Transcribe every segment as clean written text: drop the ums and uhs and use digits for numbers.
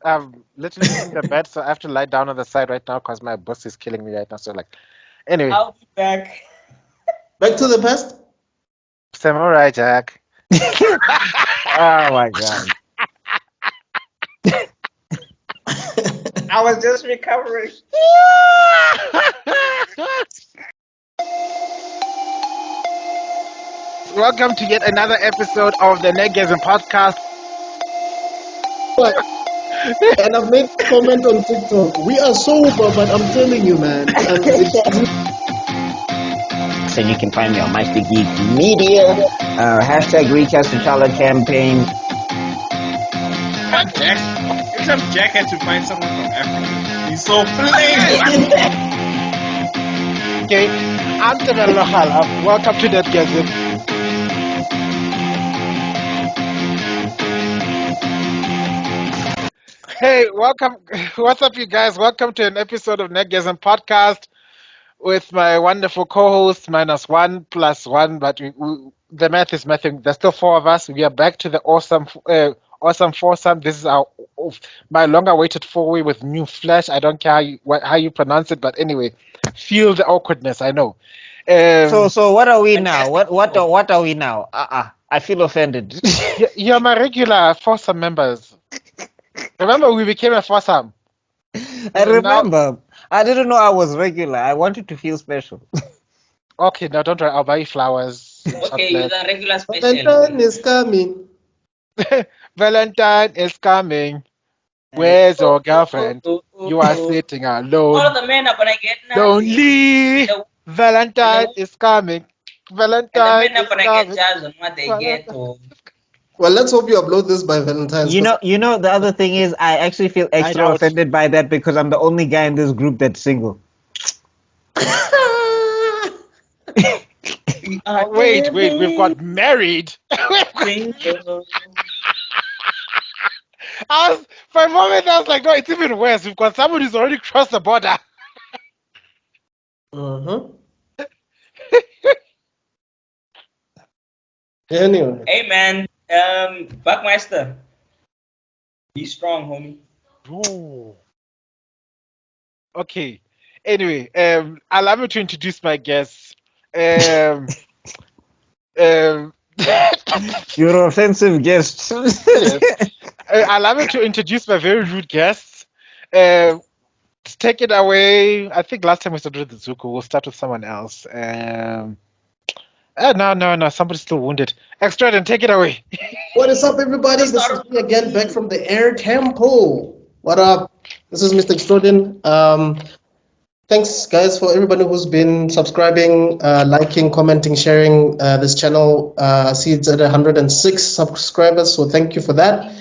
I'm literally in the bed, so I have to lie down on the side right now because my boss is killing me right now. So anyway, I'll be back. Back to the past. Samurai Jack. Oh my god. I was just recovering. Welcome to yet another episode of the Nerdgasm podcast. And I've made a comment on TikTok. We are sober, but I'm telling you, man. So you can find me on Meister Geek Media. Hashtag Recast the Chala campaign. Except Jack had to find someone from Africa. He's so plain. Okay, I'm tebellokhala. Welcome to Nerdgasm. Hey, welcome. What's up, you guys? Welcome to an episode of Nerdgasm podcast with my wonderful co-host, -1 plus 1, but the math is mathing. There's still 4 of us. We are back to the awesome foursome. This is my long-awaited 4-way with new flesh. I don't care how you pronounce it, but anyway, feel the awkwardness. I know. So what are we now? What are we now? I feel offended. You're my regular foursome members. Remember, we became a foursome. I remember. I didn't know I was regular. I wanted to feel special. Okay, no, don't worry. I'll buy you flowers. Okay, you're the regular special. Valentine is coming. Valentine is coming. Where's your girlfriend? You are sitting alone. All the men are gonna get Lonely. Valentine is coming. Valentine and the men is are gonna coming. get judged on what they get. Well, let's hope you upload this by Valentine's. You know. The other thing is, I actually feel extra doubt. offended by that because I'm the only guy in this group that's single. Wait, we've got married. For a moment, I was like, no, it's even worse. We've got someone who's already crossed the border. Anyway. Hey man, BuckMeister, be strong, homie. Ooh. Okay. Anyway, allow me to introduce my guests. You're an offensive guest. Yes. Allow me to introduce my very rude guests. Take it away. I think last time we started with Zuko. We'll start with someone else. No. Somebody's still wounded. Extrodin, take it away. What is up, everybody? This is me again, back from the air temple. What up? This is Mr. Extrodin. Thanks, guys, for everybody who's been subscribing, liking, commenting, sharing this channel. I see it's at 106 subscribers, so thank you for that.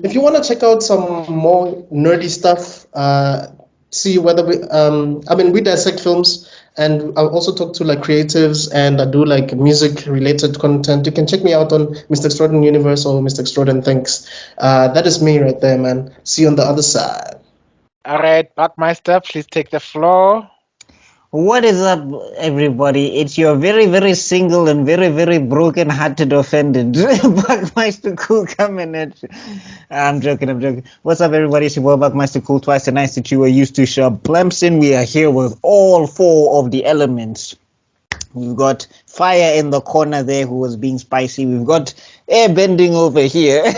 If you want to check out some more nerdy stuff, see whether we dissect films, and I also talk to creatives, and I do music related content. You can check me out on Mr. Extrodin Universe or Mr. Extrodin Thanks. That is me right there, man. See you on the other side. All right, BuckMeister, please take the floor. What is up, everybody? It's your very, very single and very, very broken-hearted offended BuckMeister Cool coming at you. I'm joking. What's up, everybody? It's your boy BuckMeister Cool, twice the nice that you were used to. Shop Plemson. We are here with all 4 of the elements. We've got Fire in the corner there who was being spicy. We've got Airbending over here.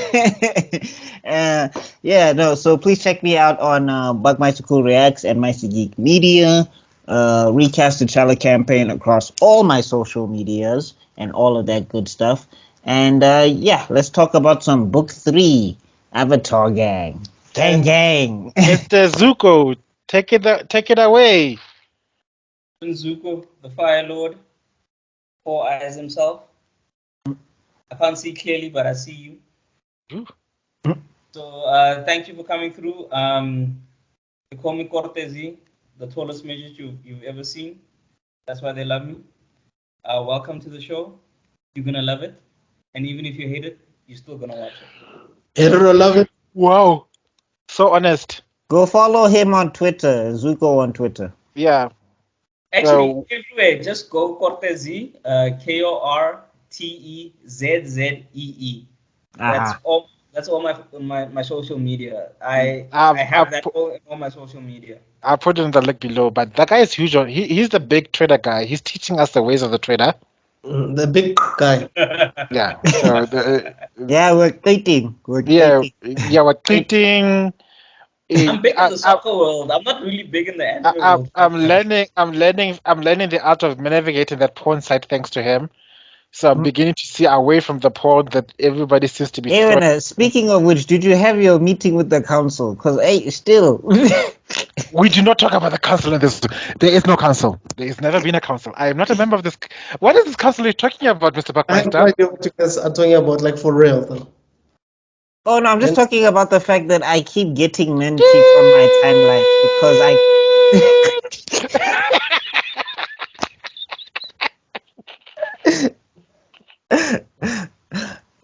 So please check me out on BuckMeister Cool Reacts and Meister Geek Media. Recast the Chala campaign across all my social medias and all of that good stuff. And let's talk about some book 3, Avatar Gang. Gang. Mr. Zuko, take it away. Zuko, the Fire Lord, 4 eyes himself. I can't see clearly, but I see you. So thank you for coming through. They call me Cortezi, the tallest midget you've ever seen. That's why they love me. Welcome to the show. You're gonna love it, and even if you hate it, you're still gonna watch it. Hate it or love it. Wow, so honest. Go follow him on Twitter, Zuko on Twitter. Yeah. Actually, everywhere, just go Cortezi, Kortezzee. That's all That's all my social media. I I've, have I've, that pu- all in all my social media. I'll put it in the link below. But that guy is huge. He's the big trader guy. He's teaching us the ways of the trader. The big guy. Yeah. So Yeah, we're dating. We're yeah, dating. yeah. We're tweeting. I'm big in the soccer world. I'm not really big in the anime world. I'm learning. I'm learning the art of navigating that porn site thanks to him. So I'm beginning to see away from the porn that everybody seems to be throwing. Aaron, speaking of which, did you have your meeting with the council? Because, hey, still. We do not talk about the council in this. There is no council. There has never been a council. I am not a member of this. What is this council you're talking about, Mr. I have no BuckMeister? idea what you guys are talking about, like for real though. Oh, no, I'm just And- talking about the fact that I keep getting men cheeks on my timeline because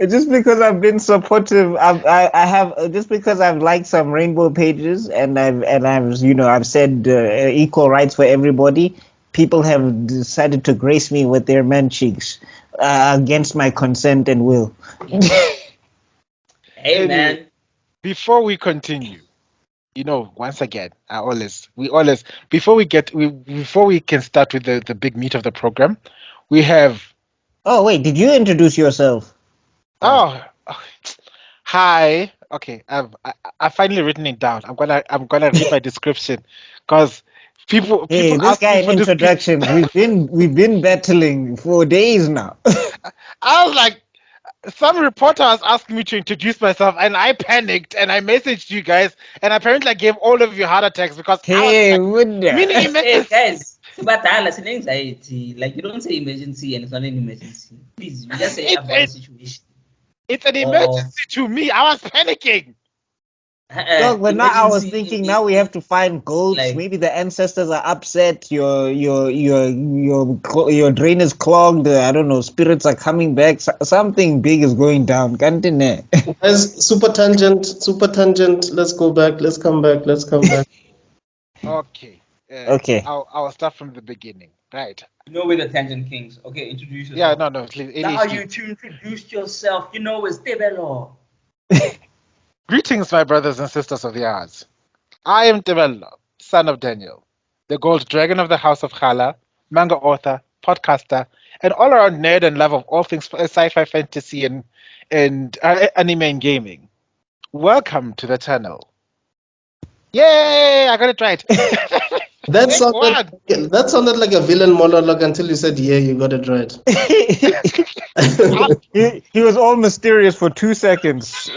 just because I've been supportive, I have just because I've liked some rainbow pages and I've said equal rights for everybody. People have decided to grace me with their man cheeks against my consent and will. Hey man, Before we continue, once again, before we can start with the big meat of the program, we have. Oh wait, did you introduce yourself? Oh, hi. Okay, I've finally written it down. I'm gonna read my description, because people Hey, this ask guy me in for this. introductions. We've been battling for days now. I was like, some reporter was asking me to introduce myself, and I panicked and I messaged you guys, and apparently I gave all of you heart attacks because I Hey, was like, hey guys, Sibatala, it's an anxiety. Like you don't say emergency and it's not an emergency. Please, you just say I've got a situation. it's an Or- emergency to me. I was panicking. Dog, but now I was Emergency thinking, is- now we have to find goats. like- Maybe the ancestors are upset. Your drain is clogged. I don't know. Spirits are coming back. Something big is going down. Continue. Guys, super tangent. Let's go back. Let's come back. Okay. Okay. I'll start from the beginning. Right. You know we're the Tangent Kings. Okay, introduce Yeah. yourself. No. Please. Now ADHD. you to introduce yourself. You know it's Tebello. Greetings, my brothers and sisters of the arts. I am Tebello, son of Daniel, the gold dragon of the House of Khala, manga author, podcaster, and all-around nerd and love of all things sci-fi, fantasy, and anime and gaming. Welcome to the channel. Yay! I got it right. That Thank sounded like a villain monologue until you said, "Yeah, you got it right." he was all mysterious for 2 seconds.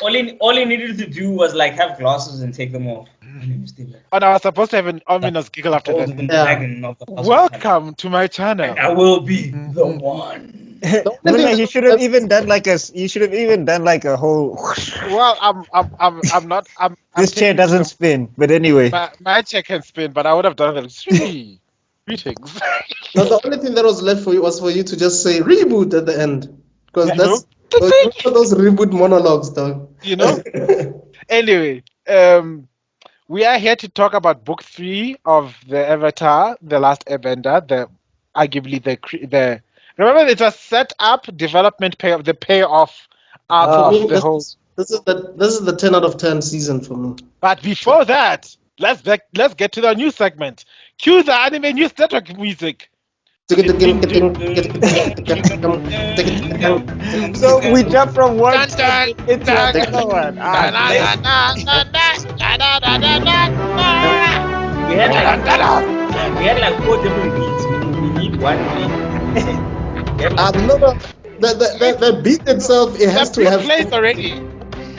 All he needed to do was like have glasses and take them off. My name is Tebello. And I was supposed to have an ominous giggle after that. Golden dragon of the House of Khala. Welcome to my channel. And I will be the one. Muna, he should have even done like a whole. Well, I'm not. This chair doesn't spin, but anyway. My chair can spin, but I would have done it. Greetings. No, the only thing that was left for you was for you to just say reboot at the end, because that's those reboot monologues, dog. Anyway, we are here to talk about book 3 of the Avatar, The Last Airbender. Arguably the remember, it's a set-up development payoff arc of the whole. This is the 10 out of 10 season for me. But before that, let's get to the new segment. Cue the anime news network music. So we jump from one into another one. We had like 4 different beats. We need one beat. No, the beat itself, it has to have. Place already.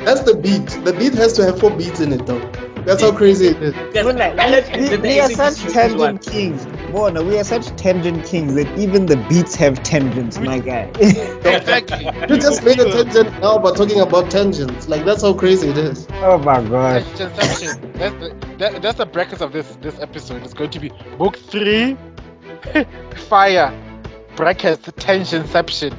That's the beat. The beat has to have 4 beats in it, though. That's how crazy it is. We are such tangent kings. Mona, we are such tangent kings that even the beats have tangents, my guy. Exactly. You just made a tangent now by talking about tangents. Like, that's how crazy it is. Oh my god. That's the brackets of this episode. It's going to be book 3, fire, brackets, tensionception.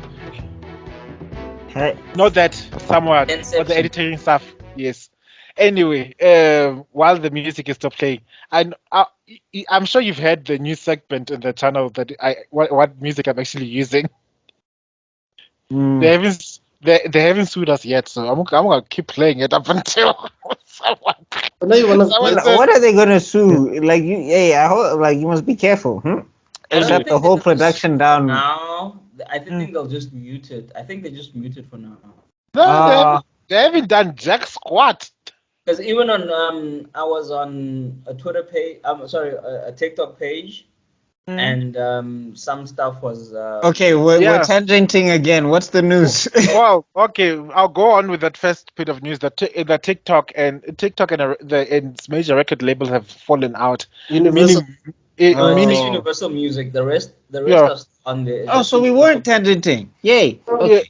Hey. Not that somewhat, or the editing stuff. Yes. Anyway, while the music is still playing, I'm sure you've heard the new segment in the channel that what music I'm actually using. They They haven't sued us yet, so I'm gonna keep playing it up until someone I know you wanna. someone Well, says, what are they gonna sue? Like you, hey, like you must be careful. I don't Shut think the whole they're gonna production sue down. for now. I think Mm. they'll just mute it. I think they just mute it for now. no, Uh, they haven't done jack squat. Because even on I was on a Twitter page. I'm sorry, a TikTok page, and some stuff was. okay, we're Yeah. tangenting again. What's the news? Well, okay, I'll go on with that first bit of news that the TikTok and its major record labels have fallen out, Universal. meaning Just Oh. Universal Music. The rest yeah, are on there. It's Oh, just so we Universal. weren't tangenting. Yay. yeah, Okay.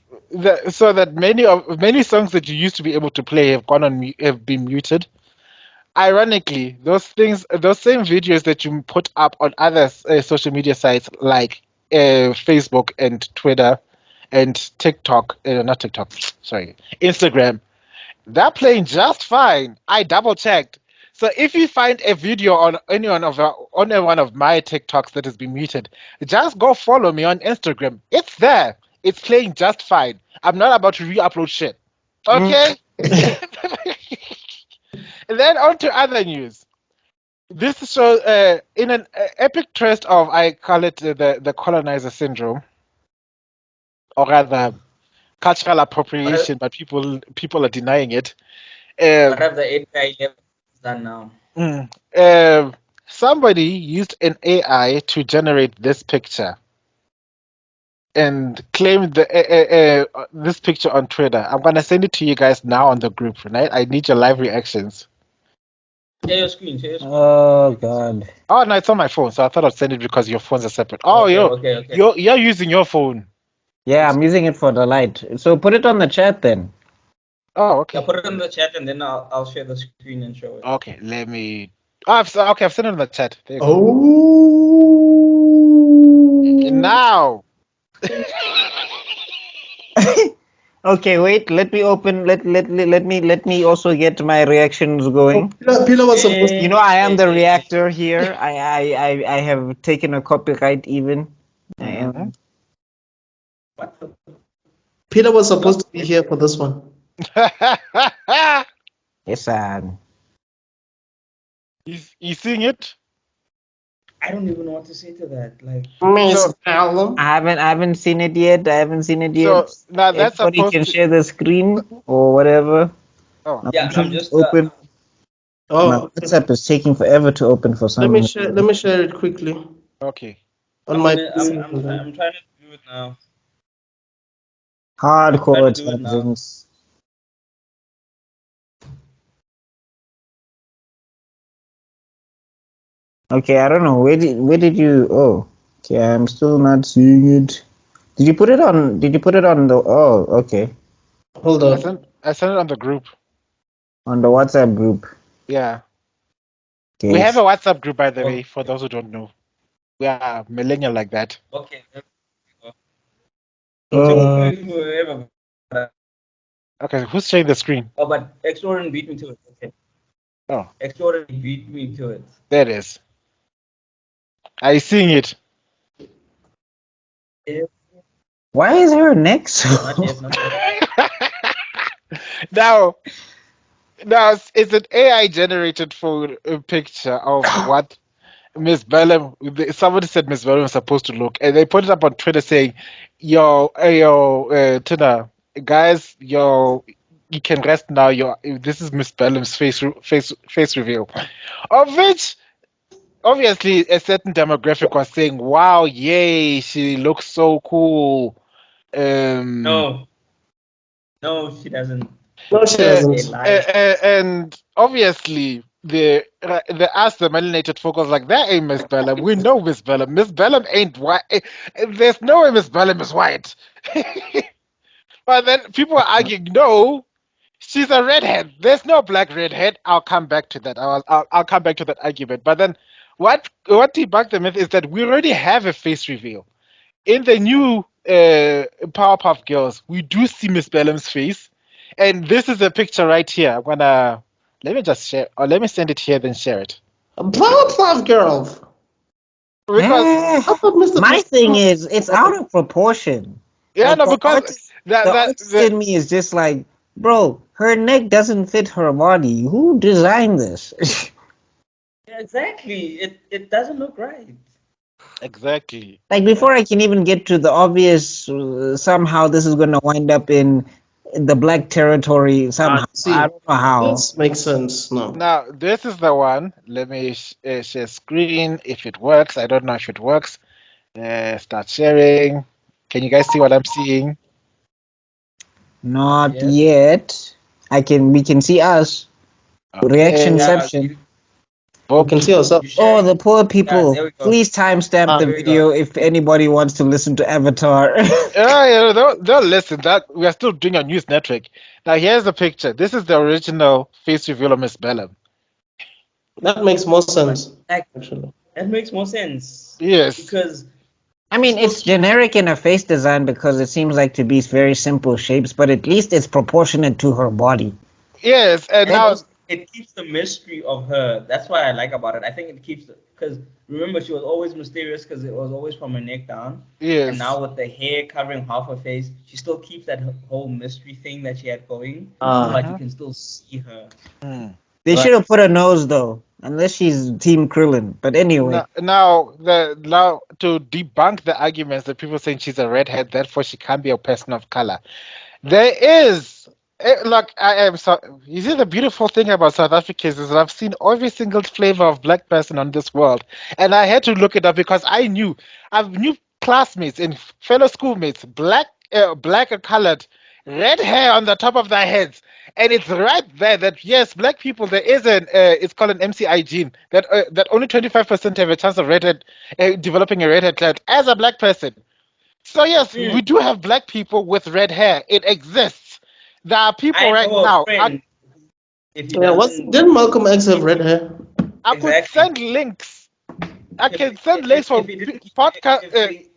so that many songs that you used to be able to play have gone on have been muted. Ironically, those same videos that you put up on other social media sites like Facebook and Twitter and TikTok, not TikTok, sorry, Instagram, they're playing just fine. I double checked. So if you find a video on any one of my TikToks that has been muted, just go follow me on Instagram. It's there. It's playing just fine. I'm not about to re-upload shit. Okay? And then on to other news. This shows in an epic twist of, I call it the colonizer syndrome, or rather cultural appropriation, but people are denying it. What Um, have the API done now? Mm. Um, Somebody used an AI to generate this picture and claimed this picture on Twitter. I'm gonna send it to you guys now on the group, right? I need your live reactions. Share your screen. Share your screen. Oh God. Oh no, it's on my phone, so I thought I'd send it because your phones are separate. Oh, Okay. you're using your phone. Yeah, I'm using it for the light. So put it on the chat then. Oh, Yeah, okay. put it in the chat and then I'll share the screen and show it. Okay, let me. Oh, I've sent it in the chat. There you go. Oh. Now. Okay, wait. Let me open. Let me also get my reactions going. Pila was supposed to. You know, I am the reactor here. I have taken a copyright even. I am. What the- Peter was supposed to be here for this one. Yes, You seeing it? I don't even know what to say to that. Like, Miss Allen. I haven't seen it yet. I haven't seen it So yet. now that's Everybody supposed can to. share the screen or whatever. Oh, yeah, I'm trying to just open. My Oh, WhatsApp is taking forever to open for some let me reason. share. Let me share it quickly okay. on my. I'm trying to do it now. Hardcore Try to do it now. tangents. Okay, I don't know. Where did you? Oh, okay. I'm still not seeing it. Did you put it on? Did you put it on the? Oh, okay. Hold on. I sent it on the group. On the WhatsApp group. Yeah. Okay. We have a WhatsApp group, by the Oh. way, for those who don't know. We are millennial like that. Okay. There Uh, we go. Whoever. Okay, who's sharing the screen? Oh, but Extrodin beat me to it. Okay. Oh, Extrodin beat me to it. there it is. Are you seeing it? why is her neck so? Not yet. Not yet. now, it's an AI generated photo picture of what Miss Bellum. Somebody said Miss Bellum was supposed to look, and they put it up on Twitter saying, Tina, guys, you can rest now. This is Miss Bellum's face reveal," of which obviously a certain demographic was saying, "Wow, yay, she looks so cool." No, she doesn't. No, she They doesn't. lie. And obviously the us the melanated folk was like, that ain't Miss Bellum. We know Miss Bellum. Miss Bellum ain't white. There's no way Miss Bellum is white. But then people are arguing, no, she's a redhead. There's no black redhead. I'll come back to that. I'll come back to that argument. But then what debunked the myth is that we already have a face reveal in the new Powerpuff Girls. We do see Miss Bellum's face, and this is a picture right here. I'm gonna let me just share, or let me send it here, then share it. Powerpuff Girls. Because I thought Mr. My thing is, it's out of proportion. yeah, Like, no, for because artists, The artist in me is just like, bro, her neck doesn't fit her body. Who designed this? Yeah, exactly. It doesn't look right. exactly. Like before I can even get to the obvious, somehow this is gonna wind up in the black territory somehow. See, I don't know how. this makes sense now. Now, this is the one. Let me share screen if it works. I don't know if it works. Start sharing. Can you guys see what I'm seeing? Not Yes. yet. We can see us. Okay. Reactionception. We can see ourselves. Oh, the poor people. there we go. Please timestamp the there we video go. if anybody wants to listen to Avatar. Yeah, they'll listen. That we are still doing a news network. Now, here's the picture. This is the original face reveal of Miss Bellum. That makes more sense, Like, actually. that makes more sense. Yes. Because I mean, it's generic in a face design because it seems like to be very simple shapes, but at least it's proportionate to her body. Yes, and now it keeps the mystery of her. That's what I like about it. I think it keeps because remember she was always mysterious because it was always from her neck down. yes, And now with the hair covering half her face, she still keeps that whole mystery thing that she had going, but you can still see her. They should have put a nose though, unless she's Team Krillin. But anyway, now to debunk the arguments that people saying she's a redhead, therefore she can't be a person of color. There is. Look, I am so. You see, the beautiful thing about South Africans is that I've seen every single flavor of black person on this world, and I had to look it up because I've knew classmates and fellow schoolmates, black or colored, red hair on the top of their heads, and it's right there that yes, black people there is it's called an MCI gene that only 25% have a chance of redhead developing a redhead cloud as a black person. So yes, we do have black people with red hair. It exists. There are people I right know a now. friend. If he Yeah, doesn't, didn't Malcolm X have red hair? I could exactly. send links. I If can send links for he didn't, podcast.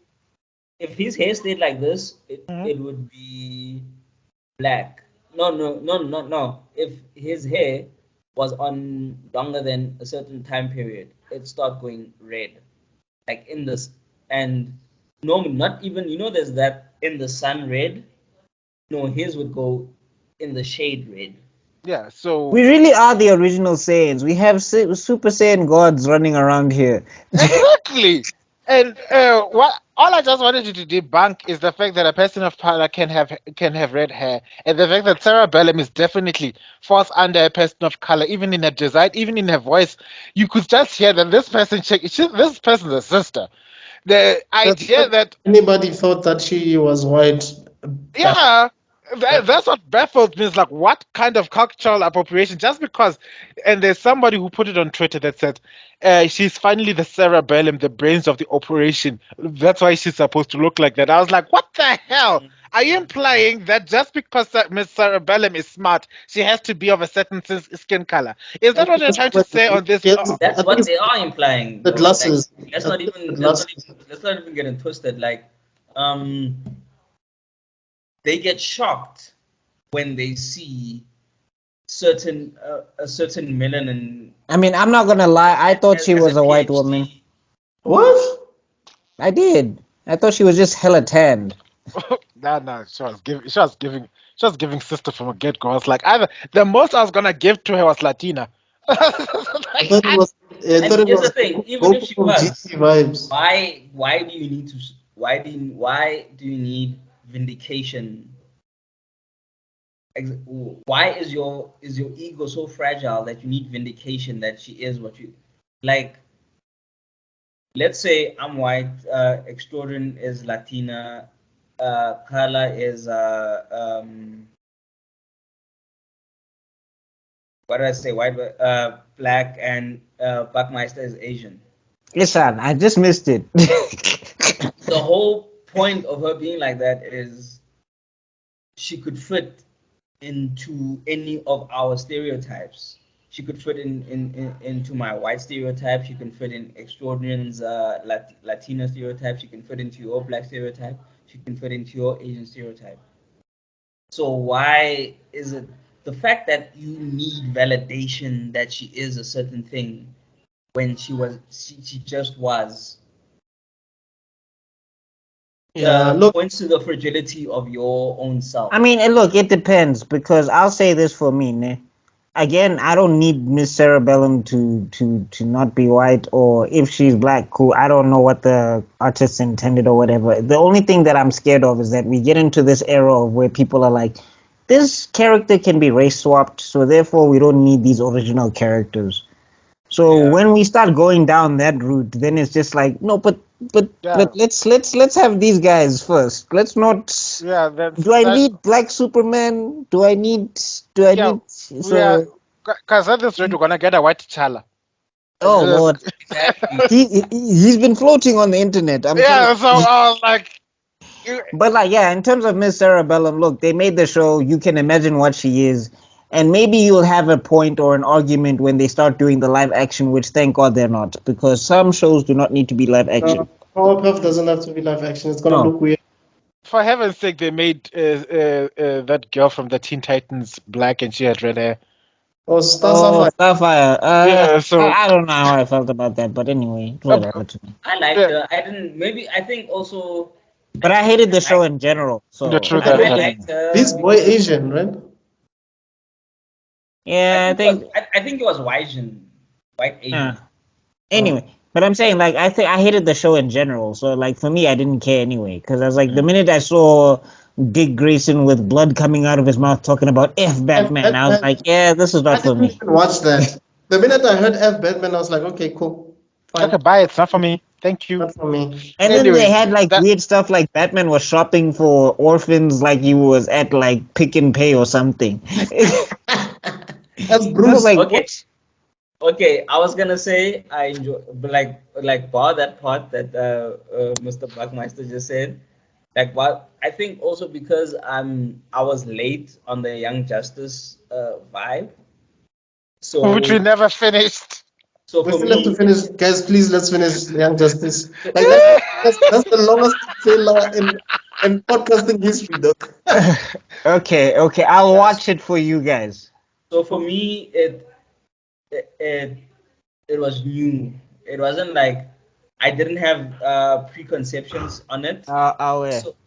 if his hair stayed like this, it would be black. No. If his hair was on longer than a certain time period, it'd start going red, like in this. And normally, not even there's that in the sun red. No, his would go in the shade red. Yeah. So we really are the original Saiyans. We have Super Saiyan gods running around here. exactly. And what all I just wanted you to debunk is the fact that a person of color can have red hair, and the fact that Sarah Bellum is definitely falls under a person of color, even in her design, even in her voice. You could just hear that this person, this person's a sister. The idea that Anybody thought that she was white? yeah, that's what baffles me. Is like, what kind of cultural appropriation? Just because, and there's somebody who put it on Twitter that said, she's finally the cerebellum, the brains of the operation. That's why she's supposed to look like that. I was like, what the hell? Are you implying that just because Miss Cerebellum is smart, she has to be of a certain skin color? Is that what you're trying to say on this? Yes, That's I what think they are implying. the Though. glasses. Like, let's not even get it twisted. Like, they get shocked when they see a certain melanin. I mean, I'm not gonna lie. I thought she was a white PhD. woman. What? I did. I thought she was just hella tanned. No, she was giving sister from a get go. I was like, either the most I was gonna give to her was Latina. I thought it was. I And thought it here's was the thing: even if she Goku was, GT vibes. why do you need to? Why do you need vindication? Why is your ego so fragile that you need vindication that she is what you like? Let's say I'm white, Extrodin is Latina, Khala is what did I say? White, black, and BuckMeister is Asian. Listen, I just missed it. The whole point of her being like that is she could fit into any of our stereotypes. She could fit into my white stereotype. She can fit in Extraordinary's Latina stereotype. She can fit into your black stereotype. She can fit into your Asian stereotype. So why is it the fact that you need validation that she is a certain thing when she just was? look, points to the fragility of your own self. I mean, look, it depends because I'll say this for me, ne? Again, I don't need Miss Cerebellum to not be white, or if she's black, cool. I don't know what the artist intended or whatever. The only thing that I'm scared of is that we get into this era of where people are like, this character can be race swapped, so therefore we don't need these original characters. So Yeah. when we start going down that route, then it's just like, no, but Yeah. let's have these guys first. Let's not. Yeah, that's Do I that. need Black Superman? Do I need? Yeah, we are. So? Because at this rate, we're gonna get a white T'Challa. Oh Lord, Exactly. he's been floating on the internet. I'm telling Yeah, so I was like, But like, yeah, in terms of Miss Cerebellum, look, they made the show. You can imagine what she is, and maybe you'll have a point or an argument when they start doing the live action, which thank God they're not, because some shows do not need to be live action. Powerpuff doesn't have to be live action. It's gonna No. look weird. for heaven's sake, they made that girl from the Teen Titans black and she had red hair. Or Star Oh, Sapphire. Starfire. Yeah, so I don't know how I felt about that, but anyway, whatever to me. I liked Yeah. her. I didn't. Maybe I think also. But I hated the show in general. So The truth I, that- I liked her. This boy Asian, right? yeah, I think. I think it was white Asian. Anyway, but I'm saying like I think I hated the show in general. So like for me, I didn't care anyway because I was like the minute I saw Dick Grayson with blood coming out of his mouth talking about F Batman, I was like, yeah, this is I not for didn't me. even watch that. The minute I heard F Batman, I was like, okay, cool, fine, okay, bye. It's not for me. Thank you. not for me. And then Anyway, they had like that- weird stuff like Batman was shopping for orphans like he was at like Pick and Pay or something. That's I was Bruce. like, Okay. what? Okay, I was gonna say I enjoy, but like bar that part that Mr. BuckMeister just said. Like what I think also because I was late on the Young Justice vibe. So which we never finished. so We for still have to me, finish, guys. Please, let's finish Young Justice. Like that's the longest trailer in podcasting history, though. Okay, I'll watch it for you guys. so for me it was new. It wasn't like I didn't have preconceptions on it.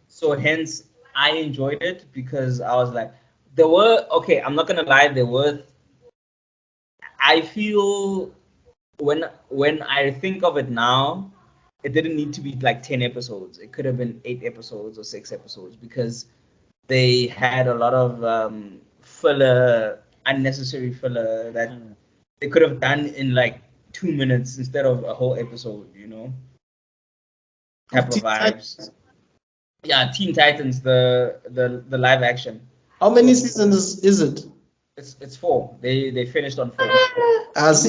So hence I enjoyed it because I was like, there were okay. I'm not gonna lie, there were. I feel when I think of it now, it didn't need to be like 10 episodes. It could have been 8 episodes or 6 episodes because they had a lot of filler, unnecessary filler that they could have done in like 2 minutes instead of a whole episode. You know, type of Teen vibes. Yeah, Teen Titans, the live action. How many seasons is it? It's 4. They finished on 4. Is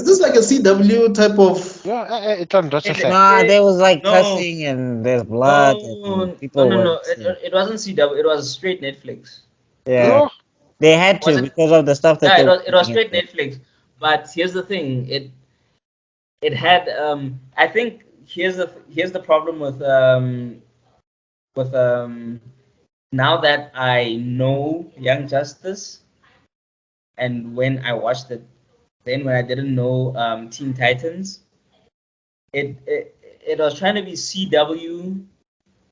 this like a CW type of? Yeah, it's on Dutch side. Nah, there was like No. cussing and there's blood. No, and people no. were- It wasn't CW. It was straight Netflix. Yeah, Oh, they had Was to it- because of the stuff that Yeah, they were it was putting straight Netflix. But here's the thing. It had I think here's the problem with now that I know Young Justice and when I watched it, then when I didn't know Teen Titans, it was trying to be CW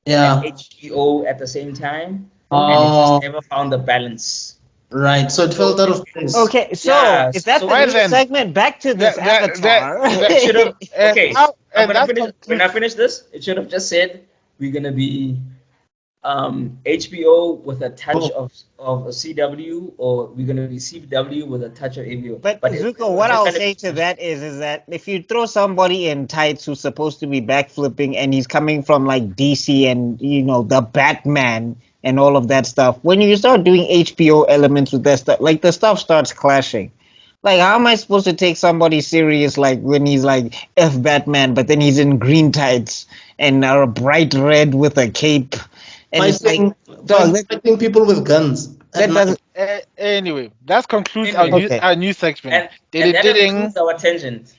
Yeah. and HBO at the same time, and it Oh, just never found the balance. right. So it felt out of place. Okay, so Yeah, is that so the why new then? segment? Back to this avatar. It should have And okay. now- I'm and gonna that's when I finish this, it should have just said we're gonna be HBO with a touch of a CW, or we're gonna be CW with a touch of HBO. But Zuko, what I'll say to that is that if you throw somebody in tights who's supposed to be backflipping and he's coming from like DC and you know the Batman and all of that stuff, when you start doing HBO elements with that stuff, like the stuff starts clashing. Like, how am I supposed to take somebody serious like when he's like F Batman, but then he's in green tights and a bright red with a cape, and it's like, dog, Fighting people with guns. that doesn't. anyway, that concludes Anyway. our new segment. and Did that it? concludes our tangent.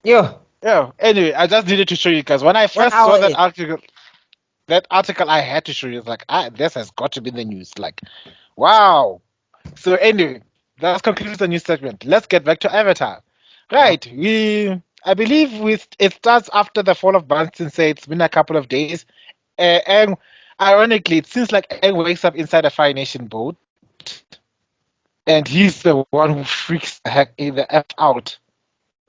Yo, Yeah. Anyway, I just needed to show you guys when I first hour saw that in. article. That article I had to show you. It's like, this has got to be in the news. Like, wow. So anyway, that concludes the news segment. Let's get back to Avatar. Right. I believe it starts after the fall of Bunsen. Say it's been a couple of days, And ironically, it seems like Aang wakes up inside a Fire Nation boat, and he's the one who freaks the F out.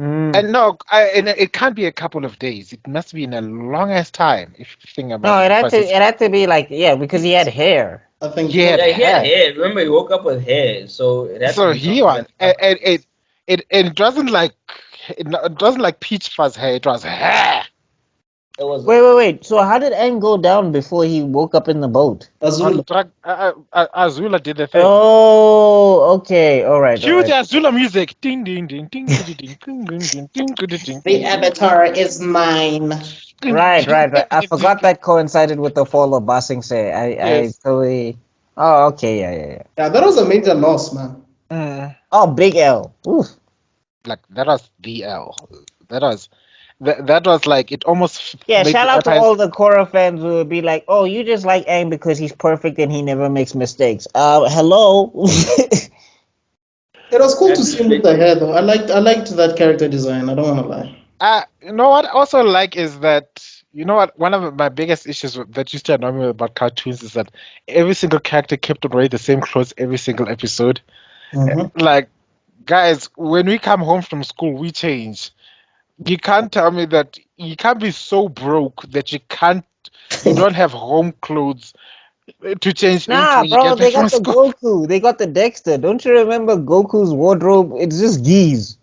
Mm. And no, and it can't be a couple of days. It must be in a long ass time. If you think about No, it, it had because to. it's It had to be like because he had hair. I think he had Yeah, he had hair. hair. Remember, he woke up with hair, so it had to So be he something was, that and it doesn't like it doesn't like peach fuzz hair. It was hair. it was. Wait. So how did Aang go down before he woke up in the boat? Azula. Azula did the thing. Oh, okay, all right. Cue the Azula music. Ding ding ding ding ding ding ding ding ding ding ding ding. The avatar is mine. Right. I forgot that coincided with the fall of Ba Sing Se. I Yes. totally. Oh, okay, yeah. Yeah, that was a major loss, man. Oh, Big L. Oof. Like that was the L. That was like it almost Yeah, made shout the out to Empire. all the Korra fans who would be like, "Oh, you just like Aang because he's perfect and he never makes mistakes." Hello. It was cool to see him with the hair, though. I liked that character design. I don't want to lie. You know what I also like is that one of my biggest issues that used to annoy me about cartoons is that every single character kept on wearing the same clothes every single episode. Mm-hmm. Like, guys, when we come home from school, we change. You can't tell me that you can't be so broke that you don't have home clothes to change into Nah, when you bro, get back they from got the school. Goku. They got the Dexter. Don't you remember Goku's wardrobe? It's just geese.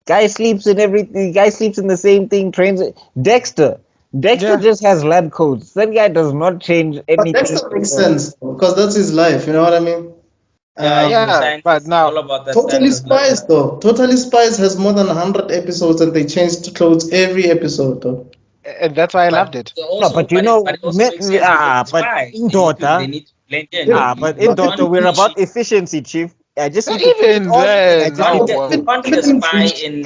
Guy sleeps in everything. Guy sleeps in the same thing. Trains. Dexter. Dexter Yeah. just has lab coats. That guy does not change But anything. Dexter makes sense because that's his life. You know what I mean? Yeah, he's a Yeah, scientist. but He's all now, about that Totally scientist life. Spies, though. Totally Spies has more than 100 episodes and they changed clothes every episode, though. and that's why I loved it. They also, but you it know, also makes sense because it's but spies. in They daughter, need to blend in. but You in daughter, can't we're be- about efficiency, chief. I just Not need to put it even on, and I then. just need to No. You can't be a Even in spy Bleach, in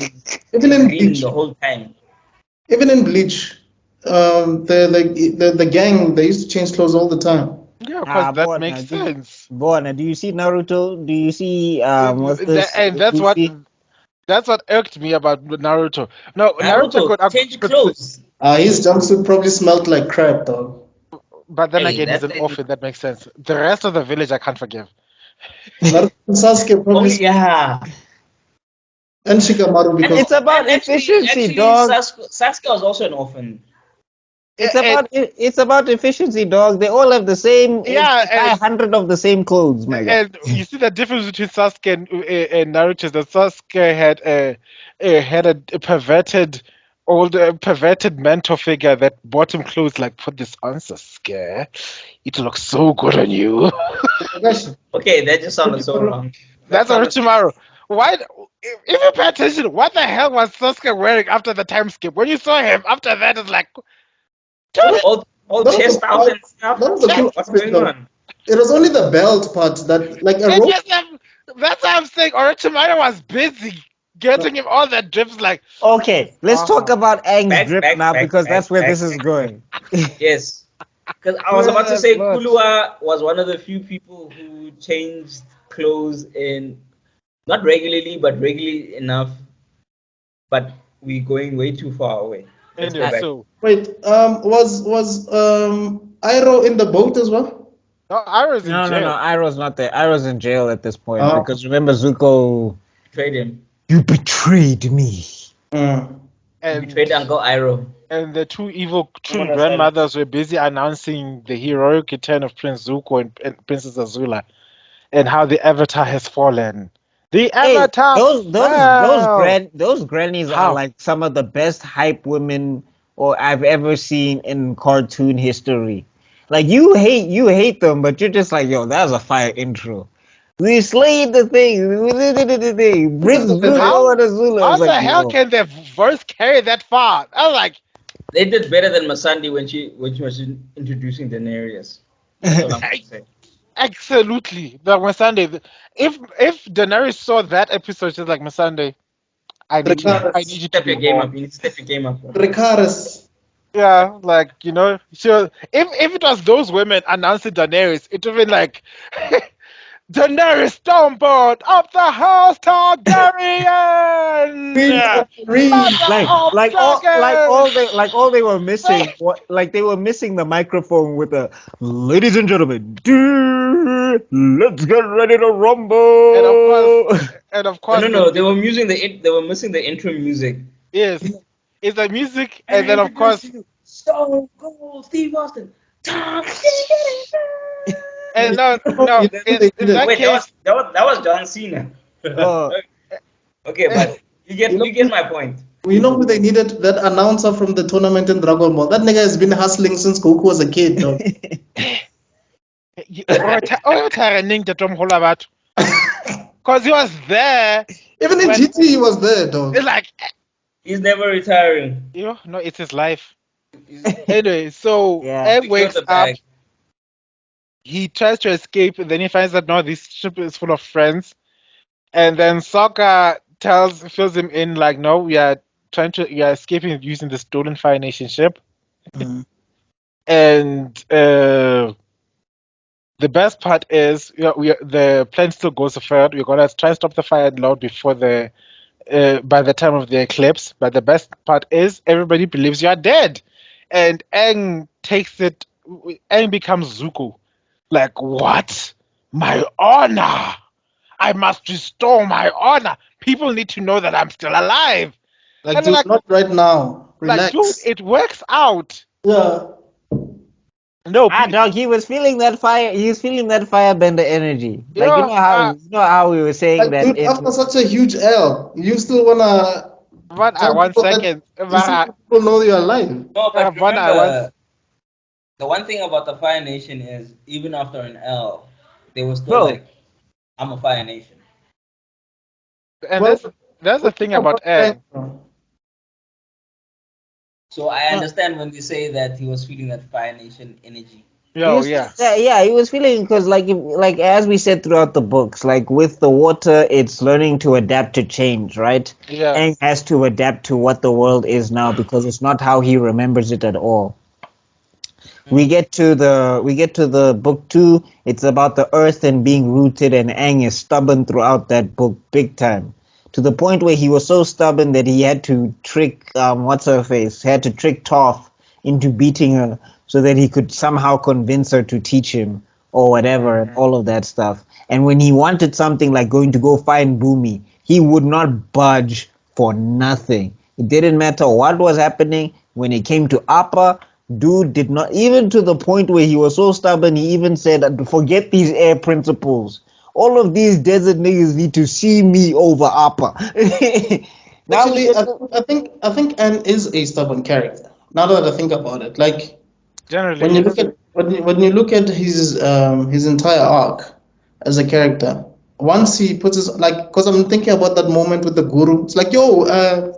even in green Bleach, the whole time. even in Bleach, the gang they used to change clothes all the time. Yeah, because that Bona, makes sense. Bona, do you see Naruto? Do you see what's this? And that's what Luffy? irked me about Naruto. No, Naruto Naruto, change could, clothes. His jumpsuit probably smelled like crap, though. but then Hey, again, he's that's an orphan. That makes sense. The rest of the village, I can't forgive. Naruto and Sasuke Oh probably yeah. and Shikamaru because It's about And efficiency, dog. Sasuke was also an orphan. It's about efficiency, dog. They all have the same. Yeah, They buy 100 of the same clothes, my guy. and you see the difference between Sasuke and Naruto is that Sasuke had a perverted mentor figure that bought him clothes like, put this on, Sasuke. It looks so good on you. Okay, that just sounded so wrong. That's Orochimaru. Why? If you pay attention, what the hell was Sasuke wearing after the time skip? When you saw him after that, it's like, dude, All That was chest the out part- and stuff. that was the cool What's aspect, going though. on? It was only the belt part that, like a and rope. yes, that's why I'm saying Orochimaru was busy getting him all that drips. Like, Okay, let's talk about Aang's drip now because that's where this is back. going. Yes. Because I was about to say Lord. Kulua was one of the few people who changed clothes in not regularly, but regularly enough. But we're going way too far away. Let's go anyway, back. so Wait, was Iroh in the boat as well? no, I was in No, jail. Iroh's not there. Iroh's in jail at this point Oh. because remember Zuko, Betrayed him. you betrayed me. Mm. And Betrayed Uncle Iroh. and the two evil twin Someone else grandmothers were busy announcing the heroic return of Prince Zuko and Princess Azula, and how the Avatar has fallen. The Hey, Avatar fell. those grannies are How? like some of the best hype women or I've ever seen in cartoon history. Like you hate them, but you're just like, yo, that was a fire intro. We slayed the thing. We did the thing. Bring Zuko and Azula. I How was the like, hell yo. can their voice carry that far? I was like, They did better than Masandi when she was introducing Daenerys. That's what I'm gonna say. absolutely. The Masande. If Daenerys saw that episode, she's like, Masande, I need you to Step be your game more. up. You need to step your game up. Ricaris. Yeah, like sure. If it was those women announcing Daenerys, it would have been like Daenerys Stormboard of the House Targaryen. Yeah. Read. all they were missing they were missing the microphone with the ladies and gentlemen, let's get ready to rumble. And of course, No. They were missing the intro music. yes, it's the music, And and then of course, Stone Cold Steve Austin. Tom. and no, You know in they did it. that Wait, case, that was John Cena. Okay, but you get my point. You know who they needed? That announcer from the tournament in Dragon Ball. That nigga has been hustling since Goku was a kid, dog. because he was there. Even in When- GT, he was there, dog. It's like, He's never retiring. no, it's his life. Anyway, so Yeah. Egg Secure wakes the up. bag. He tries to escape, and then he finds that no, this ship is full of friends. And then Sokka fills him in like, no, we are escaping using the stolen Fire Nation ship. Mm. And the best part is, the plan still goes ahead. We're gonna try and stop the fire load before by the time of the eclipse. But the best part is everybody believes you are dead, and Aang takes it. Aang becomes Zuko. Like, what? My honor! I must restore my honor. People need to know that I'm still alive. Like, And dude, like- not right now. Relax. Like, dude, it works out. Yeah. No, Dog, he was feeling that fire. He was feeling that firebender energy. Like Yeah, you know how we were saying Like, that. dude, after such a huge L, you still wanna one tell people that second. you still people know you're alive. No, but One I remember, the one thing about the Fire Nation is even after an L, they were still Bro. like, I'm a Fire Nation. And Well, that's the thing about Aang. So I understand when they say that he was feeling that Fire Nation energy. He was feeling because like as we said throughout the books, like with the water, it's learning to adapt to change, right? Yeah. Aang has to adapt to what the world is now because it's not how he remembers it at all. We get to the book 2. It's about the earth and being rooted, and Aang is stubborn throughout that book, big time, to the point where he was so stubborn that he had to trick what's her face, had to trick Toph into beating her so that he could somehow convince her to teach him or whatever, and all of that stuff. And when he wanted something like going to go find Boomy, he would not budge for nothing. It didn't matter what was happening. When it came to Appa, dude did not, even to the point where he was so stubborn, he even said, forget these air principles. All of these desert niggas need to see me over Appa. Actually, I think Anne is a stubborn character. Now that I think about it, like Generally, when you look at when you look at his entire arc as a character, once he puts his like, because I'm thinking about that moment with the guru. It's like, yo,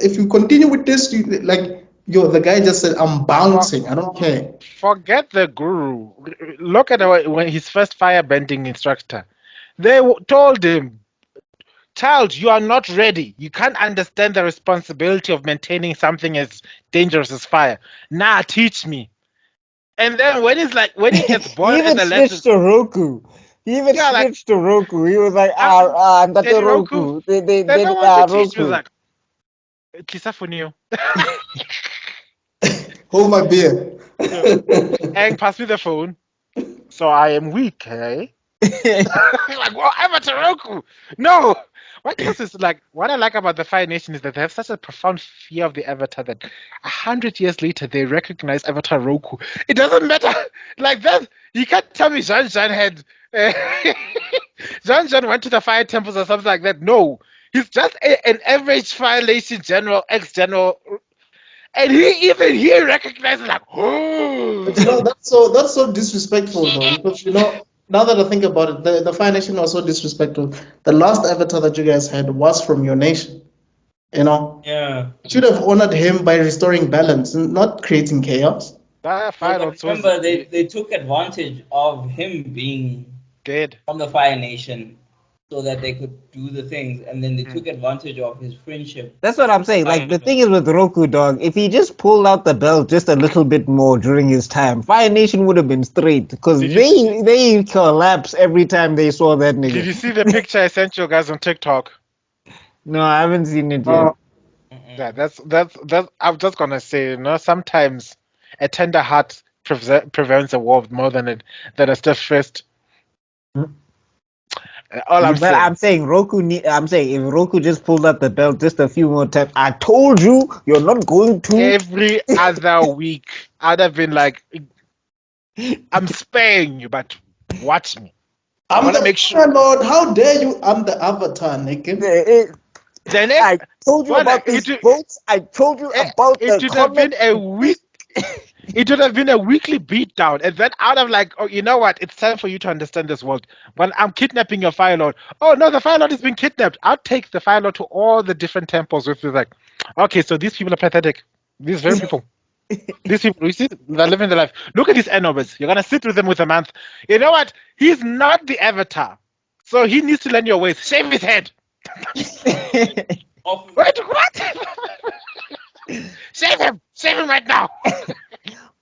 if you continue with this, the guy just said, I'm bouncing. I don't care. forget the guru. Look at when his first firebending instructor. They told him, child, you are not ready. You can't understand the responsibility of maintaining something as dangerous as fire. Nah, teach me. And then when he gets bored He at even the switched lesson, to Roku. He even Yeah, like- switched to Roku. He was like, I'm not Then Roku. They they don't want to teach me. Roku. Like, Kisa for you. Hold my beer. Aang, pass me the phone. So I am weak, eh? Like, well, I'm a Taroku. No. What I like about the Fire Nation is that they have such a profound fear of the Avatar that 100 years later they recognize Avatar Roku. It doesn't matter. Like that, you can't tell me Zhan Zhan had Zhan Zhan went to the fire temples or something like that. No, he's just an average Fire Nation general, ex-general, and he recognizes like, oh. But that's so disrespectful though, because now that I think about it, the Fire Nation was so disrespectful. The last avatar that you guys had was from your nation. Yeah. You should have honored him by restoring balance and not creating chaos. Remember, they took advantage of him being dead from the Fire Nation so that they could do the things, and then they took advantage of his friendship. That's what I'm saying. Like, the thing is with Roku, dog, if he just pulled out the belt just a little bit more during his time, Fire Nation would have been straight, because they collapse every time they saw that nigga. Did you see the picture I sent you guys on TikTok? No, I haven't seen it yet. Yeah, that's. I'm just gonna say, sometimes a tender heart prevents a war more than a stiff fist. All I'm But saying. I'm saying I'm saying if Roku just pulled up the belt just a few more times, I told you you're not going to. Every other week, I'd have been like, I'm sparing you, but watch me. I I'm want to the make sure. Lord. How dare you? I'm the avatar, nigga. Then I told you about it, these votes. I told you about it the should have been comment. a week. It would have been a weekly beatdown, and then out of like, oh, you know what? It's time for you to understand this world. When I'm kidnapping your Fire Lord, oh no, the Fire Lord has been kidnapped. I'll take the Fire Lord to all the different temples with you. Like, okay, so these people are pathetic. These very people. These people, you see, they're living their life. Look at these Enobers. You're gonna sit with them with a month. You know what? He's not the Avatar, so he needs to learn your ways. Shave his head. Wait, what? Shave him right now.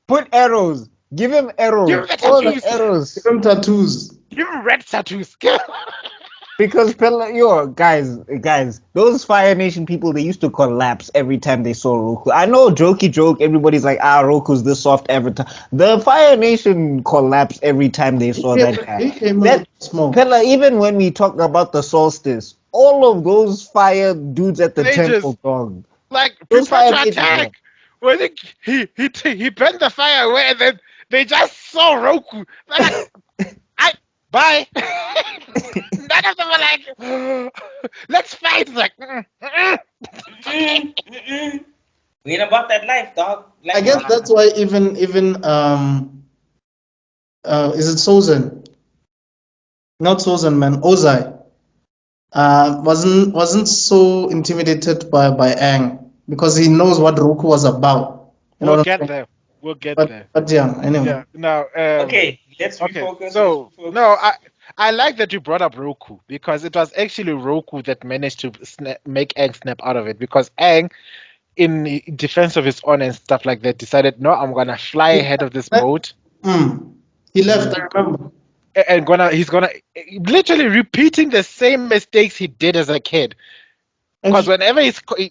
Put arrows. Give him arrows. Give him the All the tattoos. arrows. Give him tattoos. Give him red tattoos. Because guys, those Fire Nation people, they used to collapse every time they saw Roku. I know, jokey joke, everybody's like, Roku's the soft avatar. The Fire Nation collapsed every time they saw that He guy. came That out small. Pella, even when we talk about the solstice, all of those fire dudes at the They temple, just dog. like Those prepare fire to mages, attack. Well, he bent the fire away, and then they just saw Roku. They're like, bye. None of them were like, let's fight. It's like, We ain't about that life, dog. I guess that's why even is it Sozen? Not Sozen, man. Ozai. Wasn't so intimidated by Aang because he knows what Roku was about. You know we'll what get I'm saying? there. We'll get But, there. but yeah, anyway. Yeah. Now, Okay, let's okay. refocus. So no, I like that you brought up Roku because it was actually Roku that managed to make Aang snap out of it because Aang, in defense of his honor and stuff like that, decided, no, I'm gonna fly ahead of this boat He left, I remember. and he's gonna literally repeating the same mistakes he did as a kid. Because whenever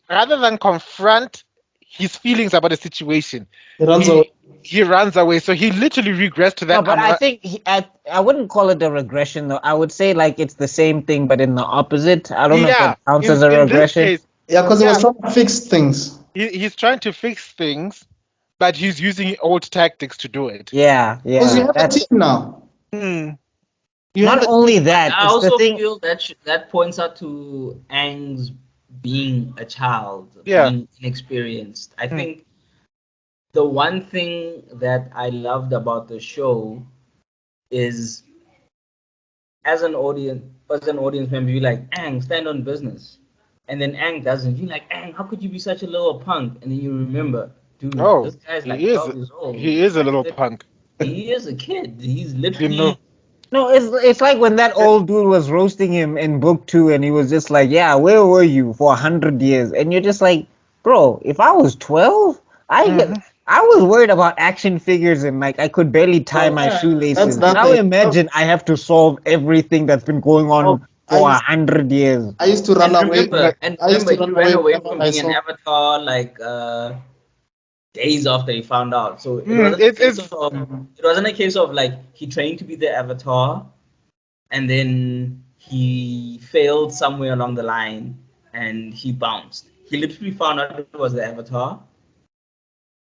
rather than confront his feelings about a situation, He runs away. he runs away. So he literally regressed to that. No, but I think I wouldn't call it a regression though. I would say like it's the same thing but in the opposite. I don't know if that counts as a in regression. this case, Yeah, because he was trying to fix things. he's trying to fix things, but he's using old tactics to do it. Yeah, Because you yeah. have a team now. You Not have a only that, I it's the also thing. feel that points out to Aang's being a child, Yeah. being inexperienced. I think the one thing that I loved about the show is as an audience member, you're like, Aang, stand on business. And then Aang doesn't. You're like, Aang, how could you be such a little punk? And then you remember, dude, this guy's like 12 years old. He is a little punk. He is a kid. He's You literally know. No, it's like when that old dude was roasting him in book 2, and he was just like, "Yeah, where were you for 100 years?" And you're just like, "Bro, if I was 12, I was worried about action figures and like I could barely tie my shoelaces. That's Now nothing. imagine I have to solve everything that's been going on for 100 years." I used to run away. He ran away from I being an saw. avatar like days after he found out. So it wasn't a case of like he trained to be the avatar and then he failed somewhere along the line and he bounced. He literally found out it was the avatar.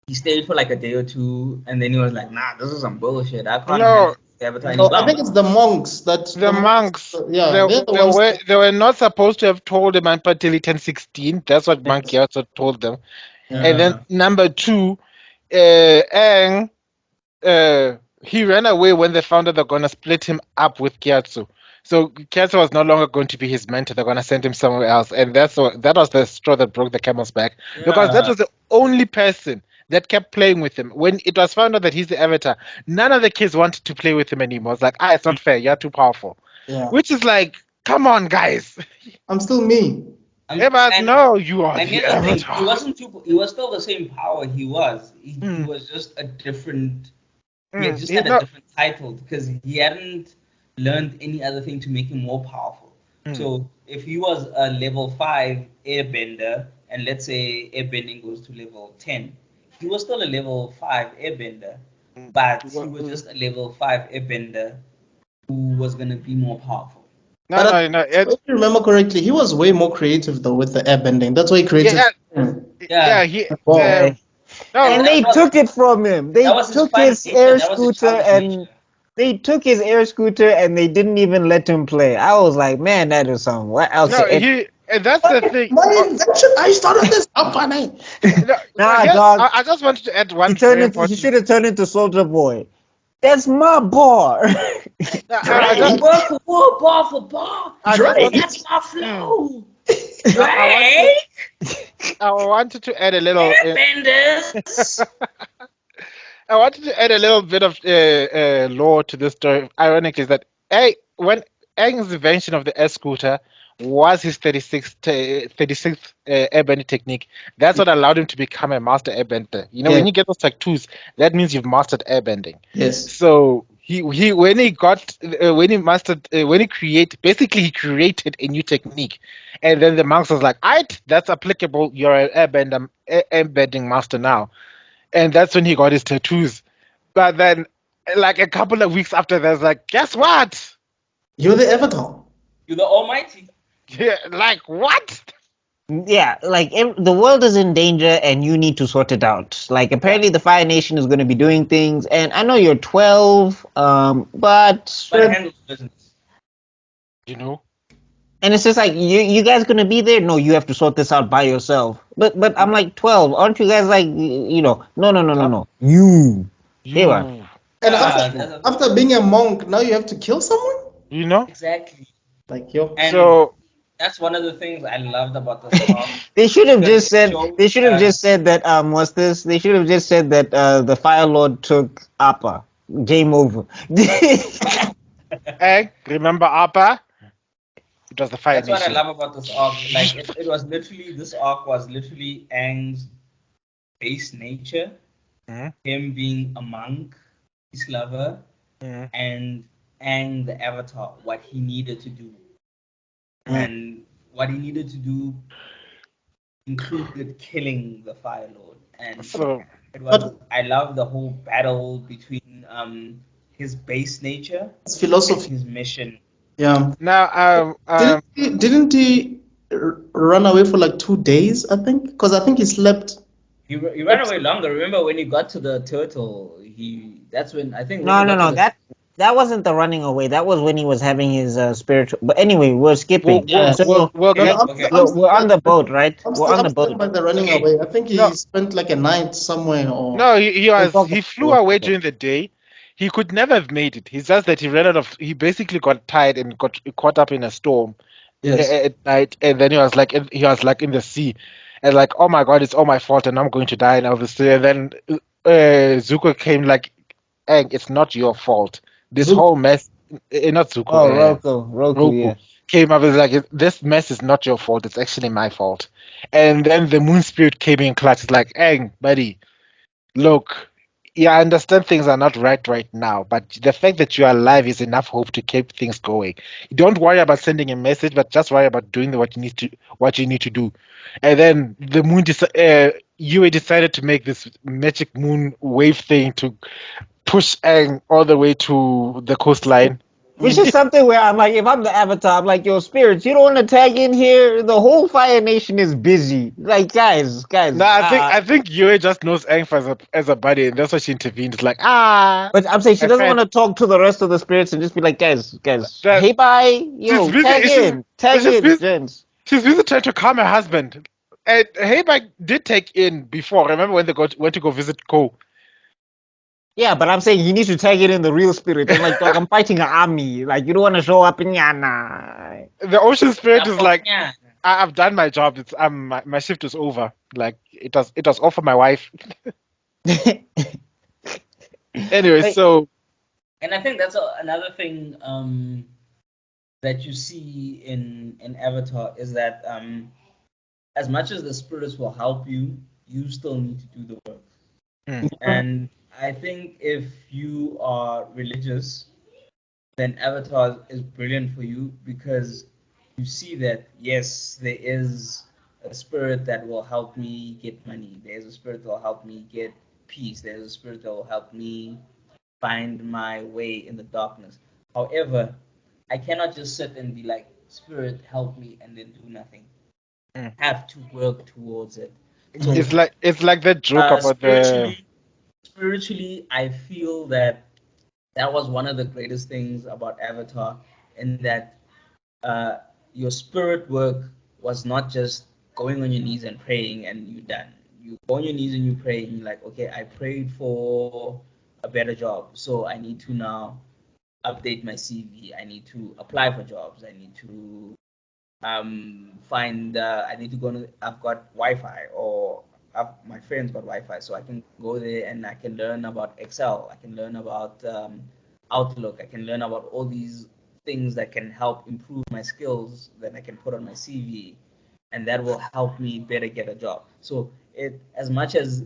He stayed for like a day or two and then he was like, nah, this is some bullshit. I can't handle the avatar. And he I bounced. think it's the monks that The monks, yeah, they're the they ones were not supposed to have told him until he turned 16. That's what Monk also told them. And then number 2, Aang, he ran away when they found out they're gonna split him up with Gyatso. So Gyatso was no longer going to be his mentor. They're gonna send him somewhere else, and that was the straw that broke the camel's back because that was the only person that kept playing with him. When it was found out that he's the avatar, none of the kids wanted to play with him anymore. It's like, it's not fair. You're too powerful. Yeah. Which is like, come on, guys. I'm still me. No, you are And the here's the thing, avatar. he was still the same power he was. He was just a different he had just had a different title because he hadn't learned any other thing to make him more powerful. So if he was a level 5 airbender, and let's say airbending goes to level 10, he was still a level 5 airbender, but he was just a level 5 airbender who was going to be more powerful. No. If you remember correctly, he was way more creative though with the airbending. That's why he created. Yeah. And they took it from him. They took his air scooter and they took his air scooter and they didn't even let him play. I was like, man, that is something. What else? No, and that's the thing. My invention. I started this. I'm funny. I just wanted to add one very important. He should have turned into Soldier Boy. That's my bar. Bar for bar. That's my flow. I wanted to add a little. Airbenders. I wanted to add a little bit of lore to this story. Ironically, is that when Aang's invention of the air scooter was his 36th airbending technique, that's what allowed him to become a master airbender. You know, when you get those tattoos, that means you've mastered airbending. Yes. So he created a new technique, and then the monks was like, "Aight, that's applicable. You're an airbending master now." And that's when he got his tattoos. But then, like a couple of weeks after that, like, guess what? You're the Avatar. You're the Almighty. Yeah, like what? Yeah, like the world is in danger and you need to sort it out. Like apparently the Fire Nation is going to be doing things, and I know you're 12, but handle business. You know. And it's just like you guys gonna be there? No, you have to sort this out by yourself. But I'm like 12. Aren't you guys like No. You. And after being a monk, now you have to kill someone? You know? Exactly. Like yo. And so that's one of the things I loved about the song. They should have just said that what's this? They should have just said that the Fire Lord took Appa. Game over. Hey, remember Appa? It was the Fire That's Nation. what I love about this arc. Like it was literally, this arc was literally Aang's base nature, him being a monk, peace lover, and Aang the Avatar, what he needed to do. And what he needed to do included killing the Fire Lord. And so I love the whole battle between his base nature, his philosophy, his mission. Yeah. Now, didn't he run away for like 2 days? I think, because I think he slept. He ran away longer. Remember when he got to the turtle? That's when I think. No. That wasn't the running away. That was when he was having his spiritual. But anyway, we're skipping. We're on the boat, right? We're on the boat. By the running away, I think he spent like a night somewhere. Or no, he flew away during the day. He could never have made it. It's just that he basically got tired and got caught up in a storm at night, and then he was like in the sea, and like, oh my god, it's all my fault, and I'm going to die, and obviously, and then Zuko came like, Aang, it's not your fault. This whole mess, not Zuko. Roku, yeah. Came up and like, this mess is not your fault. It's actually my fault. And then the moon spirit came in clutch. It's like, Aang, buddy, look, yeah, I understand things are not right now, but the fact that you are alive is enough hope to keep things going. Don't worry about sending a message, but just worry about doing what you need to do. And then the moon, Yue decided to make this magic moon wave thing to push Aang all the way to the coastline. Which is something where I'm like, if I'm the Avatar, I'm like, yo, spirits, you don't want to tag in here? The whole Fire Nation is busy. Like, guys. No, I think Yue just knows Aang as a buddy, and that's why she intervened. It's like, But I'm saying she doesn't want to talk to the rest of the spirits and just be like, guys, hey, bye, yo, tag in, gents. She's busy trying to calm her husband. And Heibai did take in before. Remember when they went to go visit Ko? Yeah, but I'm saying he needs to tag it in the real spirit. I'm like, I'm fighting an army. Like, you don't want to show up in Yana. The ocean spirit is like, I've done my job. It's my shift is over. Like, it was all for my wife. Anyway, so. And I think that's another thing that you see in Avatar is that as much as the spirits will help you, you still need to do the work. And I think if you are religious, then Avatar is brilliant for you because you see that, yes, there is a spirit that will help me get money. There's a spirit that will help me get peace. There's a spirit that will help me find my way in the darkness. However, I cannot just sit and be like, Spirit, help me, and then do nothing. Mm. I have to work towards it. So, It's like that joke about the. spiritually, I feel that was one of the greatest things about Avatar, in that your spirit work was not just going on your knees and praying and you're done. You go on your knees and you pray and you're like, okay, I prayed for a better job, so I need to now update my CV. I need to apply for jobs. I need to find. I need to go. I've got Wi-Fi, or my friends got Wi-Fi, so I can go there and I can learn about Excel. I can learn about Outlook. I can learn about all these things that can help improve my skills that I can put on my CV, and that will help me better get a job. So as much as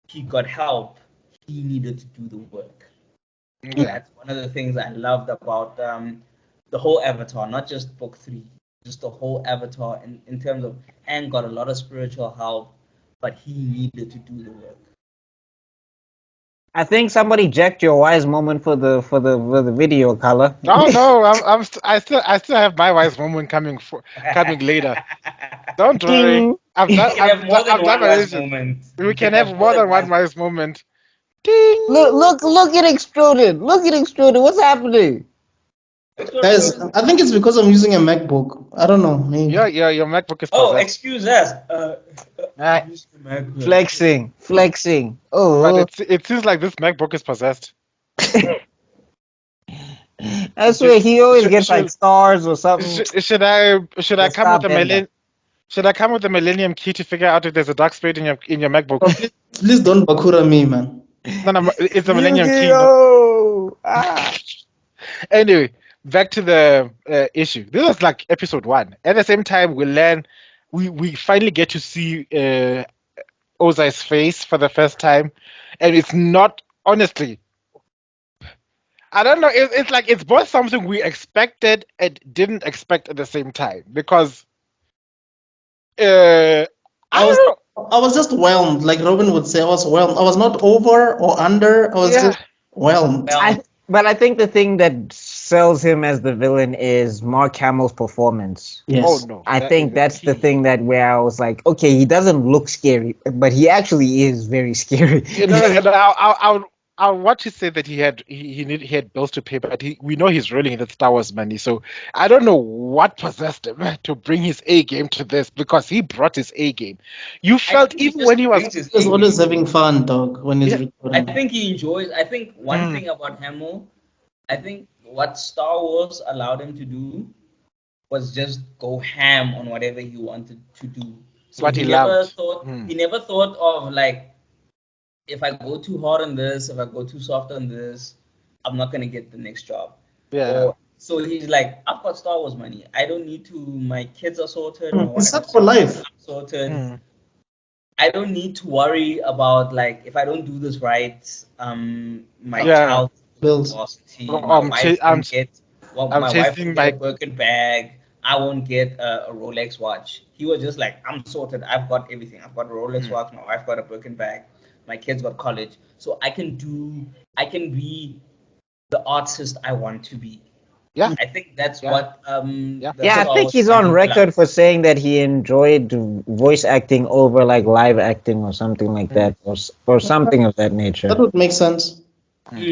he got help, he needed to do the work. Yeah. That's one of the things I loved about the whole Avatar, not just book 3, just the whole Avatar in terms of Aang got a lot of spiritual help, but he needed to do the work. I think somebody jacked your wise moment for the video, Khala. Oh no, I still have my wise moment coming later. Don't worry. Ding. I've We done can have more than one wise my moment. We can have more than one wise moment. Ding. Look at Extrudin. Look at Extrudin. What's happening? Guys, I think it's because I'm using a MacBook. I don't know. Maybe. Your MacBook is Oh, possessed. excuse us. Ah, Flexing. Oh, but it seems like this MacBook is possessed. I swear he always gets like should- stars or something. Should I The come with a Starbender. Should I come with the Millennium Key to figure out if there's a dark spirit in your MacBook? Please don't Bakura me, man. No, it's the Millennium Key. Yu-Gi-Oh! Ah. Anyway, back to the issue. This was like episode 1. At the same time, we finally get to see Ozai's face for the first time, and it's not, honestly, I don't know. It's like it's both something we expected and didn't expect at the same time, because I don't know. I was just whelmed, like Robin would say. I was whelmed. I was not over or under. I was just whelmed. But I think the thing that sells him as the villain is Mark Hamill's performance. Yes. Oh no! I think that's the thing that where I was like, okay, he doesn't look scary, but he actually is very scary. I'll watch you say that he had bills to pay, but we know he's rolling in the Star Wars money. So I don't know what possessed him to bring his A game to this, because he brought his A game. You felt even when he was He's always having fun, dog, when he's recording. I think he enjoys. I think one thing about Hamill, I think what Star Wars allowed him to do was just go ham on whatever he wanted to do. So what he never loved. thought he never thought of like, if I go too hard on this, if I go too soft on this, I'm not gonna get the next job. Yeah. So he's like, I've got Star Wars money. I don't need to. My kids are sorted. My wife It's set for life. I'm sorted. I don't need to worry about, like, if I don't do this right, my child bills. My wife won't get. Well, my wife chasing won't get a Birkin bag. I won't get a Rolex watch. He was just like, I'm sorted. I've got everything. I've got a Rolex watch. My wife got a Birkin bag. My kids got college. So I can be the artist I want to be. Yeah. I think that's what. I think he's on record for saying that he enjoyed voice acting over like live acting or something like that, or something of that nature. That would make sense.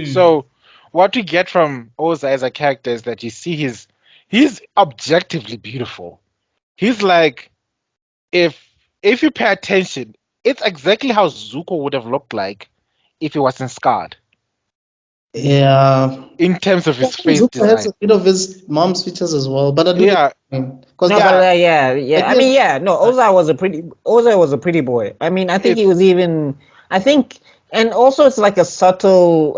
So, what we get from Oza as a character is that you see he's objectively beautiful. He's like, if you pay attention, it's exactly how Zuko would have looked like if he wasn't scarred. Yeah. In terms of his face Zuko design. has a bit of his mom's features as well, but I do Ozai was a pretty boy. I mean, I think he was even. I think, and also it's like a subtle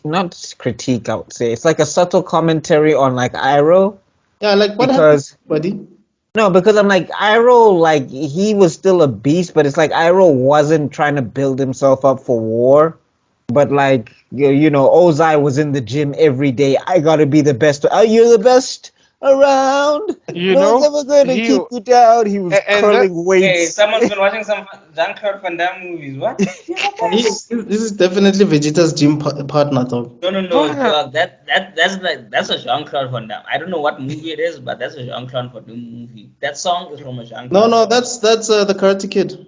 not critique. I would say it's like a subtle commentary on like Iroh. Yeah, like what because buddy? No, because I'm like Iroh, like he was still a beast, but it's like Iroh wasn't trying to build himself up for war. But like Ozai was in the gym every day. I gotta be the best. Are you the best? around. You No one's know, ever going to he keep you down. He was and that, curling Hey, weights. someone's been watching some Jean-Claude Van Damme movies. What? This is definitely Vegeta's gym partner, though. No, dog. That's a Jean-Claude Van Damme. I don't know what movie it is, but that's a Jean-Claude Van Damme movie. That song is from a Jean-Claude. No, that's the Karate Kid.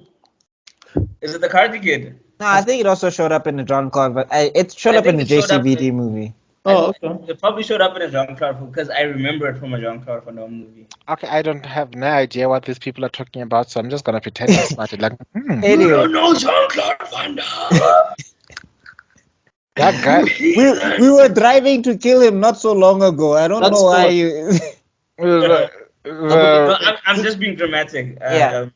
Is it the Karate Kid? No, I think it also showed up in the John Claude, but it showed I up in think the it showed up JCVD in- movie. Oh, okay. It probably showed up in a Jean-Claude because I remember it from a Jean-Claude Van Damme movie. okay, I don't have no idea what these people are talking about, so I'm just gonna pretend I'm smart. Like, Anyway, know Jean-Claude Van Damme. that guy. we were driving to kill him not so long ago. I don't That's know why what- you. the- No, I'm just being dramatic. Yeah.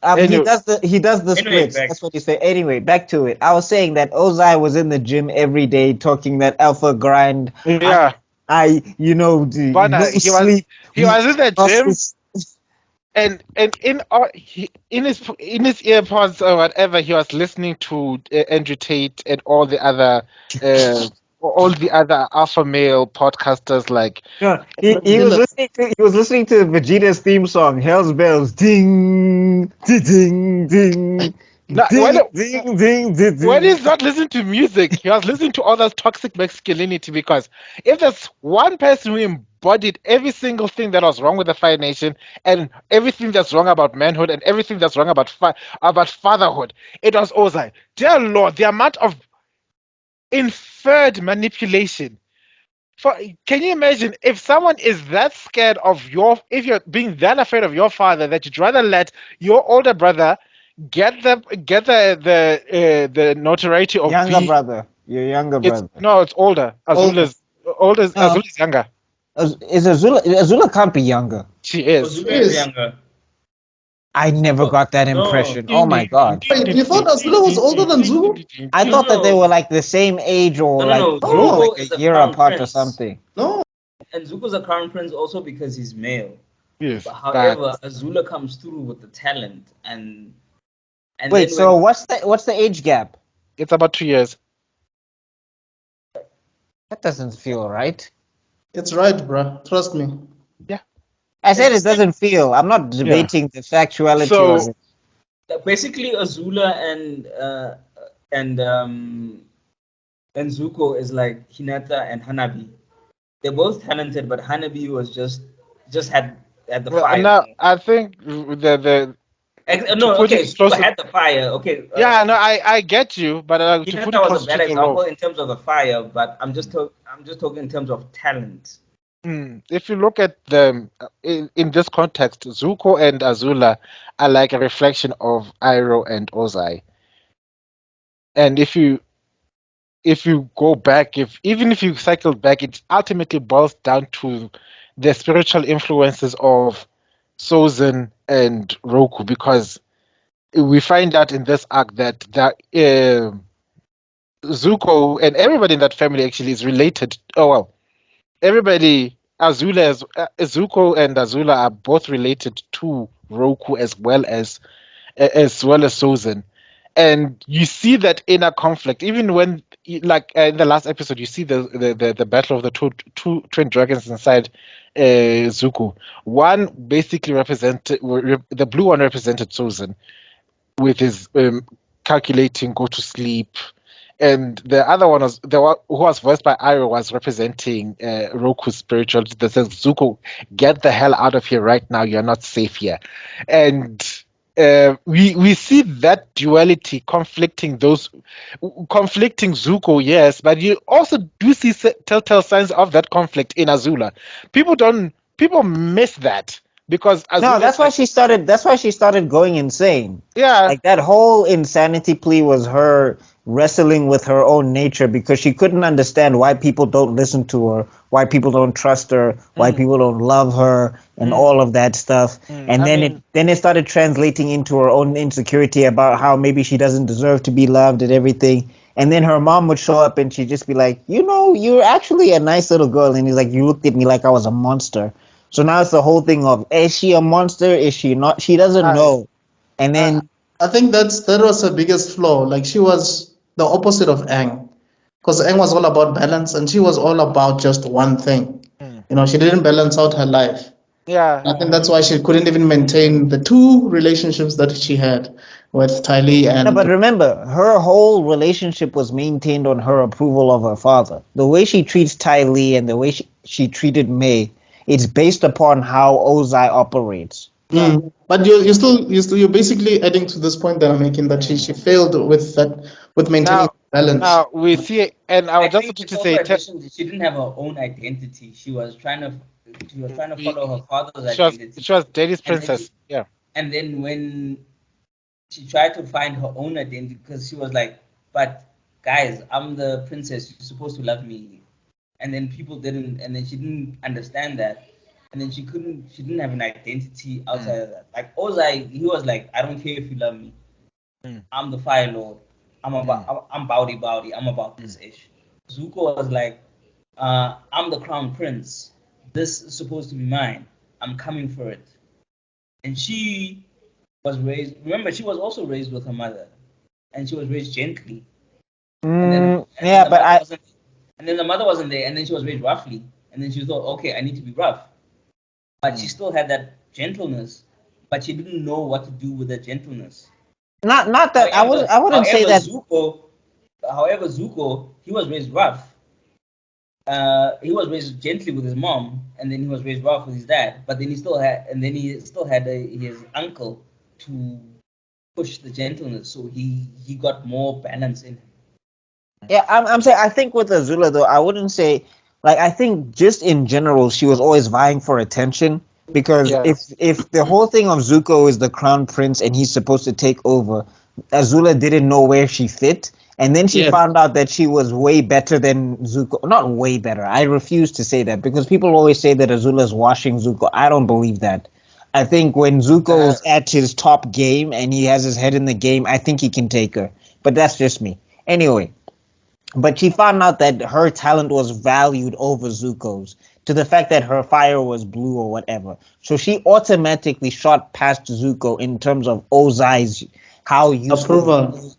Anyway. He does the Anyway, splits. back. That's what he said. Anyway, back to it. I was saying that Ozai was in the gym every day talking that alpha grind. yeah, No sleep. he was in the gym, muscles. and in his earpods or whatever, he was listening to Andrew Tate and all the other alpha male podcasters. Like, No, he was listening to Vegeta's theme song, Hell's Bells, ding, ding, ding, ding. No, Ding, ding, ding, ding, ding. when he's not listening to music, he was listening to all that toxic masculinity. Because if there's one person who embodied every single thing that was wrong with the Fire Nation and everything that's wrong about manhood and everything that's wrong about fatherhood, it was Ozai. Dear Lord, the amount of inferred manipulation. Can you imagine if someone is that scared of if you're being that afraid of your father that you'd rather let your older brother get the notoriety of Younger brother. Your younger brother. No, it's older. Azula's younger. Is Azula can't be younger. She is. Ozuna is younger. I never got that No. impression. Oh my god. Wait, you thought Azula was older than Zuko? I thought that they were like the same age or No. like Zuko like is a the year crown apart or prince. something. No. And Zuko's a crown prince also because he's male. Yes. But however, Azula comes through with the talent and Wait, then so what's the age gap? It's about 2 years. That doesn't feel right. It's right, bruh. Trust me. I said it doesn't feel. I'm not debating the factuality So- of it. basically Azula and Zuko is like Hinata and Hanabi. They're both talented, but Hanabi was just had the Well, fire. no, I think the No, put okay, it Zuko closer- had the fire. Okay. yeah, no, I get you, but to put it Hinata was closer a bad to the example role. in terms of the fire, but I'm just talking in terms of talent. If you look at them in this context, Zuko and Azula are like a reflection of Iroh and Ozai. And if you go back, even if you cycle back, it ultimately boils down to the spiritual influences of Sozin and Roku, because we find out in this arc that Zuko and everybody in that family actually is related. Oh well, everybody, Zuko and Azula are both related to Roku as well as Sozin. And you see that inner conflict, even when, like in the last episode, you see the battle of the two twin dragons inside Zuko. One basically represented the blue one represented Sozin with his calculating, go to sleep, and the other one was the one who was voiced by Iroh was representing Roku's spirituality that says, Zuko, get the hell out of here right now. You're not safe here. And we see that duality conflicting Zuko, yes, but you also do see telltale signs of that conflict in Azula. People miss that because Azula, No, that's why she started. That's why she started going insane. yeah, Like that whole insanity plea was her wrestling with her own nature because she couldn't understand why people don't listen to her, why people don't trust her, why people don't love her, and all of that stuff. And then it started translating into her own insecurity about how maybe she doesn't deserve to be loved and everything. And then her mom would show up and she'd just be like, you're actually a nice little girl. And he's like, you looked at me like I was a monster. So now it's the whole thing of, is she a monster? Is she not? She doesn't know. And then I think that was her biggest flaw. Like, she was the opposite of Aang. Because Aang was all about balance and she was all about just one thing. She didn't balance out her life. Yeah. I think that's why she couldn't even maintain the two relationships that she had with Ty Lee No, and but remember, her whole relationship was maintained on her approval of her father. The way she treats Ty Lee and the way she treated May, it's based upon how Ozai operates. But you're basically adding to this point that I'm making that she failed with maintaining balance. Now we see, and I I would just think wanted it's to also say, addition that she didn't have her own identity. She was trying to follow her father's identity. she was Daddy's And then princess. Yeah. And then when she tried to find her own identity, because she was like, but guys, I'm the princess, you're supposed to love me. And then people didn't, and then she didn't understand that. And then she didn't have an identity outside of that. Like Ozai, he was like, I don't care if you love me. I'm the Fire Lord. I'm Bowdy. I'm about this ish. Zuko was like, I'm the Crown Prince. This is supposed to be mine. I'm coming for it. And she was raised. Remember, she was also raised with her mother, and she was raised gently. And then, and then the mother wasn't there, and then she was raised roughly, and then she thought, okay, I need to be rough, but she still had that gentleness, but she didn't know what to do with that gentleness. Not that I wouldn't say that. However, Zuko, he was raised rough. He was raised gently with his mom, and then he was raised rough with his dad. But then he still had his uncle to push the gentleness, so he got more balance in him. Yeah, I'm saying I think with Azula though, I wouldn't say like I think just in general she was always vying for attention because if the whole thing of Zuko is the crown prince and he's supposed to take over, Azula didn't know where she fit. And then she found out that she was way better than Zuko. Not way better. I refuse to say that because people always say that Azula's washing Zuko. I don't believe that. I think when Zuko's at his top game and he has his head in the game, I think he can take her. But that's just me. Anyway, but she found out that her talent was valued over Zuko's to the fact that her fire was blue or whatever. So she automatically shot past Zuko in terms of Ozai's how useful approval.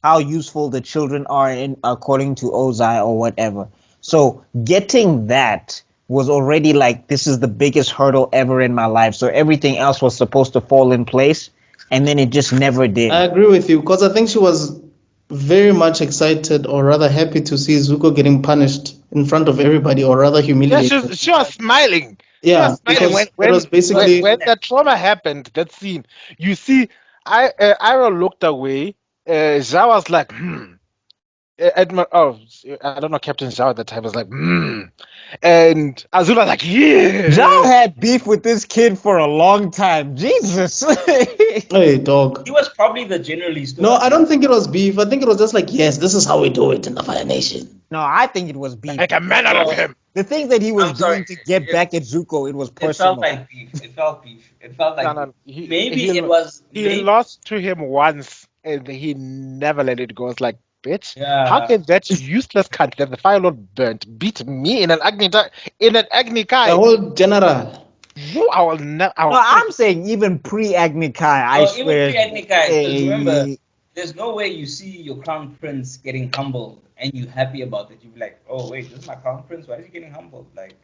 how useful the children are in according to Ozai or whatever. So getting that was already like this is the biggest hurdle ever in my life. So everything else was supposed to fall in place, and then it just never did. I agree with you because I think she was very much excited or rather happy to see Zuko getting punished in front of everybody or rather humiliated. Yeah, she was smiling. Yeah, she was smiling it was basically when that trauma happened. That scene, you see, Iroh looked away. Zhao was like, I don't know, Captain Zhao at the time was like, and Azula like, yeah. Zhao had beef with this kid for a long time. Jesus. Hey, dog. He was probably the generally. No, I don't think it was beef. I think it was just like, yes, this is how we do it in the Fire Nation. No, I think it was beef. Like a man out of him. The things that he was doing to get back at Zuko, it was personal. It felt like beef. It felt like He lost to him once, and he never let it go. It's like, bitch, how can that useless cunt that the Fire Lord burnt beat me in an Agni Kai? The whole general. I will never. No, I'm saying even pre-Agni Kai, I swear. Even pre-Agni Kai, because remember, there's no way you see your crown prince getting humbled and you're happy about it. You'd be like, oh wait, this is my crown prince. Why is he getting humbled? Like,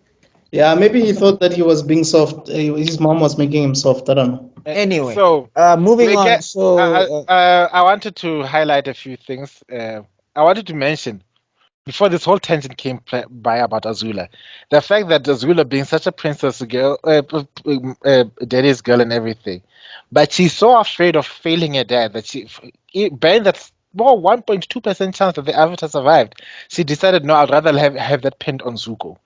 yeah, maybe he thought that he was being soft. His mom was making him soft. I don't know. Anyway, so moving on. So I wanted to highlight a few things. I wanted to mention before this whole tangent came by about Azula, the fact that Azula being such a princess girl, daddy's girl and everything, but she's so afraid of failing her dad that bearing that small 1.2% chance that the Avatar survived, she decided, no, I'd rather have that pinned on Zuko.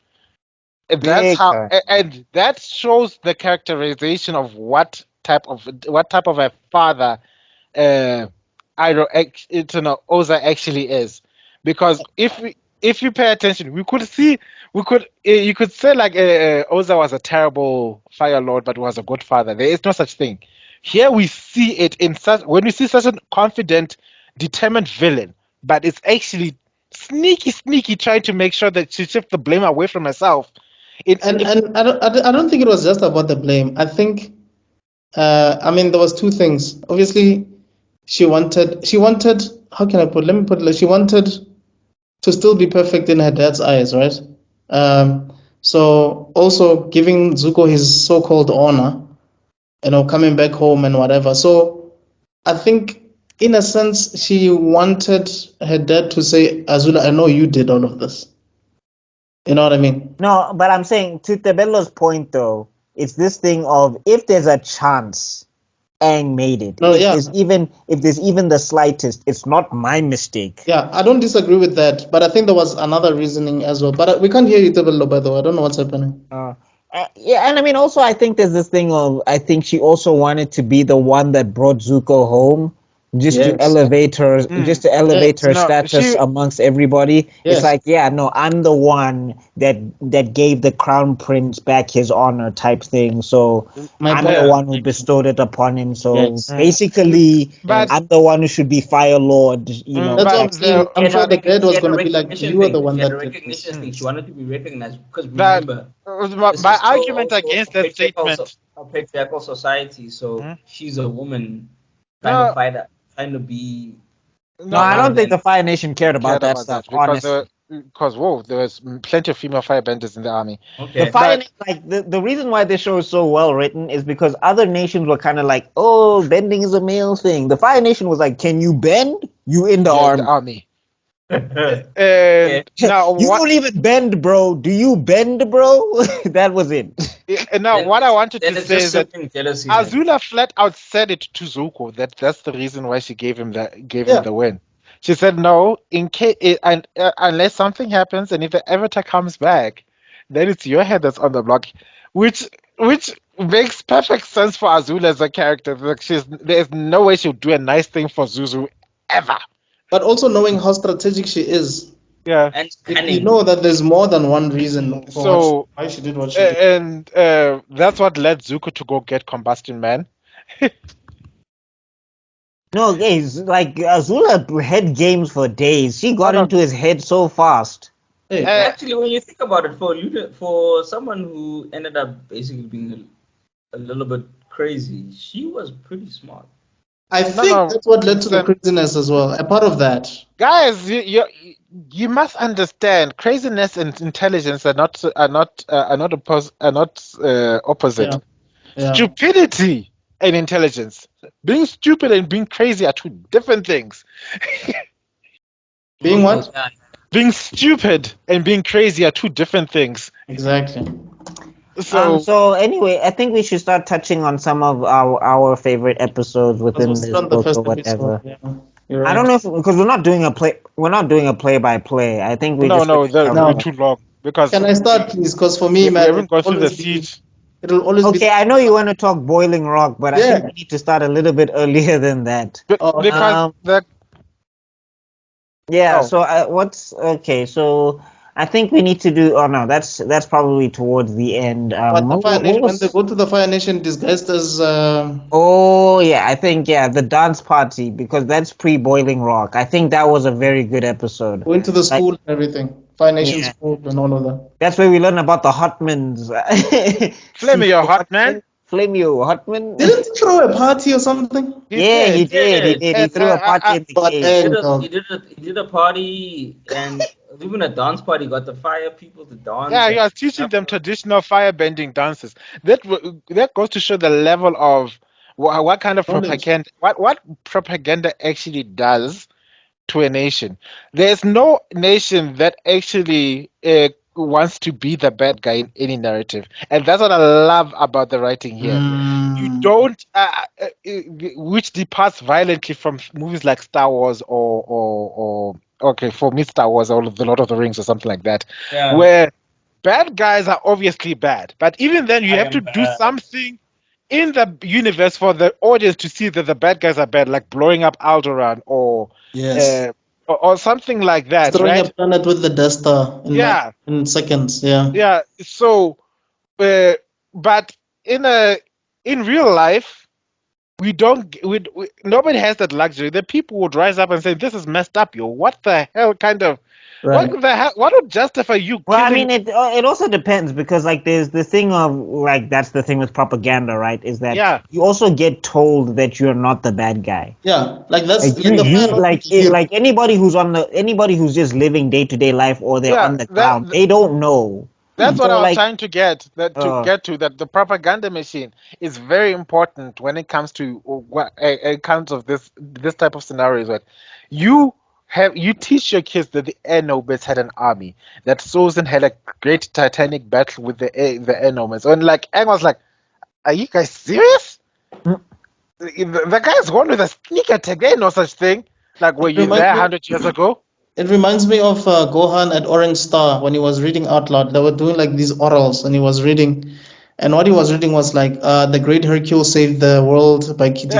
And that's how, and that shows the characterization of what type of a father Ozai actually is. Because if you pay attention, you could say like Ozai was a terrible Fire Lord, but was a good father. There is no such thing. Here we see it when we see such a confident, determined villain, but it's actually sneaky trying to make sure that she shifts the blame away from herself. And I don't think it was just about the blame. I think, I mean, there was two things. Obviously, she wanted. How can I put? Let me put it. She wanted to still be perfect in her dad's eyes, right? So also giving Zuko his so-called honor, coming back home and whatever. So I think in a sense she wanted her dad to say, Azula, I know you did all of this. You know what I mean? No, but I'm saying to Tebello's point though, it's this thing of if there's a chance Aang made it. No, if yeah. there's even the slightest, it's not my mistake. Yeah, I don't disagree with that, but I think there was another reasoning as well. But we can't hear you, Tebello, by the way. I don't know what's happening. Yeah, and I mean also I think there's this thing of I think she also wanted to be the one that brought Zuko home. Just to Yes. elevate her, just to elevate her No, status she- amongst everybody. Yes. It's like, yeah, no, I'm the one that gave the crown prince back his honor, type thing. So My I'm boy. the one who bestowed it upon him. So Yes. basically, But- I'm the one who should be Fire Lord. You know, That's what I'm But saying. the- I'm sure the dad was She had a going to be like, recognition you are thing. the one She had that a did this. recognition thing. She wanted to be recognized because That- remember, my this is still argument also against a that patriarchal statement. a patriarchal society. So she's a woman trying No. to fight, trying to be. no, I don't think the Fire Nation cared cared about that stuff. Honestly, because there was plenty of female firebenders in the army. Okay. the Fire But- like the reason why this show is so well written is because other nations were kind of like, oh, bending is a male thing. The Fire Nation was like, can you bend? You in the Yeah, army. the army. And now You what? don't even bend, bro. Do you bend, bro? That was it. And now what I wanted Then to it's say just is that sibling jealousy. man. Azula flat out said it to Zuko that that's the reason why she gave him him Yeah. the win. She said no, in case unless something happens and if the Avatar comes back, then it's your head that's on the block, which makes perfect sense for Azula as a character. Like there's no way she'll do a nice thing for Zuzu ever. But also knowing how strategic she is, Yeah. And you cunning. know that there's more than one reason for So- why she did what she did. And that's what led Zuko to go get Combustion Man. No, guys, like Azula had games for days. She got No. into his head so fast. Hey, Actually, when you think about it, for someone who ended up basically being a little bit crazy, she was pretty smart. I think no, that's what led to the then- craziness as well. A part of that. Guys, you must understand craziness and intelligence are not opposite. Yeah. Yeah. Stupidity and intelligence. Being stupid and being crazy are two different things. Being what? Yeah. Being stupid and being crazy are two different things. Exactly. So, Anyway, I think we should start touching on some of our favorite episodes within That's this on the book first or whatever. episode. Yeah. You're I don't right. know if because we're not doing a play by play. I think we no, just no, they're No. too long because Can I start, please? Because for me, we man, haven't gone through the always be- siege. it'll always be. Okay, I know you want to talk Boiling Rock, but I Yeah. think we need to start a little bit earlier than that. Oh, Because the Yeah. Oh. So what's okay? So I think we need to do. Oh no, that's probably towards the end. But the what Fire Nation, when was- they go to the Fire Nation disguised as Oh yeah, I think the dance party because that's pre-Boiling Rock. I think that was a very good episode. going to the school and everything, Fire Nation Yeah. school and all of that. That's where we learn about the Hotmans. Flame your hot man. Flamio Hotman. Didn't he throw a party or something? Yeah, he did. He Yes. did. He And, threw a party in the but, cave. He did a party and even a dance party. Got the fire people to dance. Yeah, he was teaching them traditional firebending dances. That goes to show the level of what kind of Knowledge. propaganda, what propaganda actually does to a nation. There's no nation that actually wants to be the bad guy in any narrative, and that's what I love about the writing here. You don't, which departs violently from movies like Star Wars or okay, for me, Star Wars or The Lord of the Rings or something like that, Yeah. where bad guys are obviously bad, but even then you I have am to do bad. something in the universe for the audience to see that the bad guys are bad, like blowing up Alderaan or Yes. or something like that, Throwing right? a planet with the duster in, Yeah. in seconds. Yeah. Yeah. So, but in real life, we don't. Nobody has that luxury. The people would rise up and say, "This is messed up, yo. What the hell kind of? Right. What the hell? What would justify you?" Well, I killing- mean, it also depends because like there's the thing of like that's the thing with propaganda, right? Is that Yeah. you also get told that you're not the bad guy. Yeah. Like that's Like you, the you final like hero. anybody who's just living day to day life or they're Yeah, on the that- ground, they don't know. That's what So, I was like, trying to get to that the propaganda machine is very important when it comes to what accounts of this type of scenarios. Where you teach your kids that the air nomads had an army, that Sozin had a great titanic battle with the air nomads, and like Aang was like, "Are you guys serious? The guy's gone with a sneak attack. There ain't no such thing. Like, were you there Remind me 100 years ago?" It reminds me of Gohan at Orange Star when he was reading out loud. They were doing like these orals, and he was reading, and what he was reading was like, "The Great Hercule saved the world by defeating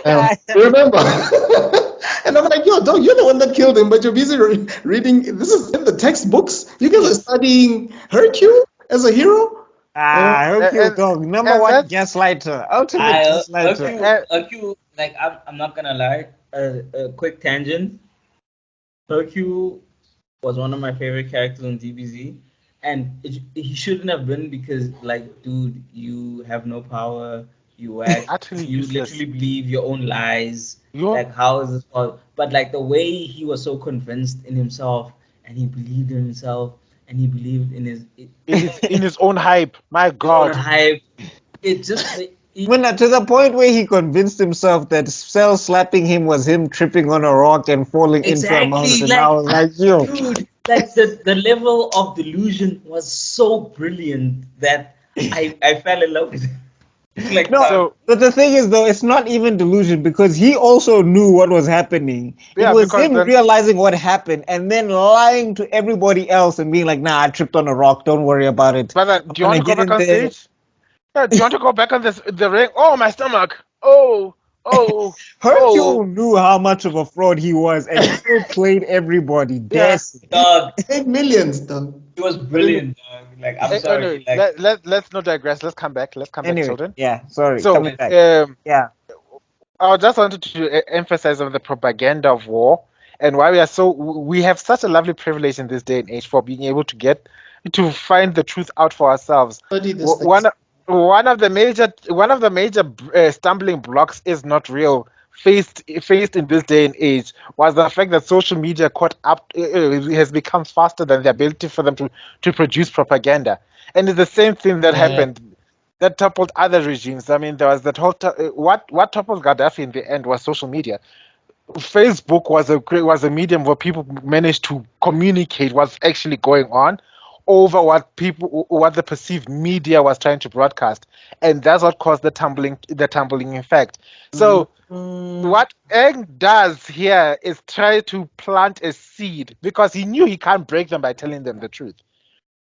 Lion." You remember? And I'm like, "Yo, dog, you're the one that killed him, but you're busy reading. This is in the textbooks. You guys are studying Hercule as a hero." Oh, Hercule And dog, number and one that's gaslighter, ultimate gaslighter. Hercule, like I'm not gonna lie. A quick tangent. Hercule was one of my favorite characters on DBZ, and he shouldn't have been because, like, dude, you have no power. You act, utterly you useless. literally believe your own lies. You Like, how is this possible? But like the way he was so convinced in himself, and he believed in himself, and he believed in in his own hype. My his own God. hype. It just When to the point where he convinced himself that Cell slapping him was him tripping on a rock and falling into a exactly mountain. like, I was like, yo, dude, like the level of delusion was so brilliant that I fell in love with it. Like, no. So But the thing is, though, it's not even delusion because he also knew what was happening. It yeah, was because him then realizing what happened and then lying to everybody else and being like, "Nah, I tripped on a rock. Don't worry about it. brother, I'm do you want gonna to go get back in on there." stage? Yeah, do you want to go back on the ring? Oh, my stomach. Oh. Hercule knew how much of a fraud he was and still played everybody Yeah. dead. dog, paid millions, dog. it was brilliant, dog. Like, I'm Anyway, sorry, like, let's not digress. Let's come back. Let's come back, Anyway, children. yeah, sorry, So, coming back. Yeah. I just wanted to emphasize on the propaganda of war and why we have such a lovely privilege in this day and age for being able to find the truth out for ourselves. Study this W- thing. one of the major stumbling blocks is not real faced in this day and age was the fact that social media caught up has become faster than the ability for them to produce propaganda, and it's the same thing that Yeah. happened that toppled other regimes. I mean, there was that whole what toppled Gaddafi in the end was social media. Facebook was a medium where people managed to communicate what's actually going on over what the perceived media was trying to broadcast, and that's what caused the tumbling effect. So what Eng does here is try to plant a seed because he knew he can't break them by telling them the truth.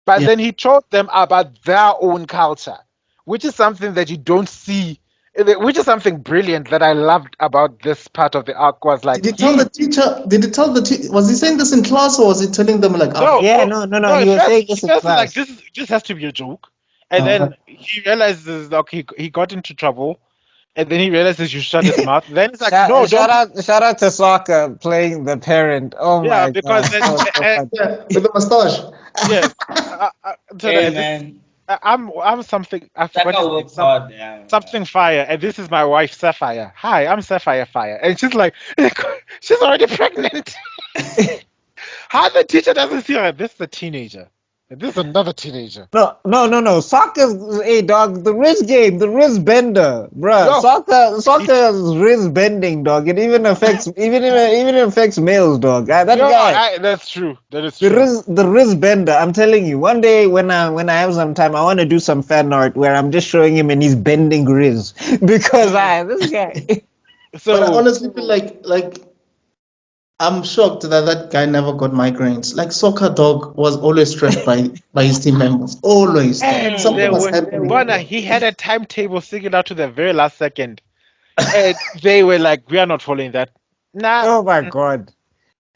But Yeah. then he taught them about their own culture, which is something that you don't see, which is something brilliant that I loved about this part of the arc was like Did he tell the teacher? Did he tell the teacher? Was he saying this in class or was he telling them like after? no, Yeah, oh, no. no, He at was first, saying he this in first was like, class. this has to be a joke. And Uh, then he realizes, like, he got into trouble. And then he realizes you shut his mouth. Then it's like, no, don't. Shout out to Sokka playing the parent. Oh Yeah, my because god, then, that was so funny. yeah, with the mustache. yes. So hey, this, man, I'm something, I that forgot guy his name. works hard, yeah. Something Fire, and this is my wife Sapphire. Hi, I'm Sapphire Fire, and she's like, she's already pregnant. How the teacher doesn't see her? This is a teenager. And this is another teenager. No. Sokka's hey dog, the wrist game, the wrist bender, bruh. Yo, Sokka's wrist bending, dog. It even affects even affects males, dog. That guy. that's true. That is The true. wrist bender. I'm telling you, one day when I have some time, I want to do some fan art where I'm just showing him and he's bending wrist because this guy. But I So honestly feel like I'm shocked that guy never got migraines. Like Soccer Dog was always stressed by his team members. Always. and Something was happening. Bona, he had a timetable figured out to the very last second. And they were like, we are not following that. Nah. Oh my god.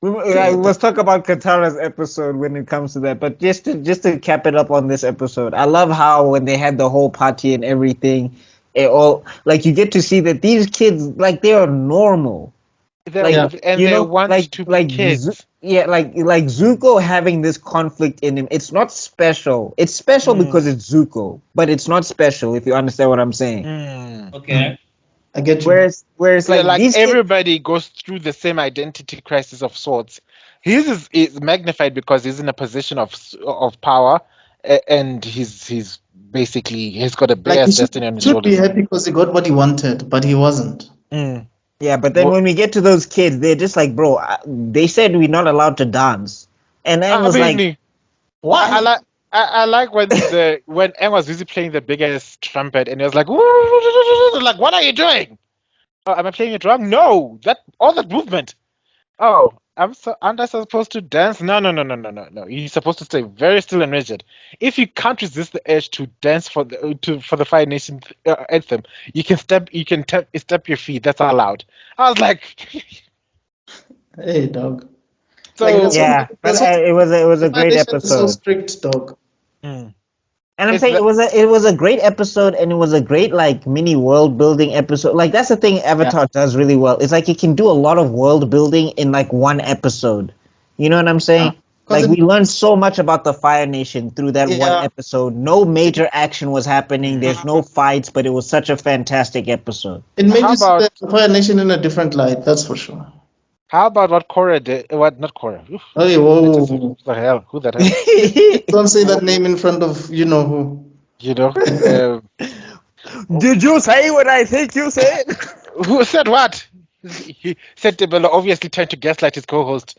I was talk about Katara's episode when it comes to that, but just to cap it up on this episode, I love how when they had the whole party and everything, it all like you get to see that these kids like they are normal. And they want to be kids. Like Zuko having this conflict in him. It's not special. It's special because it's Zuko, but it's not special if you understand what I'm saying. Okay. I get you. Whereas like these everybody goes through the same identity crisis of sorts. His is magnified because he's in a position of power, and he's basically he's got a big Like he ass destiny on his should be shoulders. happy because he got what he wanted, but he wasn't. Mm. Yeah, but then Well, when we get to those kids, they're just like, bro, they said we're not allowed to dance, and Aang I was like, mean, what? I like I like when Aang was busy playing the big ass trumpet and he was like, like, what are you doing? Oh, am I playing it wrong? No, all that movement. Oh, aren't I supposed to dance? No. You're supposed to stay very still and rigid. If you can't resist the urge to dance for the Fire Nation anthem, you can step your feet. That's allowed. I was like, Hey, dog. Like so Yeah, but it was a the great foundation is so episode. strict, dog. mm, And I'm it's saying the, it was a great episode, and it was a great like mini world building episode. Like that's the thing Avatar does really well. It's like it can do a lot of world building in like one episode. You know what I'm saying? Because Like we learned so much about the Fire Nation through that one yeah, episode. No major action was happening. There's no fights, but it was such a fantastic episode. it made how you see about the Fire Nation in a different light. That's for sure. what Korra did? What not Korra? Oof, Hey, who whoa! the hell? Who the hell? Don't say that name in front of you know who. You know, Did you say what I think you said? who said what? He said Tebello, obviously trying to gaslight his co-host.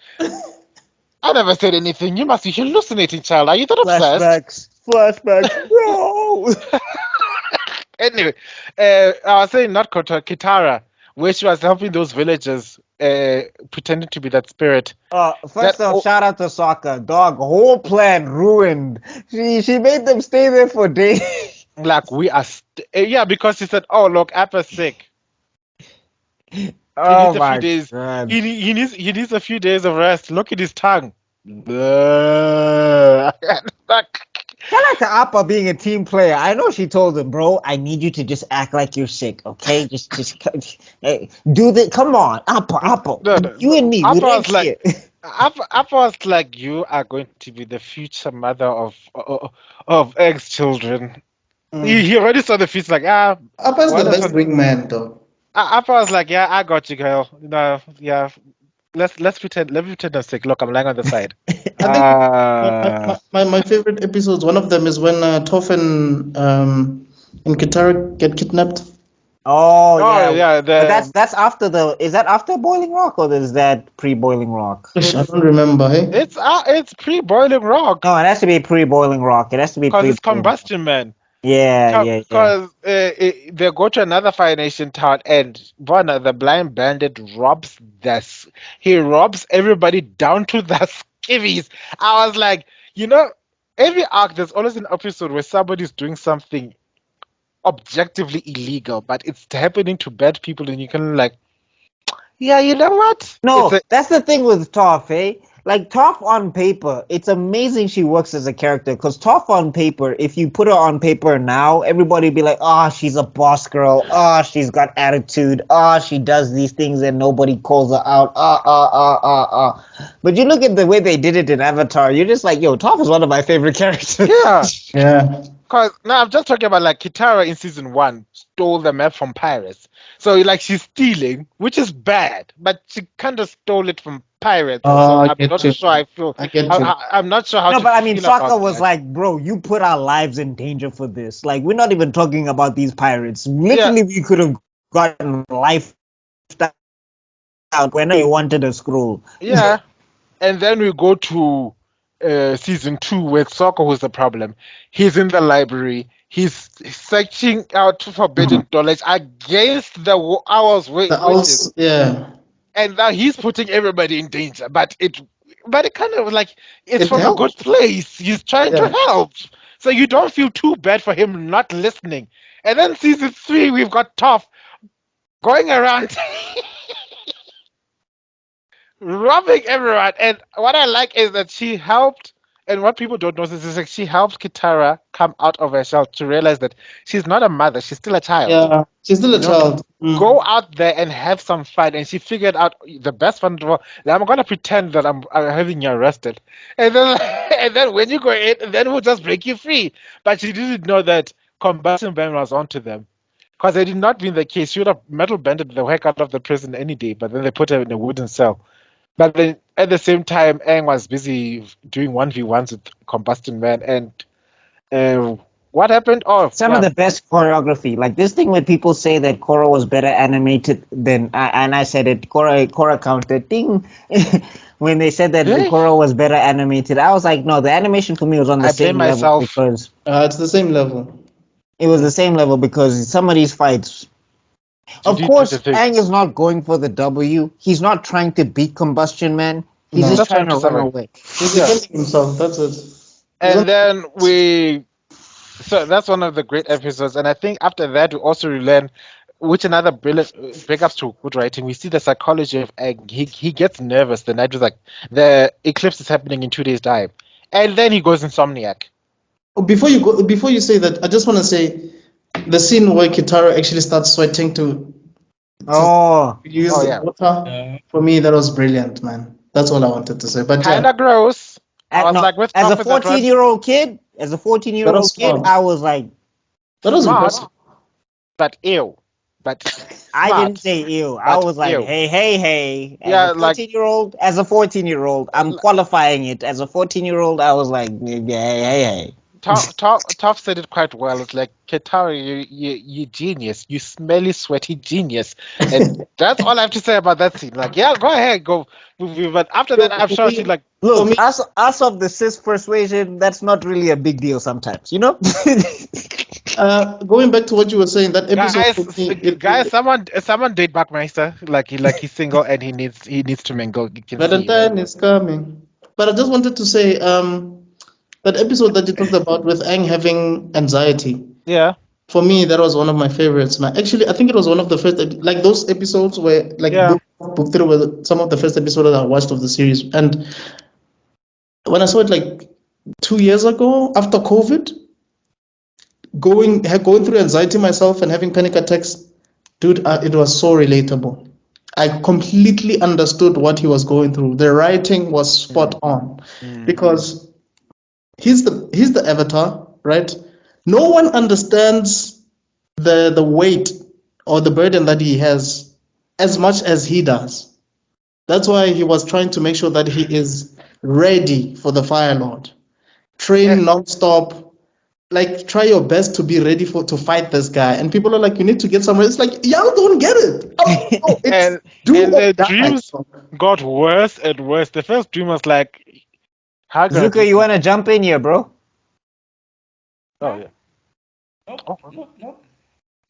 I never said anything. You must be hallucinating, child. Are you that obsessed? Flashbacks, bro. Anyway, I was saying not Kitara, where she was helping those villagers, pretending to be that spirit. First That off, shout out to Sokka. Dog, whole plan ruined. She made them stay there for days. like we are, yeah, because he said, "Oh look, Appa's sick. He Oh needs a few my days. god. He needs a few days of rest. Look at his tongue." Like, Shout out to Appa being a team player. I know she told him, bro, I need you to just act like you're sick, okay? Just hey, do the. Come on, Appa. no. You and me, we Appa right was like, here. Appa was like, you are going to be the future mother of Egg's children. He already saw the feast like, Appa's the what best else? wingman, dog. Appa was like, yeah, I got you, girl. No, yeah, let's pretend. Let me pretend I'm sick. Look, I'm lying on the side. I think my favorite episodes. One of them is when Toph and Katara get kidnapped. Oh oh yeah. yeah, But that's after the. Is that after Boiling Rock or is that pre-Boiling Rock? I don't remember. Hey, it's pre-boiling rock No, it has to be pre-Boiling Rock. It has to be because it's pre-Boiling Rock. combustion man. Yeah. Because they go to another Fire Nation town, and the blind bandit robs this. He robs everybody down to the skivvies. I was like, every arc there's always an episode where somebody's doing something objectively illegal, but it's happening to bad people, and you can like, yeah, you know what? No, that's the thing with Toph, eh? Like Toph on paper, it's amazing she works as a character. Cause Toph on paper, if you put her on paper now, everybody be like, she's a boss girl. She's got attitude. She does these things and nobody calls her out. But you look at the way they did it in Avatar, you're just like, yo, Toph is one of my favorite characters. yeah. Because now I'm just talking about like Kitara in season 1 stole the map from pirates. So like she's stealing, which is bad, but she kind of stole it from pirates. So I'm not sure I feel. I get you. I'm not sure how. No, to but I mean, feel about Sokka was that. like, bro, you put our lives in danger for this. Like, we're not even talking about these pirates. Literally, we could have gotten life out when you wanted a scroll. Yeah, and then we go to season 2 with Sokka, who's the problem. He's in the library. He's searching out forbidden knowledge against the hours wishes, and now he's putting everybody in danger. But it kind of like it's from a good place. He's trying to help, so you don't feel too bad for him not listening. And then season 3, we've got Toph going around robbing everyone. And what I like is that she helped, and what people don't notice is that she helped Kitara come out of her shell to realize that she's not a mother, she's still a child. Yeah, she's still a child. Go out there and have some fun. And she figured out the best fun. I'm going to pretend that I'm having you arrested. And then when you go in, then we'll just break you free. But she didn't know that combustion ban was onto them. Because it had not been the case, she would have metal bended the heck out of the prison any day, but then they put her in a wooden cell. But then at the same time, Aang was busy doing 1v1s with Combustion Man, and What happened? Oh, Some of the best choreography, like this thing when people say that Korra was better animated than, and I said it, Korra counted, ding. When they said that Really? Korra was better animated, I was like, no, the animation for me was on the I blame same level myself. because It's the same level. it was the same level because some of these fights, of Did course, the thing. Aang is not going for the W. He's not trying to beat Combustion Man. He's No. just Just trying trying to to run survive. away. He's Yeah. defending himself. That's it. And then so that's one of the great episodes. And I think after that, we also learn, which another brilliant big ups to good writing. We see the psychology of Egg. He gets nervous. The night was like, the eclipse is happening in 2 days' time. And then he goes insomniac. Before you say that, I just want to say the scene where Kitaro actually starts sweating to Oh, use Oh, yeah. water. For me, that was brilliant, man. That's all I wanted to say. But yeah, Kinda gross. I was no, like, with as a Toph that one, 14-year-old kid, that was smart. I was like, That was smart, impressive. but ew. But I didn't smart, say ew. I but was like, ew. hey. Yeah, like, As a 14-year-old, I'm qualifying it. As a 14-year-old, I was like, hey. Toph said it quite well. It's like, Kitaro, you genius. You smelly, sweaty genius. And that's all I have to say about that scene. Like, yeah, go ahead, go. But after that, I'm For sure me- she's like, For Look, me, us of the cis persuasion, that's not really a big deal sometimes, you know? going back to what you were saying, that episode for me, guys, someone date BuckMeister. Like he's single and he needs to mingle. You can see. Valentine is coming. But I just wanted to say, that episode that you talked about with Aang having anxiety. Yeah. For me, that was one of my favorites, man. Actually, I think it was one of the first, like those episodes where, like, Yeah. book 3 were some of the first episodes that I watched of the series. And when I saw it like 2 years ago after COVID, going through anxiety myself and having panic attacks, dude, it was so relatable. I completely understood what he was going through. The writing was spot on because he's the avatar, right? No one understands the weight or the burden that he has as much as he does. That's why he was trying to make sure that he is ready for the Fire Lord. Train non-stop. Like, try your best to be ready to fight this guy. And people are like, you need to get somewhere. It's like, y'all don't get it. Oh, it's and do and or the die. dreams got worse and worse. The first dream was like, how gonna Zuko, you want to jump in here, bro? Oh yeah. Nope.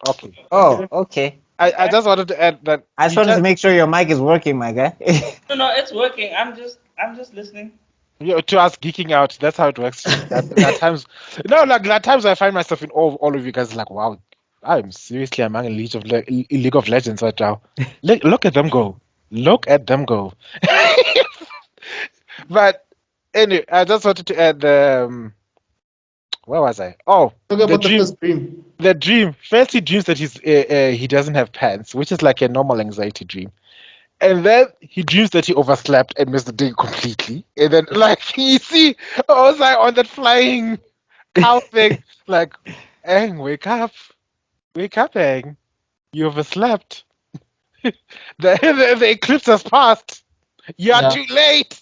Okay. Oh, okay. I just wanted to add that. I just wanted to make sure your mic is working, my guy. No, it's working. I'm just listening. To us geeking out. That's how it works. At times, no, like at times I find myself in all of you guys like, wow, I'm seriously among a League of Legends right now. Look at them go. Look at them go. But anyway, I just wanted to add where was I? Oh, Talk about the first dream. The dream. First, he dreams that he doesn't have pants, which is like a normal anxiety dream. And then he dreams that he overslept and missed the day completely. And then, like, you see, I was like on that flying cow thing, like, Aang, wake up, Aang, you overslept. the eclipse has passed. You are too late.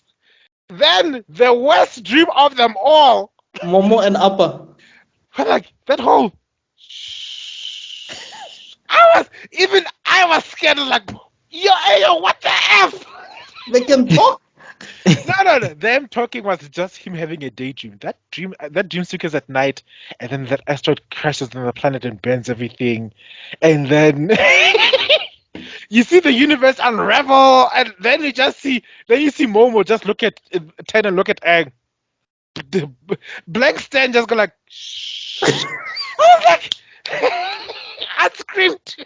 Then the worst dream of them all. Momo and Appa. But like that whole. I was scared. Like, yo, what the f? They can talk. No. Them talking was just him having a daydream. That dream sequence at night, and then that asteroid crashes on the planet and burns everything, and then you see the universe unravel, and then you see Momo just turn and look at Aang. The blank stand just go like. Shh. I was like, I screamed.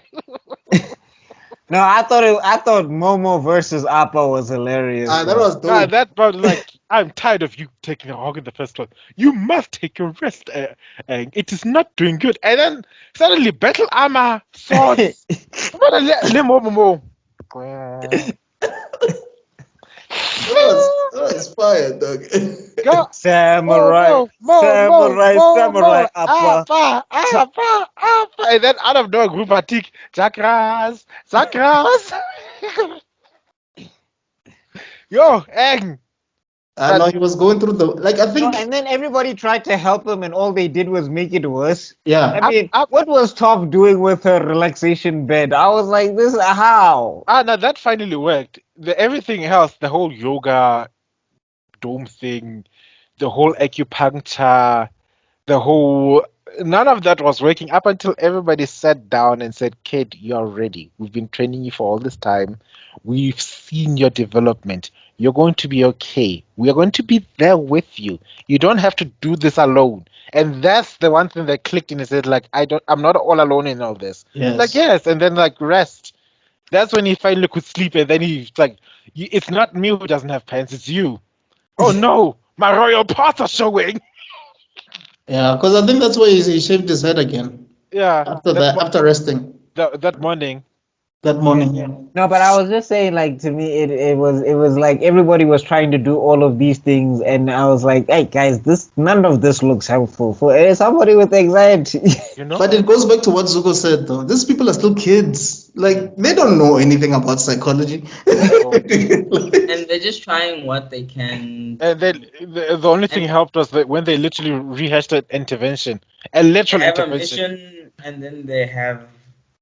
No, I thought Momo versus Appa was hilarious. That was dope. That bro, like, I'm tired of you taking a hog in the first one. You must take your rest. It is not doing good. And then suddenly, battle armor, swords. Momo. That was fire, dog. Go. Samurai, Appa. Appa. And then out of nowhere, group attack, Chakras. Yo, Aang. I know he was going through the like. I think And then everybody tried to help him, and all they did was make it worse. yeah. I mean, what was Toph doing with her relaxation bed? I was like, this how? no, that finally worked. Everything else, the whole yoga dome thing, the whole acupuncture, the whole none of that was working up until everybody sat down and said, "Kid, you're ready. We've been training you for all this time. We've seen your development. You're going to be okay. We are going to be there with you. You don't have to do this alone." And that's the one thing that clicked in. He said, "Like I'm not all alone in all this." Like Yes. yes, and then like rest. That's when he finally could sleep, and then he's like, "It's not me who doesn't have pants. It's you." Oh no, my royal parts are showing. Yeah, because I think that's why he shaved his head again Yeah, after that, after resting that morning. that morning. Yeah. No, but I was just saying, like to me, it was like everybody was trying to do all of these things, and I was like, hey guys, none of this looks helpful for somebody with anxiety. You know? But it goes back to what Zuko said, though. These people are still kids. Like they don't know anything about psychology. And they're just trying what they can. And then the only thing helped was that when they literally rehashed an intervention, a They literal have a intervention. mission, and then they have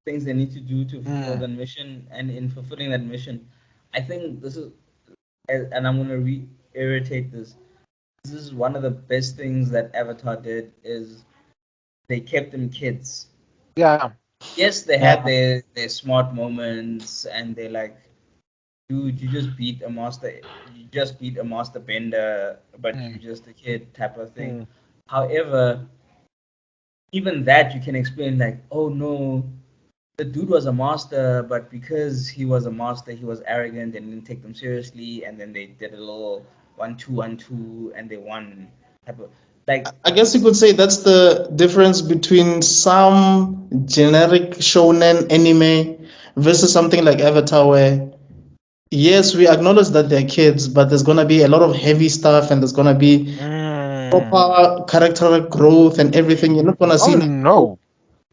things they need to do to fulfill Mm. that mission. And in fulfilling that mission, I think this is, and I'm gonna reiterate this. This is one of the best things that Avatar did is they kept them kids. Yeah. Yes, they Yeah. had their smart moments, and they like, dude, you just beat a master. You just beat a master bender, but you're just a kid type of thing. Mm. However, even that you can explain like, oh no, the dude was a master, but because he was a master, he was arrogant and didn't take them seriously, and then they did a little 1-2-1-2, and they won. Type of, like, I guess you could say that's the difference between some generic shonen anime versus something like Avatar, where yes, we acknowledge that they're kids, but there's gonna be a lot of heavy stuff and there's gonna be Mm. proper character growth and everything. You're not gonna see Oh no.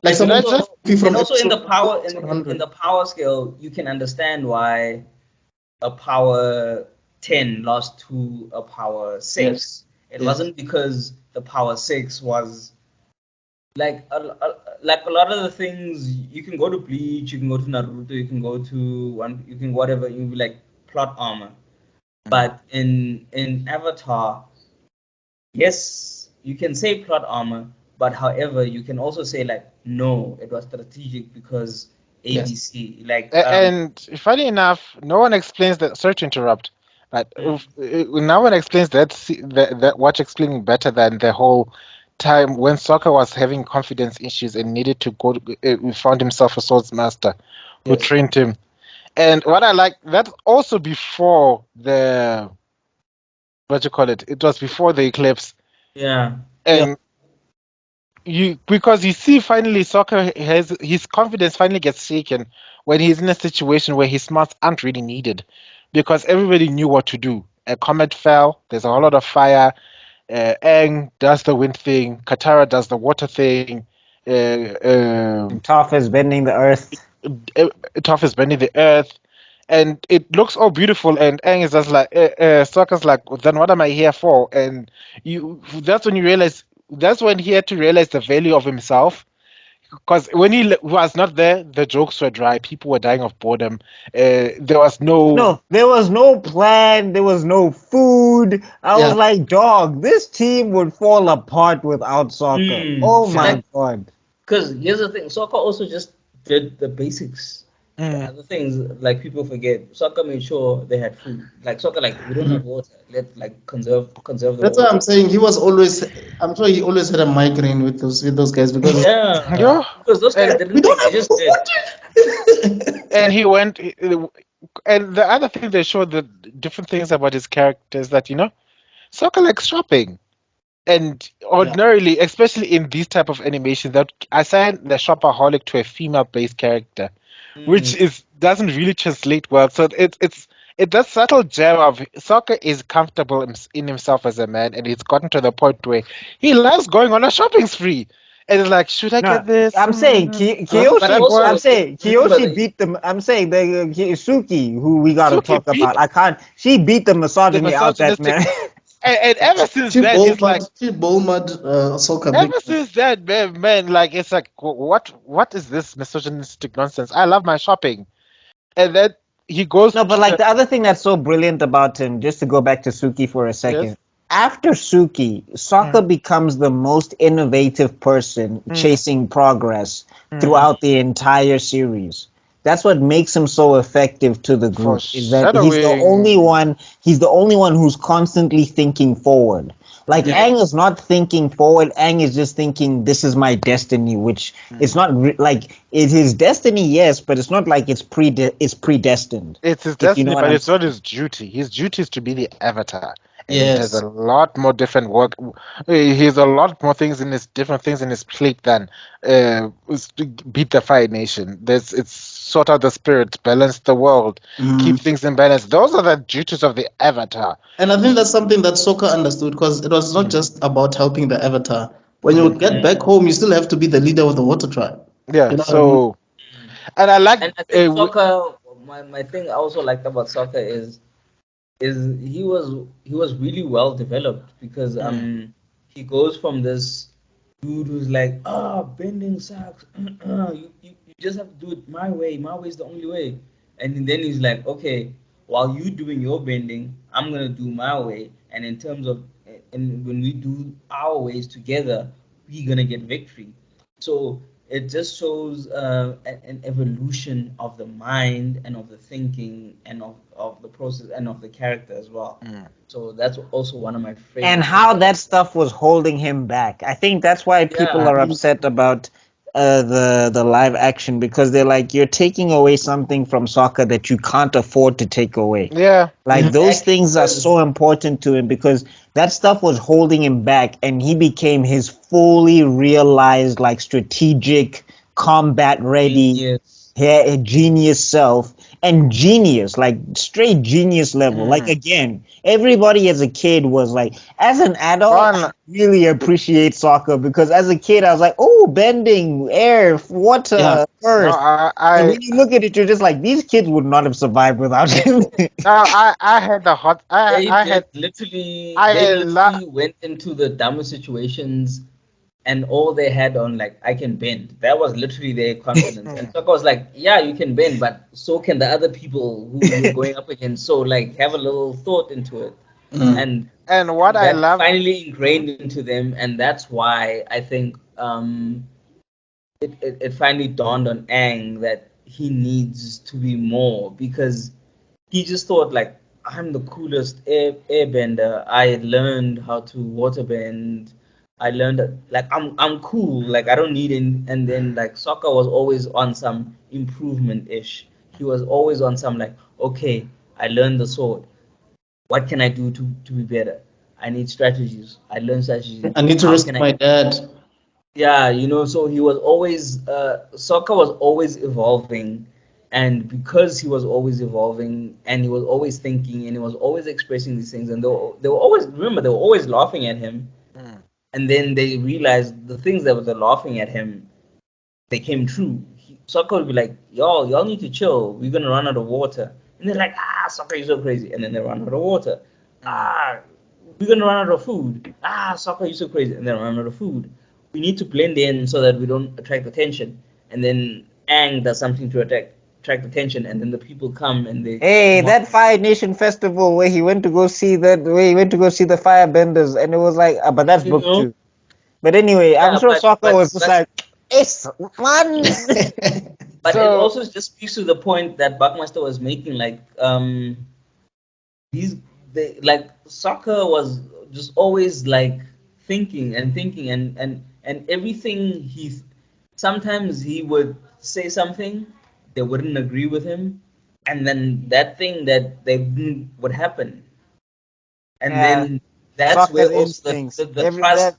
like Did I someone just? from and also in the episode power in 100. the power scale, you can understand why a power 10 lost to a power 6. Yes. It Yes. wasn't because the power 6 was like like a lot of the things. You can go to Bleach, you can go to Naruto, you can go to one, you can whatever, you be like plot armor. But in Avatar, yes, you can say plot armor, but however, you can also say like no, it was strategic because Yes. ABC. Like And funny enough, no one explains that. Sorry to interrupt, but no one explains that watch explaining better than the whole time when Sokka was having confidence issues and needed to go. Found himself a swords master who Yes. trained him. And what I like, that's also before the what you call it. It was before the eclipse, yeah, and because you see finally Sokka has his confidence finally gets shaken when he's in a situation where his smarts aren't really needed, because everybody knew what to do. A comet fell. There's a whole lot of fire. Aang does the wind thing. Katara does the water thing. Toph is bending the earth. Toph is bending the earth, and it looks all beautiful. And Aang is just like, Sokka's like, then what am I here for? And that's when you realize, that's when he had to realize the value of himself. Because when he was not there, the jokes were dry. People were dying of boredom. There was No, there was no plan. There was no food. I Yeah. was like, dog, this team would fall apart without soccer. Oh my Like, god. because here's the thing, Sokka also just did the basics. The Mm. other things like people forget. Sokka made sure they had food. Like Sokka, like we don't have water. Let's like conserve the That's why water. I'm saying he was always. I'm sure he always had a migraine with those guys because Yeah, Yeah. because those guys And, didn't we don't think, they have just did. food. and he went. And the other thing they showed the different things about his characters that Sokka likes shopping. And ordinarily, especially in these type of animations, that assign the shopaholic to a female-based character, which doesn't really translate well. So it's that subtle jab of Sokka is comfortable in himself as a man, and he's gotten to the point where he loves going on a shopping spree. And it's like, should I No, get this? I'm saying But Kiyoshi. also, I'm saying remember Kiyoshi beat them. I'm saying Suki, who we gotta Suki talk about. beat I can't. She beat the the misogyny out that misogynistic, man. and ever since then, it's like, She bowled soccer big. ever since then, man, like, it's like, what is this misogynistic nonsense? I love my shopping. And then he goes No, but to like the other thing that's so brilliant about him, just to go back to Suki for a yes. second. After Suki, Sokka becomes the most innovative person chasing progress throughout the entire series. That's what makes him so effective to the group. Is that Foreshadowing. he's the only one who's constantly thinking forward. Like Yeah. Aang is not thinking forward. Aang is just thinking, "This is my destiny," which it's not like it's his destiny, yes, but it's not like it's predestined. It's his If you know destiny, what but I'm it's not saying. his duty. His duty is to be the avatar. And he has Yes. a lot more different work. He has a lot more things in his different things in his plate than to beat the Fire Nation. It's sort out the spirit, balance the world, keep things in balance. Those are the duties of the avatar. And I think that's something that Sokka understood because it was not just about helping the avatar. When you get back home, you still have to be the leader of the water tribe. Yeah. You know what I mean? So, and I like And I think soccer. My thing I also liked about soccer is he was really well developed because he goes from this dude who's like, bending sucks, you just have to do it my way is the only way, and then he's like, okay, while you doing your bending, I'm gonna do my way, and in terms of, and when we do our ways together, we're gonna get victory. So it just shows an evolution of the mind and of the thinking and of the process and of the character as well. So that's also one of my favorite And things. how that stuff was holding him back. I think that's why people Yeah, are upset about the live action, because they're like, you're taking away something from soccer that you can't afford to take away. yeah. Like those exactly. things are so important to him because that stuff was holding him back, and he became his fully realized, like, strategic, combat ready, Genius. genius self, and genius, like straight genius level. Like again, everybody as a kid was like, as an adult, I Ron, really appreciate soccer because as a kid I was like, oh, bending, air, Yeah. water, no, earth. And when you look at it, you're just like, these kids would not have survived without him. I had the hot, They I had, did literally they I love, literally went into the dumbest situations, and all they had on, like, I can bend. That was literally their confidence. And Sokka was like, yeah, you can bend, but so can the other people who you're going up against. So, like, have a little thought into it. And and what and I that love. finally ingrained into them, and that's why I think it finally dawned on Aang that he needs to be more, because he just thought, like, I'm the coolest airbender. I learned how to waterbend. I learned that, like, I'm cool. Like, I don't need it. And then, like, Sokka was always on some improvement ish. He was always on some, like, okay, I learned the sword. What can I do to be better? I need strategies. I learned strategies. I need to How can respect I? my dad. Yeah, so he was always Sokka was always evolving, and because he was always evolving and he was always thinking and he was always expressing these things, and they were always, remember, they were always laughing at him, and then they realized the things that were laughing at him, they came true. Sokka would be like, y'all need to chill. We're gonna run out of water, and they're like, Sokka, you're so crazy, and then they run out of water. We're gonna run out of food. Sokka, you're so crazy, and then run out of food. We need to blend in so that we don't attract attention. And then Aang does something to attract attention, and then the people come and they Hey, mock that Fire Nation festival where he went to go see the firebenders, and it was like, but that's you book know. two. But anyway, I'm Yeah, sure Sokka was just but like, it's fun. but it So also just speaks to the point that BuckMeister was making. Like, these they like soccer was just always like thinking and everything. Sometimes he would say something, they wouldn't agree with him, and then that thing that they didn't would happen, and Yeah, then that's where Sokka's also instincts. the trust,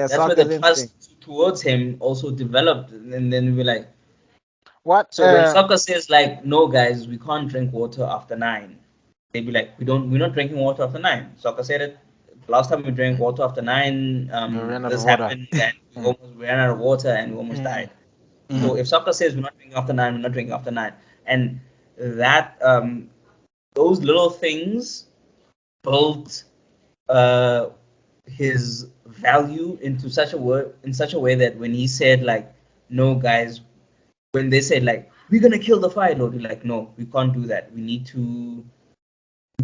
that's where the Sokka's trust instincts. towards him also developed, and then we're like, what? so when soccer says, like, no guys, we can't drink water after 9, they'd be like, we're not drinking water after 9. Soccer said it, last time we drank water after 9, We ran out this of water. happened and we almost ran out of water and we almost died. So if soccer says we're not drinking after 9, we're not drinking after 9. And that, those little things built his value into such a way that when he said like, no guys, when they said like, we're gonna kill the Fire Lord, we're like, no, we can't do that. We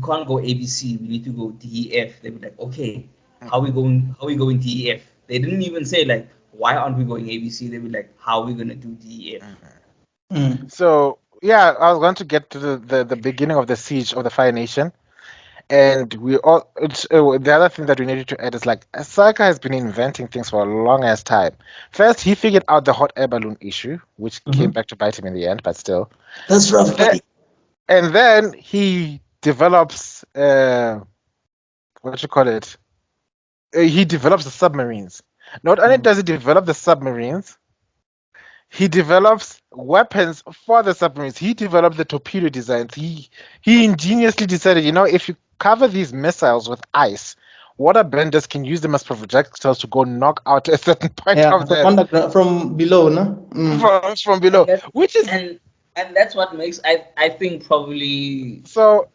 can't go ABC, we need to go DEF. They were like, okay, how are we going DEF? They didn't even say like, why aren't we going ABC? They were like, how are we gonna do DEF? So yeah, I was going to get to the beginning of the siege of the Fire Nation, and we all the other thing that we needed to add is like Saka has been inventing things for a long ass time. First, he figured out the hot air balloon issue, which came back to bite him in the end, but still. That's rough, buddy. And then he develops what you call it? He develops the submarines. Not only does he develop the submarines, he develops weapons for the submarines. He developed the torpedo designs. He ingeniously decided, if you cover these missiles with ice, water benders can use them as projectiles to go knock out a certain point of the from below, no? from below, which is and that's what makes I think probably so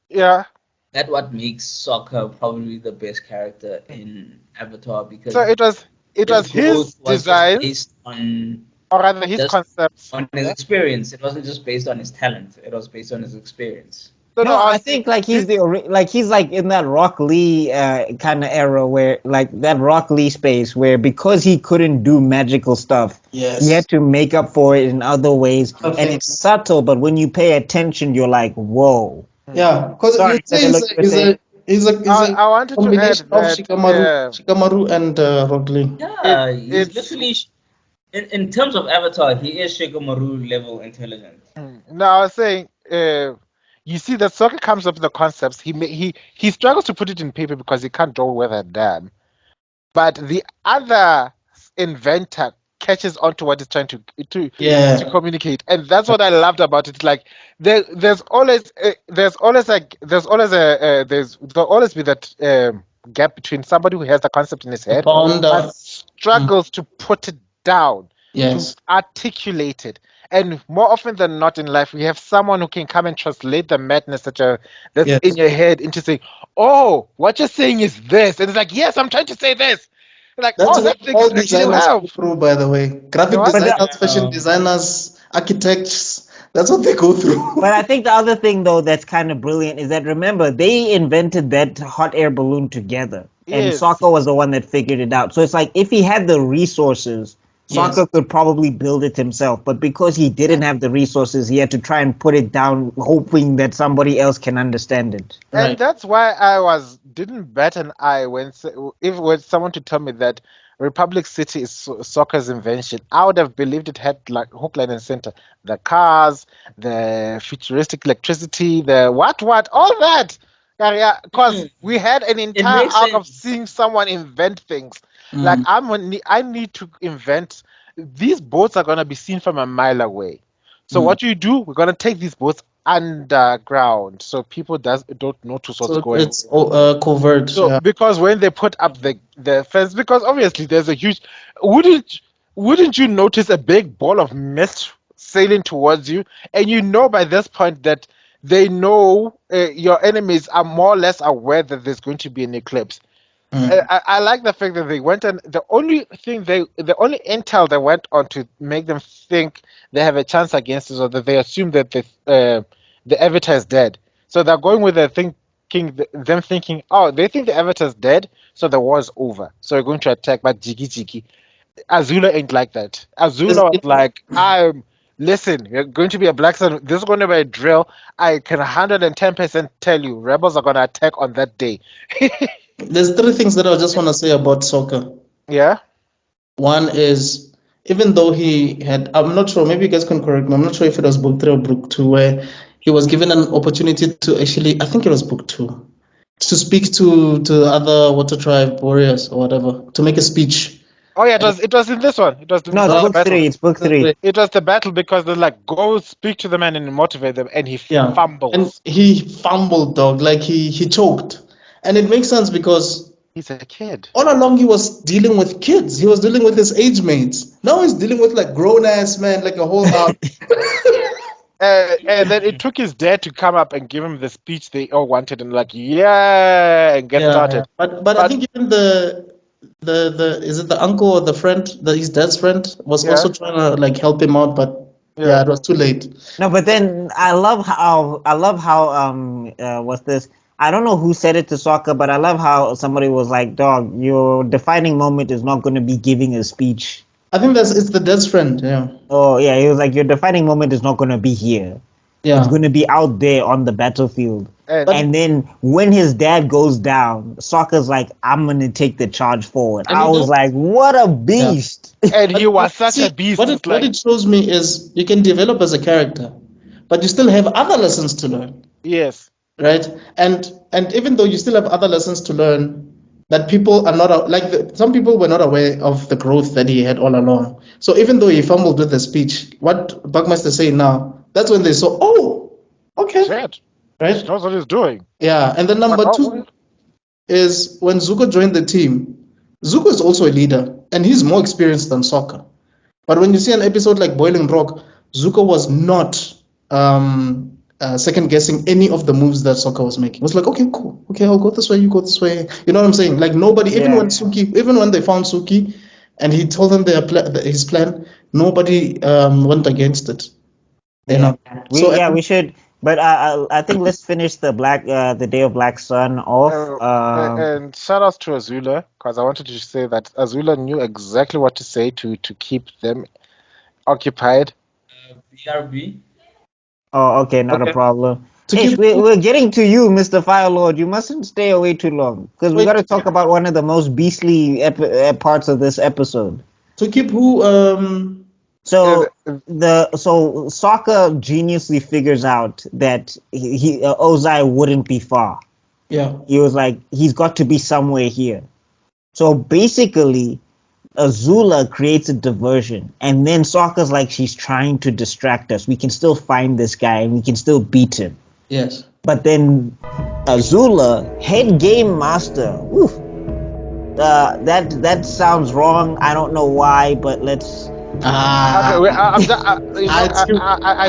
yeah. That's what makes Soccer probably the best character in Avatar, because So it was his design, based on, or rather his concepts, on his experience. It wasn't just based on his talent. It was based on his experience. So no, I think like he's he's like in that Rock Lee kind of era where like that Rock Lee space where because he couldn't do magical stuff, he had to make up for it in other ways, and it's subtle, but when you pay attention, you're like, whoa. Yeah, because I wanted to add that Shikamaru and Rock Lee. Yeah, he's literally in terms of Avatar, he is Shikamaru level intelligent. No, I was saying, you see that Sokka comes up with the concepts. He struggles to put it in paper because he can't draw with a dam. But the other inventor catches on to what he's trying to communicate, and that's what I loved about it. Like there'll always be that gap between somebody who has the concept in his head but struggles to put it down, to articulate it. And more often than not in life, we have someone who can come and translate the madness that's in your head into saying, "Oh, what you're saying is this," and it's like, "Yes, I'm trying to say this." Like, that's that thing all is actually designers well. go through, by the way. Graphic designers, fashion designers, architects. That's what they go through. But I think the other thing, though, that's kind of brilliant is that, remember, they invented that hot air balloon together. And Sokka was the one that figured it out. So it's like, if he had the resources, Sokka could probably build it himself. But because he didn't have the resources, he had to try and put it down, hoping that somebody else can understand it. And that's why I didn't bat an eye when someone to tell me that Republic City is Sokka's invention. I would have believed it had like hook, line, and center. The cars, the futuristic electricity, the what, all that. Yeah, because we had an entire arc of seeing someone invent things. Like I need to invent. These boats are gonna be seen from a mile away. So what do? We're gonna take these boats underground so people don't notice what's going on. It's covert. So because when they put up the fence, because obviously there's a huge. Wouldn't you notice a big ball of mist sailing towards you, and by this point that they know your enemies are more or less aware that there's going to be an eclipse. I like the fact that they went, and the only intel they went on to make them think they have a chance against us, or that they assume that the Avatar is dead. So they're going with them thinking, oh, they think the Avatar is dead, so the war's over. So we're going to attack, but Jiki. Azula ain't like that. Azula was like, listen, you're going to be a black sun. This is going to be a drill. I can 110% tell you, rebels are going to attack on that day. There's three things that I just want to say about Sokka. Yeah. One is, even though he had, I'm not sure, maybe you guys can correct me, I'm not sure if it was book 3 or book 2, where he was given an opportunity to actually, I think it was book 2, to speak to the other Water Tribe warriors or whatever, to make a speech. Oh yeah, it was in this one. It was book 3. It's book 3. It was the battle because they're like, go speak to the man and motivate them, and he fumbles. And he fumbled, dog. Like he choked, and it makes sense because He's a kid. All along, he was dealing with kids. He was dealing with his age mates. Now he's dealing with like grown ass man, like a whole army. And then it took his dad to come up and give him the speech they all wanted, and like, yeah, and get Yeah, started. but I think even the is it the uncle or the friend, his dad's friend, was Yeah. also trying to like help him out, but Yeah. it was too late. No, but then I love how what's this? I don't know who said it to Sokka, but I love how somebody was like, "Dog, your defining moment is not going to be giving a speech." I think it's the dad's friend. Yeah, Oh yeah, he was like, "Your defining moment is not going to be here. It's yeah. going to be out there on the battlefield." And And then when his dad goes down, Sokka's like, "I'm going to take the charge forward." And I was like, "What a beast!" he was such See, a beast. What It's what like, it shows me is you can develop as a character, but you still have other lessons to learn, yes. right? And even though you still have other lessons to learn, that people are not some people were not aware of the growth that he had all along. So even though he fumbled with the speech, what Buckmaster is saying now, that's when they saw, oh, okay, Shit. He right? knows what he's doing. Yeah. And then number two is when Zuko joined the team. Zuko is also a leader, and he's more experienced than Sokka. But when you see an episode like Boiling Rock, Zuko was not second guessing any of the moves that Sokka was making. It was like, okay, cool. Okay, I'll go this way, you go this way. You know what I'm saying? Like nobody, even when they found Suki and he told them his plan, nobody went against it. You know. We should. But I think let's finish the Day of Black Sun off. And shout outs to Azula, because I wanted to say that Azula knew exactly what to say to keep them occupied. BRB. Oh, okay, not a Okay. problem. To Ish, keep- we're getting to you, Mr. Fire Lord. You mustn't stay away too long because we Wait. got to talk about one of the most beastly parts of this episode. To keep who So Sokka geniusly figures out that Ozai wouldn't be far. yeah. He was like, he's got to be somewhere here. So basically, Azula creates a diversion, and then Sokka's like, she's trying to distract us. We can still find this guy, and we can still beat him. Yes. But then Azula, head game master. Oof. That sounds wrong. I don't know why, but let's. Okay, I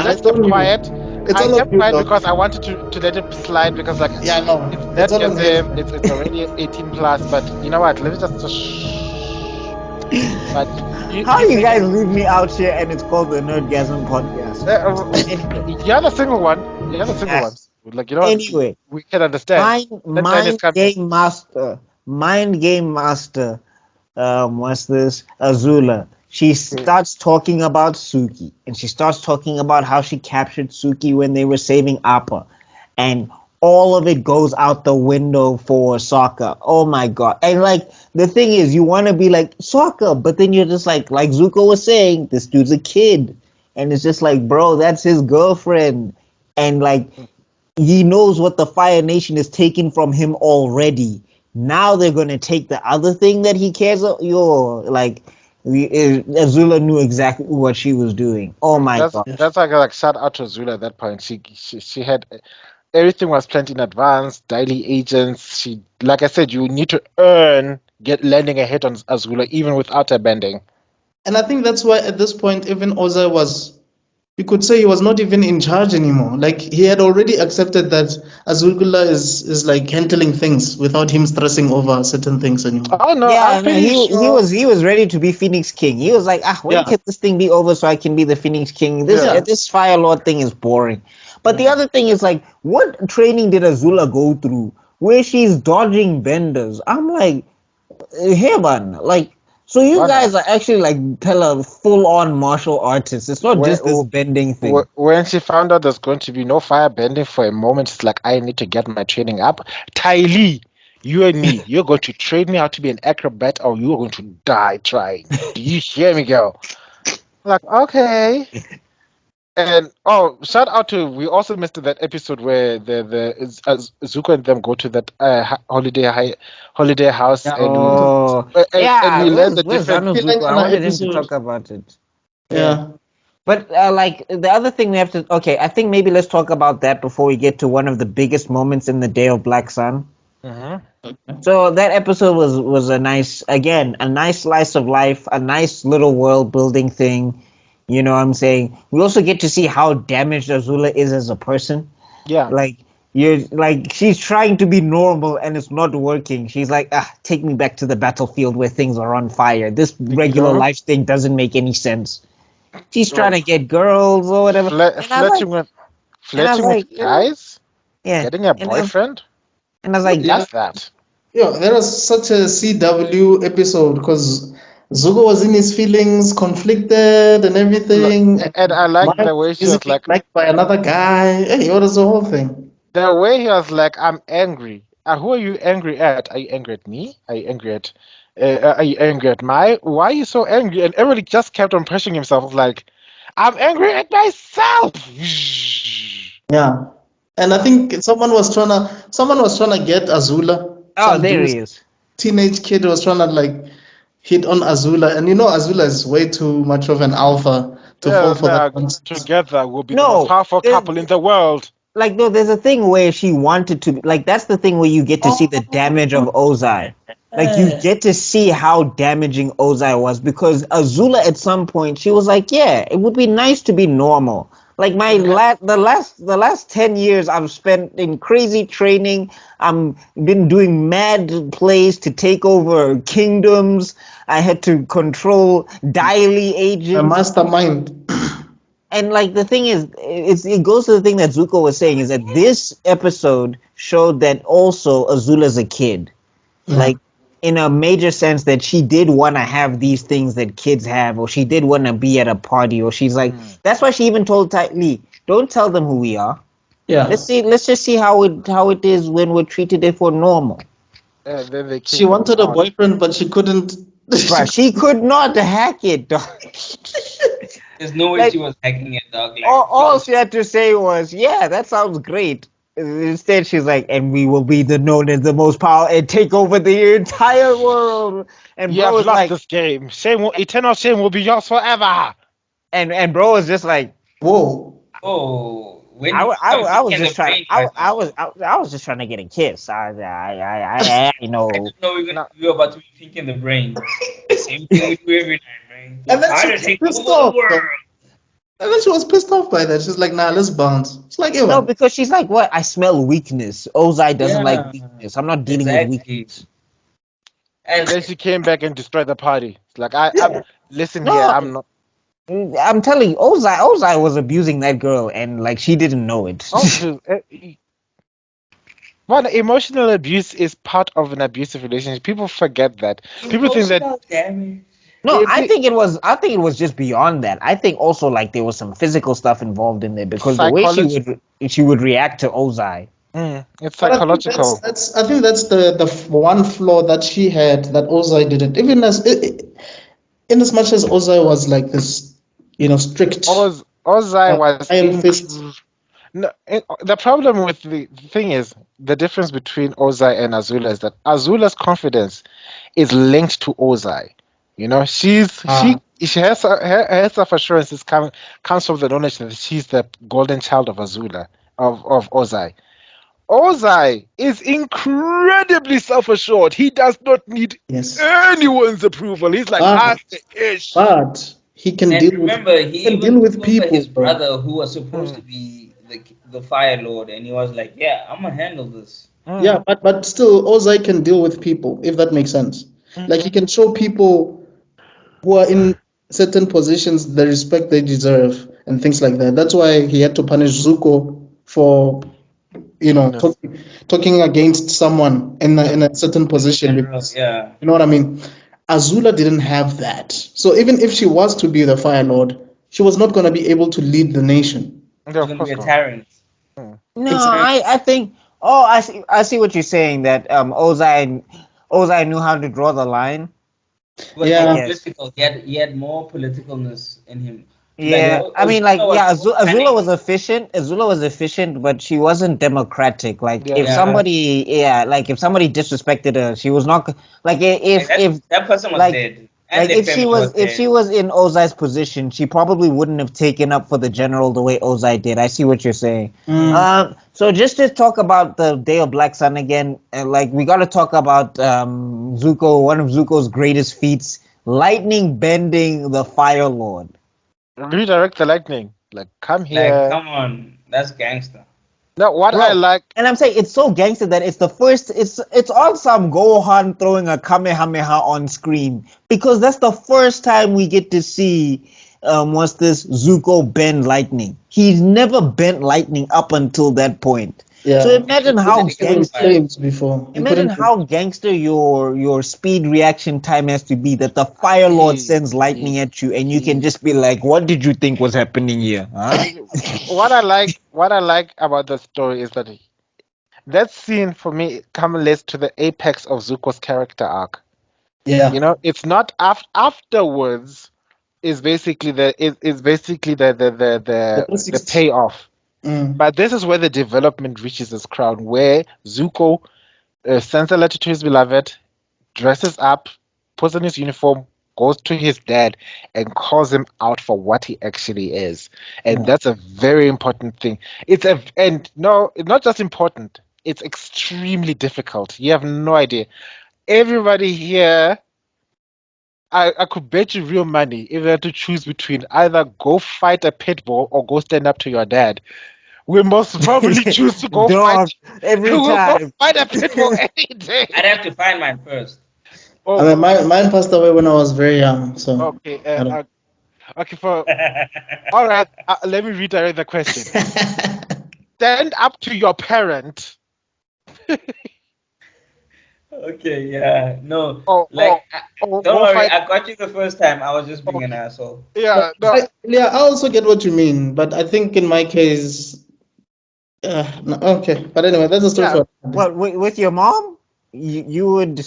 just kept quiet. I kept quiet because I wanted to let it slide because like Yeah, I know. if that It's all on gets him. him, it's already 18 plus. But you know what? Let me just But How you guys leave me out here and it's called the Nerdgasm podcast? You're the single one. You're the single Yes. one. Like you know. Anyway, we can understand. Mind game master. What's this? Azula. She starts talking about Suki, and she starts talking about how she captured Suki when they were saving Appa, and all of it goes out the window for Sokka. Oh my god! And like the thing is, you want to be like Sokka, but then you're just like Zuko was saying, this dude's a kid, and it's just like, bro, that's his girlfriend, and like he knows what the Fire Nation is taking from him already. Now they're gonna take the other thing that he cares about. Azula knew exactly what she was doing. Oh my god! That's like shout out to Azula at that point. She had everything was planned in advance. Daily agents. She, like I said, you need to get landing a hit on Azula even without her bending. And I think that's why at this point, even Ozai was, you could say he was not even in charge anymore. Like he had already accepted that Azula is like handling things without him stressing over certain things anymore. Oh no, Yeah, I'm pretty sure. he was ready to be Phoenix King. He was like, when can this thing be over so I can be the Phoenix King? This Fire Lord thing is boring. But the other thing is like, what training did Azula go through where she's dodging benders? I'm like, hey man, like. So you guys are actually like full-on martial artists. It's not just this bending thing. When she found out there's going to be no fire bending for a moment, it's like, I need to get my training up. Ty Lee, you and me, you're going to train me how to be an acrobat or you're going to die trying. Do you hear me, girl? Like, okay. And shout out to, we also missed that episode where the Zuko and them go to that holiday house and we learn the different. Zuko? I wanted him to talk about it. Yeah. But like the other thing we have to, I think maybe let's talk about that before we get to one of the biggest moments in the Day of Black Sun. So that episode was a nice, again, a nice slice of life, a nice little world building thing. You know what I'm saying? We also get to see how damaged Azula is as a person. Yeah. Like she's trying to be normal and it's not working. She's like, take me back to the battlefield where things are on fire. This regular life thing doesn't make any sense. She's trying to get girls or whatever. Flirting with guys? Yeah. Getting a boyfriend? And I was like, that's that. Yeah, there was such a CW episode because Zuko was in his feelings, conflicted and everything. And I like the way she was like by another guy. Hey, what is the whole thing? The way he was like, I'm angry. Who are you angry at? Are you angry at me? Are you angry at are you angry at my? Why are you so angry? And everybody just kept on pushing himself like, I'm angry at myself. Yeah. And I think someone was trying to get Azula. oh, there he is. Teenage kid was trying to like hit on Azula, and you know Azula is way too much of an alpha to fall for that nonsense. Together we'll be the most powerful couple in the world. Like, no, there's a thing where she wanted to, like, that's the thing where you get to see the damage of Ozai. Like, you get to see how damaging Ozai was, because Azula at some point, she was like, yeah, it would be nice to be normal. Like, the last 10 years I've spent in crazy training. I've been doing mad plays to take over kingdoms. I had to control Daily agents. A mastermind. And like the thing is, it goes to the thing that Zuko was saying, is that this episode showed that also Azula's a kid, like in a major sense, that she did want to have these things that kids have, or she did want to be at a party, or she's like, that's why she even told Lee, don't tell them who we are. Yeah. Let's just see how it is when we're treated it for normal. Then she wanted a boyfriend, but she couldn't. But she could not hack it, dog. There's no way she was hacking it, dog. Like, all she had to say was, yeah, that sounds great. Instead, she's like, and we will be known as the most powerful and take over the entire world. And you bro have lost this game. Eternal shame will be yours forever. And bro was just like, whoa. Oh. I was just trying. I was just trying to get a kiss. I you know. I didn't know we were about to be thinking the brain. Same thing with you every night, man. And then she was pissed off. And then she was pissed off by that. She's like, nah, let's bounce. It's like, no, because she's like, what? I smell weakness. Ozai doesn't like weakness. I'm not dealing with weakness. And then she came back and destroyed the party. It's like, listen here, I'm not. I'm telling you, Ozai was abusing that girl, and like she didn't know it. Well, emotional abuse is part of an abusive relationship. People forget that. People think that. No, I think it was just beyond that. I think also like there was some physical stuff involved in there, because the way she would react to Ozai. It's psychological. I think that's the one flaw that she had that Ozai didn't. Even in as much as Ozai was like this, strict. Ozai was iron fist. No, the problem with the thing is the difference between Ozai and Azula is that Azula's confidence is linked to Ozai. She has her self-assurance comes from the knowledge that she's the golden child of Azula, of Ozai. Ozai is incredibly self-assured. He does not need anyone's approval. He's like, ish. But he can deal with people. His brother, who was supposed to be the Fire Lord, and he was like, yeah, I'm gonna handle this. Yeah, but still, Ozai can deal with people, if that makes sense. Like, he can show people who are in certain positions the respect they deserve and things like that. That's why he had to punish Zuko for, talking against someone in a certain position. Because, you know what I mean? Azula didn't have that. So even if she was to be the Fire Lord, she was not going to be able to lead the nation. She's going to be a tyrant. No, I think. Oh, I see what you're saying. That Ozai knew how to draw the line. But political. He had more politicalness in him. Yeah, Azula was efficient. Azula was efficient, but she wasn't democratic. Like if somebody disrespected her, she was not like if that person was dead. And Like their family was if dead. she was in Ozai's position, she probably wouldn't have taken up for the general the way Ozai did. I see what you're saying. So just to talk about the Day of Black Sun again, like we got to talk about Zuko, one of Zuko's greatest feats, lightning bending the Fire Lord. Redirect the lightning. Like, come Like, here. come on, that's gangster. No, what I Bro, like. and I'm saying it's so gangster that it's the first. It's on some Gohan throwing a Kamehameha on screen because that's the first time we get to see what's this Zuko bend lightning. He's never bent lightning up until that point. Yeah. So imagine how Even gangster. flames before. You Imagine couldn't. how gangster your speed reaction time has to be that the Fire Lord sends lightning at you and you can just be like, "What did you think was happening here?" Huh? What I like about the story is that that scene for me culminates to the apex of Zuko's character arc. Yeah. You know, it's not afterwards. Is basically The the 360. payoff. Mm. But this is where the development reaches its crown, where Zuko sends a letter to his beloved, dresses up, puts on his uniform, goes to his dad, and calls him out for what he actually is. And Yeah. that's a very important thing. And no, it's not just important. It's extremely difficult. You have no idea. Everybody here, I could bet you real money if you had to choose between either go fight a pit bull or go stand up to your dad. We'll most probably choose to go Dog, fight. every We'll go time. fight a pit bull any day. I'd have to find mine first. I Oh, mean, mine passed away when I was very young, so okay. I don't. Okay. All right. Let me redirect the question. Stand up to your parent, Okay, yeah, no, or like, don't go worry, fight. I got you the first time. I was just being an Okay. asshole. Yeah. No. Yeah, I also get what you mean, but I think in my case, no, okay. But anyway, that's a story Yeah. for. What with your mom? You would.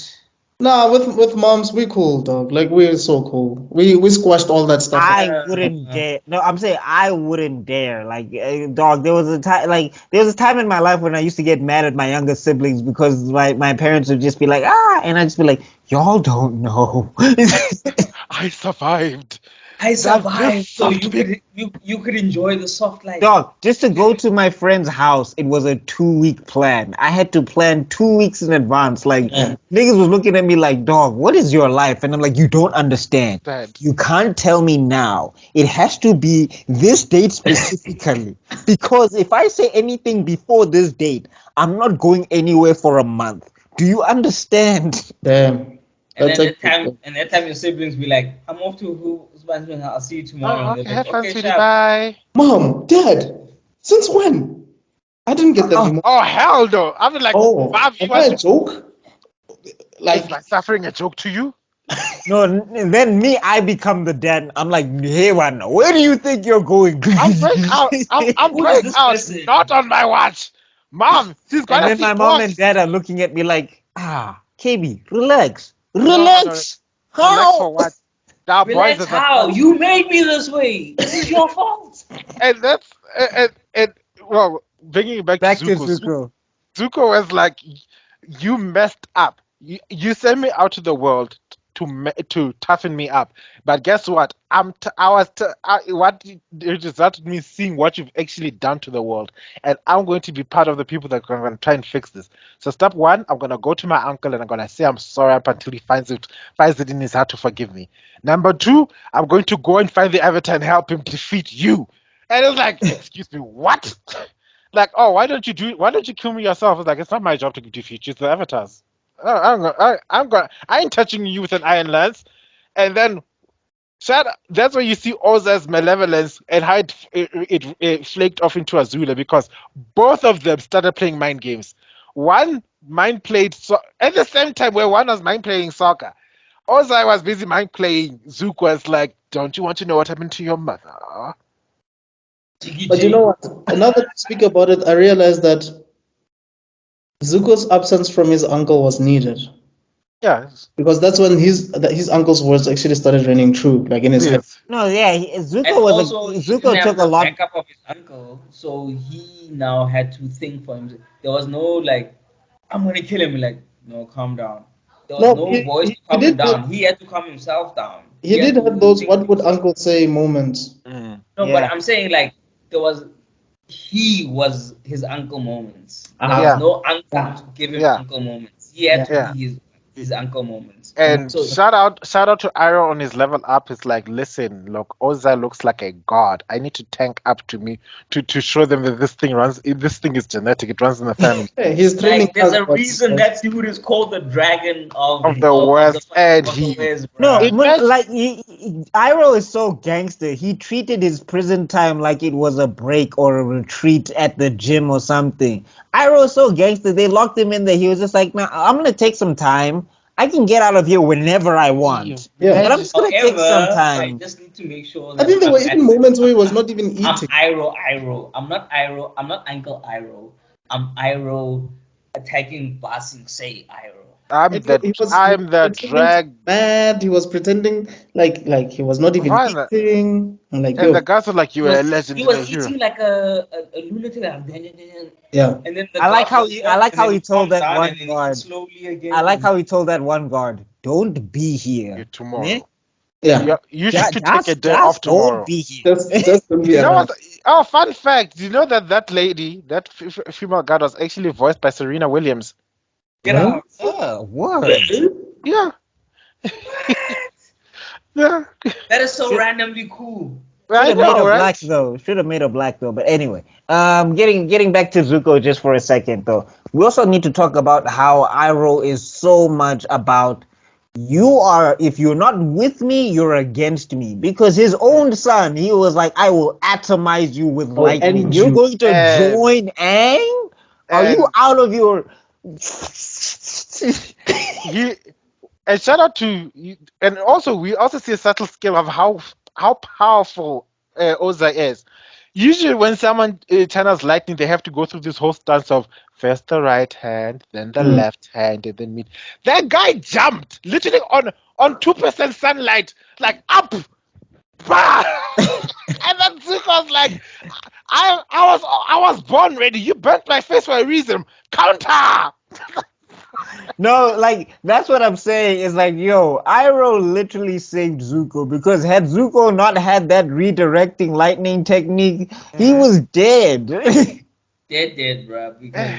Nah, with moms, we cool, dog. Like we're so cool. We squashed all that stuff. I wouldn't Uh, dare. No, I'm saying I wouldn't dare. Like, dog, there was a time in my life when I used to get mad at my younger siblings because my parents would just be like, ah, and I'd just be like, y'all don't know. I survived. I Does this survived, so soft big? you could enjoy the soft life. Dog, just to go to my friend's house, it was a 2 week plan. I had to plan 2 weeks in advance. Like, Yeah. niggas was looking at me like, dog, what is your life? And I'm like, you don't understand. Dad. You can't tell me now. It has to be this date specifically. Because if I say anything before this date, I'm not going anywhere for a month. Do you understand? Damn. And That's then that actually time, your siblings be like, "I'm off to who's I'll see you tomorrow." Oh, And they're okay. like, Have fun, "Okay, sweetie. sharp." Bye. Mom, Dad. Since when? I didn't get that memo. Oh hell no! I'm like, Oh, Mom, you am I want a joke? Like, is my suffering a joke to you? No, then me, I become the dad. I'm like, hey, man, where do you think you're going? I'm going out. I'm Who is going this out. person? Not on my watch. Mom, she's And gonna then see my mom and ghosts. dad are looking at me like, KB, relax. No, Relax. relax for How? what? Now, boys, Relax, is that how? You made me this way. This is your fault. and that's and well, bringing it back to Back to Zuko. Zuko. Zuko was like, you messed up. You sent me out to the world to toughen me up, but guess what? What it resulted in me seeing what you've actually done to the world, and I'm going to be part of the people that are going to try and fix this. So step one, I'm going to go to my uncle and I'm going to say I'm sorry up until he finds it in his heart to forgive me. Number two, I'm going to go and find the Avatar and help him defeat you. And it's like, excuse me, what? Like, oh, why don't you do it? Why don't you kill me yourself? It's like, it's not my job to defeat you, it's the Avatars. I ain't touching you with an iron lance. And then that's where you see Oz's malevolence and how it flaked off into Azula because both of them started playing mind games. One mind played at the same time where one was mind playing soccer. Ozai was busy mind playing. Zuko was like, "Don't you want to know what happened to your mother?" but you know what? Now that you speak about it, I realized that Zuko's absence from his uncle was needed Yeah. because that's when his uncle's words actually started ringing true, like in his head. Yes. No, yeah, And Zuko was also, he didn't Zuko have took a the lot. backup of his uncle, so he now had to think for himself. There was no like, "I'm gonna kill him." Like, no, calm down. there was No, no he, voice he, to he calm him did. down. He had to calm himself down. He had did to have those think "What would himself. Uncle say" moments. Mm. No, but Yeah. I'm saying like he was his uncle moments. There Uh-huh. was Yeah, no uncle Yeah. to give him yeah, uncle moments. He had Yeah. to yeah. be his uncle moments. And So shout out to Iroh on his level up. It's like, listen, look, Ozai looks like a god. I need to tank up to me to show them that this thing is genetic. It runs in the family Yeah, he's training like there's us, a but reason that dude is called the dragon of the of the West, and of the he West, No, bruh. imagine. like Iroh is so gangster. He treated his prison time like it was a break or a retreat at the gym or something. Iroh is so gangster. They locked him in there. He was just like, "Nah, I'm gonna take some time. I can get out of here whenever I want, Yeah. but I'm just gonna take some However, I time." just need to make sure I that think there were even moments where he was not even I'm eating. Iroh. I'm not Iroh. I'm not Uncle Iroh. I'm Iroh attacking Basing Say Iroh. And he was I'm the pretending to be drag. mad. He was pretending like he was not even Why not? eating. I'm like, And the yo, guys are like, you are a legend He and a was hero. eating like a lunatic, yeah. and then the I like guards how would he, I walk, like and how then he he told calmed that down, one and then he guard. eat slowly I like again. how he told that one guard, "Don't be You here. Eh? tomorrow. Yeah. You should take a day off Just don't tomorrow. be here." Just don't be You know around. what? Oh, fun fact. You know that lady, that female guard was actually voiced by Serena Williams. Get Huh? out. Oh, word. Yeah, yeah. That is so Should, randomly cool. should I have made know, her right? black though. Should have made her black though. But anyway, getting back to Zuko just for a second though. We also need to talk about how Iroh is so much about you are, if you're not with me, you're against me. Because his own son, he was like, I will atomize you with Oh, lightning. and You're you. going to And join Aang? Are you and out of your he and shout out to and also we also see a subtle skill of how powerful Ozai is. Usually when someone channels lightning, they have to go through this whole stance of first the right hand, then the Mm. left hand, and then me. That guy jumped literally on 2% sunlight, like up, bah! And then Zuko was like, I was born ready. You burnt my face for a reason. Counter. No, like that's what I'm saying. Is like, yo, Iroh literally saved Zuko because had Zuko not had that redirecting lightning technique, he was dead. Dead, bruh. Because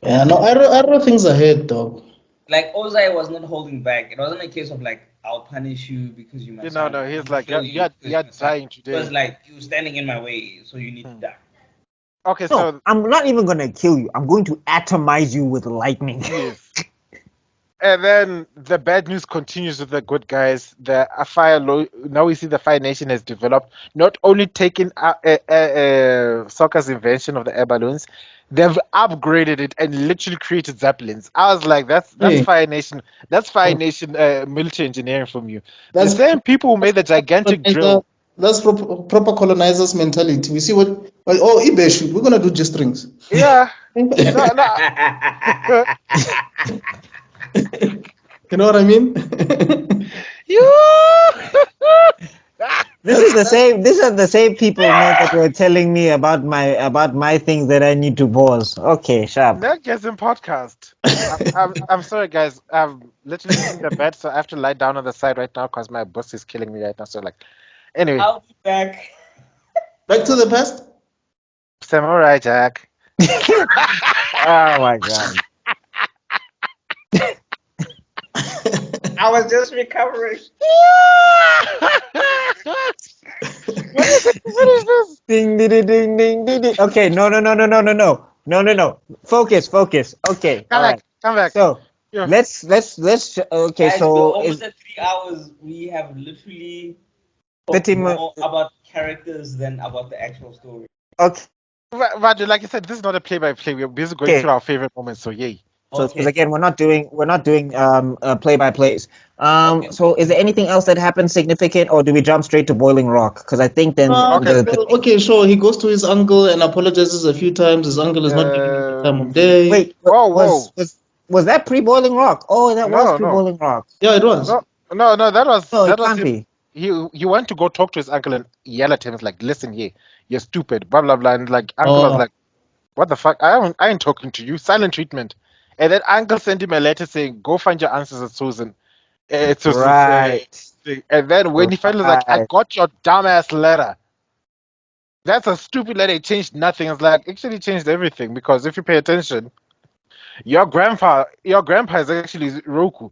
Yeah, no, I things ahead, dog. like Ozai was not holding back. It wasn't a case of like I'll punish you because you're my son. No, he's I'll like, kill you because you're you're my son. dying It was today. like you standing in my way, so you need to Hmm. die. Okay, No, so I'm not even gonna kill you. I'm going to atomize you with lightning. yes. And then the bad news continues with the good guys. Now we see the Fire Nation has developed, not only taken Sokka's invention of the air balloons, they've upgraded it and literally created zeppelins. I was like, that's Hey, Fire Nation. That's Fire Nation military engineering from you. The that's same people who that's made the gigantic colonizer. drill. That's proper colonizers mentality. We see what like, oh, Ibesh, we're gonna do just strings. Yeah. No, no. You know what I mean? You. These are the same people now that were telling me about my things that I need to pause. Okay, sharp. Nerdgasm podcast. I'm sorry, guys. I'm literally in the bed, so I have to lie down on the side right now because my boss is killing me right now. So, like, anyway, I'll be back. Back to the past. Samurai Jack. Oh my god. I was just recovering. What is this? Ding ding ding ding ding ding. Okay, no. Focus. Okay, Come all right. back. Come back. So Yeah. let's okay. Guys, we're So almost is at 3 hours. We have literally 30 talked more about characters than about the actual story. okay. But like I said, this is not a play-by-play. We're busy going Okay. through our favorite moments. So, yay. So because Okay. again, we're not doing play by plays. Okay. So is there anything else that happened significant, or do we jump straight to Boiling Rock? Because I think then Okay. Okay, sure. He goes to his uncle and apologizes a few times. His uncle is not giving him the time of day. wait, Whoa. was that pre Boiling Rock? Oh, that was No, pre no, Boiling Rock. Yeah, it was. no. That was No, it that was can't him. be. He went to go talk to his uncle and yell at him. It's like, listen, yeah, you're stupid, blah blah blah. And like, uncle was Oh, like, what the fuck? I ain't talking to you. Silent treatment. And then Uncle sent him a letter saying, "Go find your answers at Susan." Right. Thing. And then when he finally was like, "I Right. got your dumbass letter." That's a stupid letter. It changed nothing. It's like actually changed everything because if you pay attention, your grandpa is actually Roku.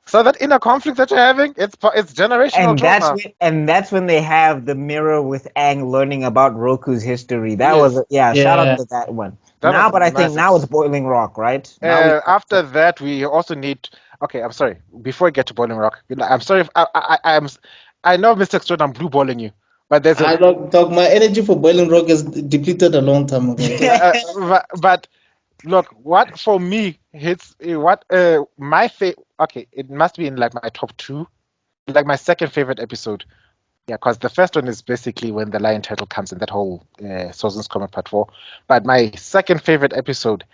So that inner conflict that you're having, it's generational And that's trauma. when they have the mirror with Aang learning about Roku's history. That was Yes, shout out Yeah. to that one. that Now, was but I think nice. now it's Boiling Rock, right? Now we After that, we also need. Okay, I'm sorry. Before we get to Boiling Rock, I'm sorry if I know Mr. Extrodin, I'm blue balling you, but there's a I don't talk. My energy for Boiling Rock is depleted a long time ago. but look, what for me hits what my okay, it must be in like my top two, like my second favorite episode. Yeah, because the first one is basically when the lion turtle comes in that whole Sozin's Comet Part 4. But my second favorite episode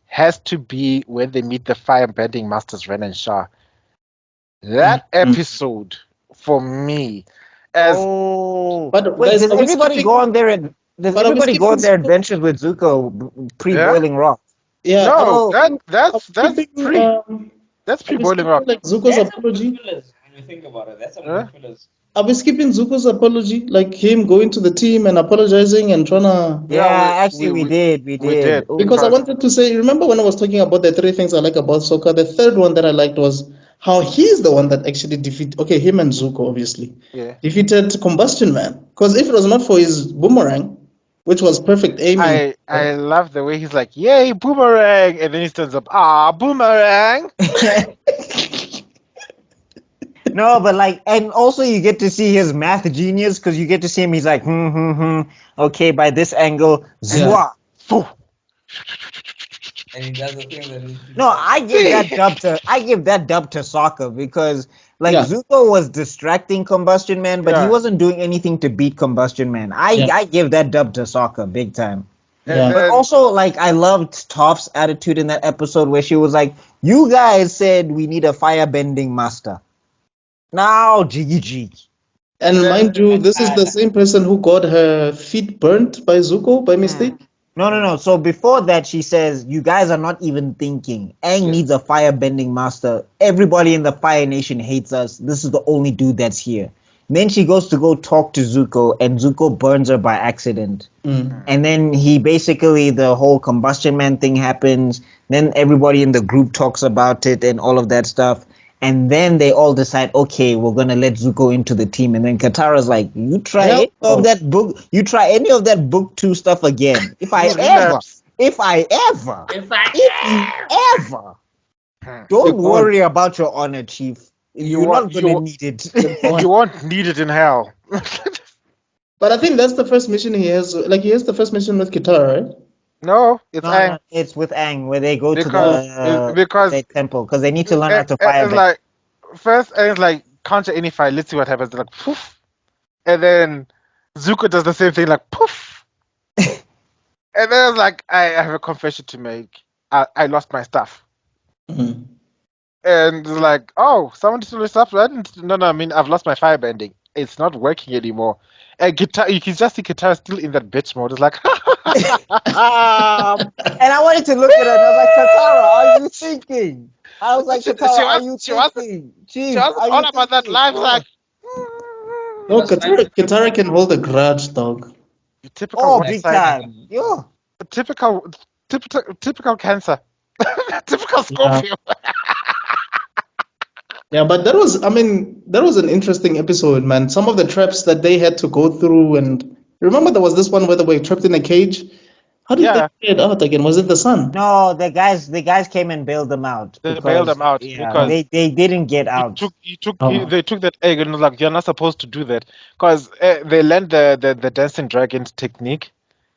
has to be when they meet the firebending masters Ren and Shah. That Mm. episode for me, as Oh, But wait, guys, does are we everybody skipping? go on their ad- does But are we everybody go skipping? on their adventures with Zuko pre yeah, Boiling Rock? Yeah. Are we no, Oh, that skipping? Are that's we that's skipping? pre that's Are pre we Boiling skipping Rock. like Zuko's That's some good apology? fillers when you think about it. That's some Huh? good fillers. Are we skipping Zuko's apology? Like him going to the team and apologizing and trying to. Yeah, yeah, actually we did. We we did. did Because I Oh. because wanted to say, remember when I was talking about the three things I like about soccer? The third one that I liked was how he's the one that actually defeated. Okay, him and Zuko obviously yeah, defeated Combustion Man. Because if it was not for his boomerang, which was perfect aiming, I love the way he's like, "Yay, boomerang!" and then he stands up, "Ah, boomerang!" No, but like, and also you get to see his math genius because you get to see him. He's like, okay, by this angle, yeah. zwa. Phew. And he does the thing that needs to be No, done. I give that dub to Sokka because like Yeah. Zuko was distracting Combustion Man, but he Yeah, wasn't doing anything to beat Combustion Man. Yeah. I give that dub to Sokka big time. and Yeah. But then also like I loved Toph's attitude in that episode where she was like, "You guys said we need a firebending master. Now, GG." And mind you, this is the same person who got her feet burnt by Zuko by mistake. No. So before that, she says, "You guys are not even thinking. Aang Yeah. needs a firebending master. Everybody in the Fire Nation hates us. This is the only dude that's here." Then she goes to go talk to Zuko, and Zuko burns her by accident. Mm. And then he basically, the whole Combustion Man thing happens. Then everybody in the group talks about it and all of that stuff. And then they all decide, okay, we're gonna let Zuko into the team. And then Katara's like, you try Hell any no. of that book, you try any of that book two stuff again. If I You relapse. if you ever, don't You worry about your honor, Chief. You're not won't gonna need it. you won't need it in hell. But I think that's the first mission he has. Like he has the first mission with Kitara, right? No, it's No, it's with Aang where they go to because the temple because they need to learn how to it's firebend. like first and it's like counter any fire. Let's see what happens. They're like poof, and then Zuko does the same thing like poof, and then it's like I have a confession to make. I lost my stuff, Mhm. and it's like oh someone stole your stuff. I didn't. No, I mean I've lost my firebending. It's not working anymore. And guitar, you can just see guitar still in that bitch mode. It's like, And I wanted to look at her and I was like, Katara, are you thinking? I was like, Katara, are you thinking? she Chief, wasn't are all you about that thinking? life. Like, No, Kitara can hold a grudge, dog. typical Oh, one big side, time. Yo. typical cancer, typical Scorpio. Yeah, but that was, I mean, that was an interesting episode, man. Some of the traps that they had to go through, and remember there was this one where they were trapped in a cage. How did Yeah, they get out again? Was it the sun? No, the guys came and bailed them out they bailed because them out yeah, because they didn't get he out. they took that egg and was like, you're not supposed to do that because they learned the dancing dragons technique,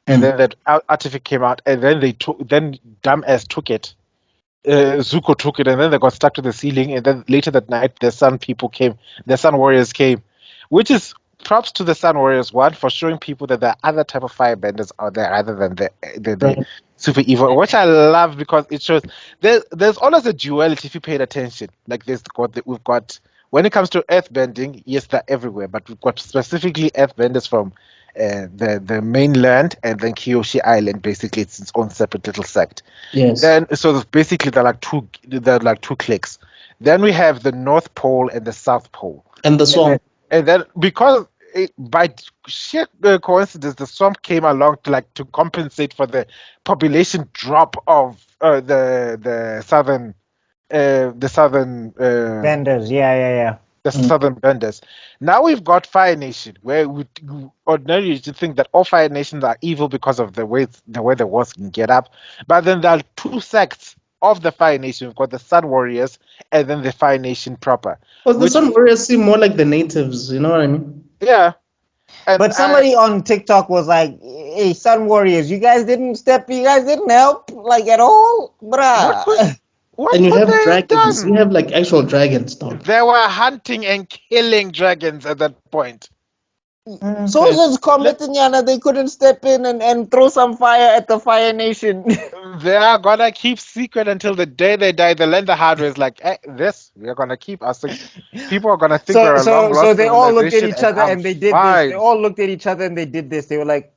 and then that artifact came out, and then then dumbass took it. Zuko took it, and then they got stuck to the ceiling. And then later that night, the Sun Warriors came, which is props to the Sun Warriors one for showing people that there are other type of firebenders out there other than the Right. super evil, which I love because it shows there's always a duality if you paid attention. Like we've got when it comes to earthbending, yes, they're everywhere, but we've got specifically earthbenders from the mainland, and then Kyoshi Island. Basically, it's its own separate little sect. Yes. Then so basically there are like two cliques. Then we have the North Pole and the South Pole. And the swamp. And then because by sheer coincidence, the swamp came along to compensate for the population drop of the southern Vendors, yeah. the southern benders. Now we've got Fire Nation, where we ordinarily used to think that all Fire Nations are evil because of the way the wars can get up. But then there are two sects of the Fire Nation. We've got the Sun Warriors and then the Fire Nation proper. Well, the Sun Warriors seem more like the natives, you know what I mean? Yeah. But somebody on TikTok was like, "Hey, Sun Warriors, you guys didn't help like at all, bruh." And you have dragons. You have like actual dragons, dog. They were hunting and killing dragons at that point. Soldiers committing, they couldn't step in and throw some fire at the Fire Nation. They are gonna keep secret until the day they die. They learn the hard way. It's like, this we're gonna keep us. People are gonna think we're a long lost so they all looked at civilization, each other and they did fine. this. They all looked at each other and they did this. They were like,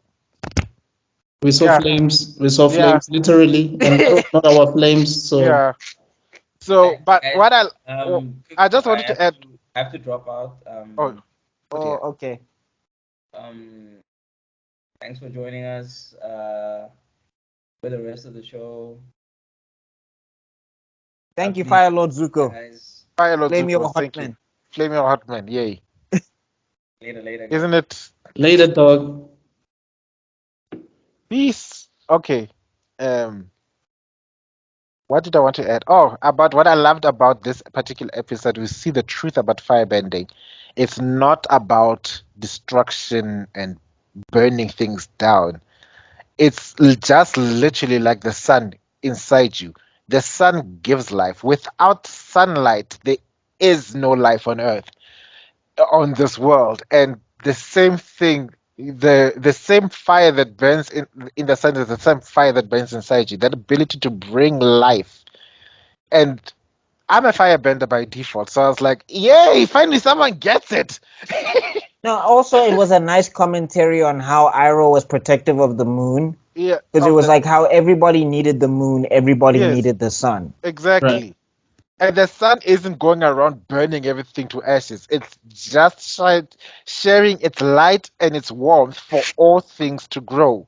we saw flames. We saw flames literally, and that was not our flames. So yeah. So, but what I just wanted to add. I have to drop out. okay. Thanks for joining us for the rest of the show. Thank you, Fire Lord Zuko. Guys. Fire Lord Flame Zuko, your hot man. Flame your hot man, yay. Later. Isn't it? Later, dog. Peace. Okay. What did I want to add? Oh, about what I loved about this particular episode, we see the truth about firebending. It's not about destruction and burning things down. It's just literally like the sun inside you. The sun gives life. Without sunlight, there is no life on Earth, on this world. And the same thing, the same fire that burns in the sun is the same fire that burns inside you. That ability to bring life. And I'm a firebender by default, so I was like, yay, finally someone gets it. No, also it was a nice commentary on how Iroh was protective of the moon. Yeah. Because it was like how everybody needed the moon, everybody needed the sun. Exactly. Right. And the sun isn't going around burning everything to ashes. It's just sharing its light and its warmth for all things to grow.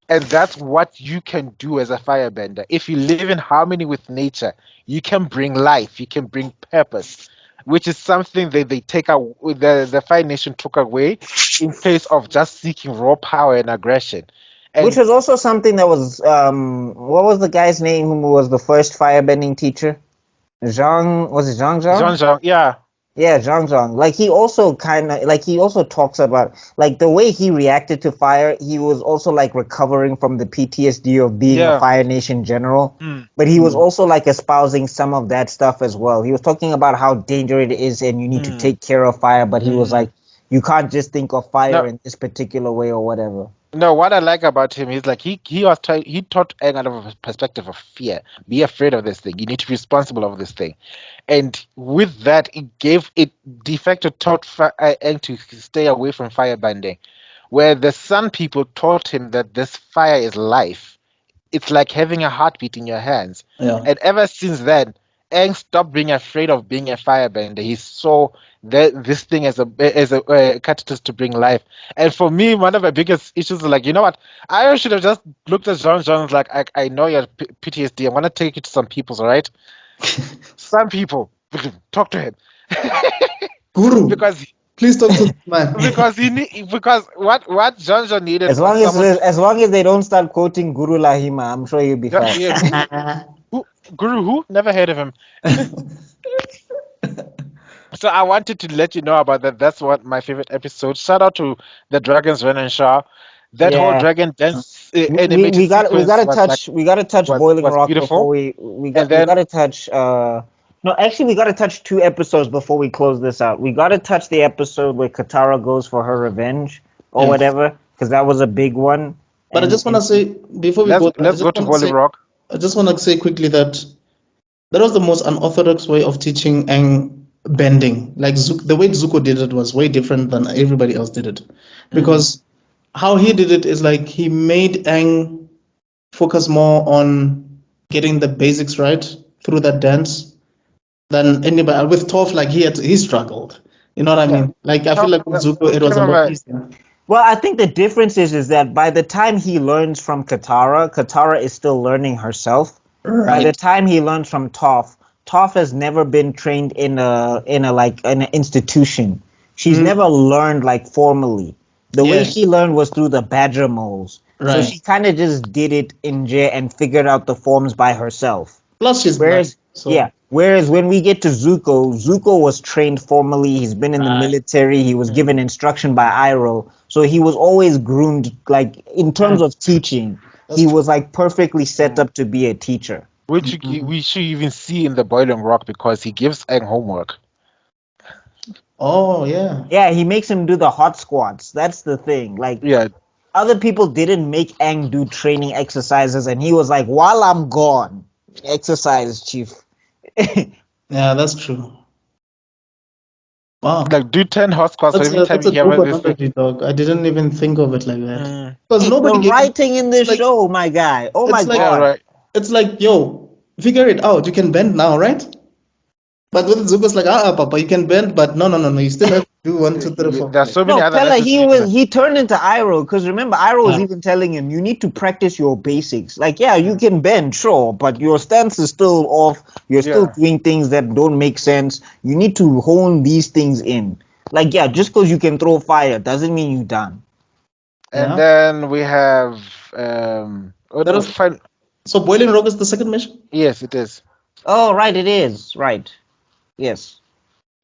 And that's what you can do as a firebender. If you live in harmony with nature, you can bring life, you can bring purpose, which is something that they take out, the Fire Nation took away in place of just seeking raw power and aggression. And which was also something that was, what was the guy's name who was the first firebending teacher? Was it Zhang? Zhang, yeah. Yeah, Zhang. Like he also talks about like the way he reacted to fire. He was also like recovering from the PTSD of being a Fire Nation general, but he was also like espousing some of that stuff as well. He was talking about how dangerous it is and you need to take care of fire, but he was like, you can't just think of fire in this particular way or whatever. No, what I like about him is like he taught Aang out of a perspective of fear. Be afraid of this thing. You need to be responsible of this thing. And with that, it de facto taught Aang to stay away from firebending. Where the Sun people taught him that this fire is life. It's like having a heartbeat in your hands. Yeah. And ever since then, Aang stopped being afraid of being a firebender. He saw this thing as a catalyst to bring life. And for me, one of my biggest issues is like, you know what? I should have just looked at John was like, I know you're PTSD. I'm gonna take you to some people's, all right? Some people, talk to him. Guru, because please talk to this man. because what John needed. As long as they don't start quoting Guru Lahima, I'm sure you'll be fine. Yeah, Guru who? Never heard of him. So I wanted to let you know about that. That's what my favorite episode. Shout out to the Dragons Ren and Shah. That whole dragon dance animated we gotta touch Boiling Rock beautiful. Before we gotta touch no, actually we gotta touch 2 episodes before we close this out. We gotta touch the episode where Katara goes for her revenge or whatever, because that was a big one. But I just wanna say before we let's go to Boiling Rock. I just wanna say quickly that was the most unorthodox way of teaching Aang bending. Like the way Zuko did it was way different than everybody else did it, because how he did it is like he made Aang focus more on getting the basics right through that dance than anybody. With Toph, like he struggled. You know what I Yeah. mean? Like I feel like with Zuko, it was a lot Remember, easier. Well, I think the difference is that by the time he learns from Katara, Katara is still learning herself. By the Right. time he learns from Toph, Toph has never been trained in a like an institution. She's never learned like formally. The way Yes. she learned was through the badger moles. So Right. she kind of just did it in jail and figured out the forms by herself. Plus, she's blind. Whereas, yeah, So whereas when we get to Zuko, Zuko was trained formally. He's been in the right. military. He was given instruction by Iroh, so he was always groomed. Like in terms of teaching, he That's was like perfectly set up to be a teacher. which we should even see in the Boiling Rock because he gives Aang homework. Oh yeah. Yeah, he makes him do the hot squats. That's the thing. Like Yeah, other people didn't make Aang do training exercises, and he was like, "While I'm gone, exercise, chief." Yeah, that's true. Wow. like do 10 hot squats for every time That's a you have dope this thing. analogy, dog. I didn't even think of it like that. Mm, Because Hey, nobody the gave writing in this like show, my guy. Oh my it's like yeah, god. right. it's like, yo, figure it out. You can bend now, right? But with Zuko's like, Papa, you can bend, but no. You still have to do one, two, three, four, There's five. so many No, other Pella, lessons you need to learn. he turned into Iroh because remember Iroh was Yeah. even telling him you need to practice your basics. Like, yeah, you can bend, sure, but your stance is still off. You're still Yeah. doing things that don't make sense. You need to hone these things in. Like, yeah, just because you can throw fire doesn't mean you're done. And Yeah. then we have That was fine. so Boiling Rock is the second mission? Yes, it is. Oh, right, it is. Right. Yes.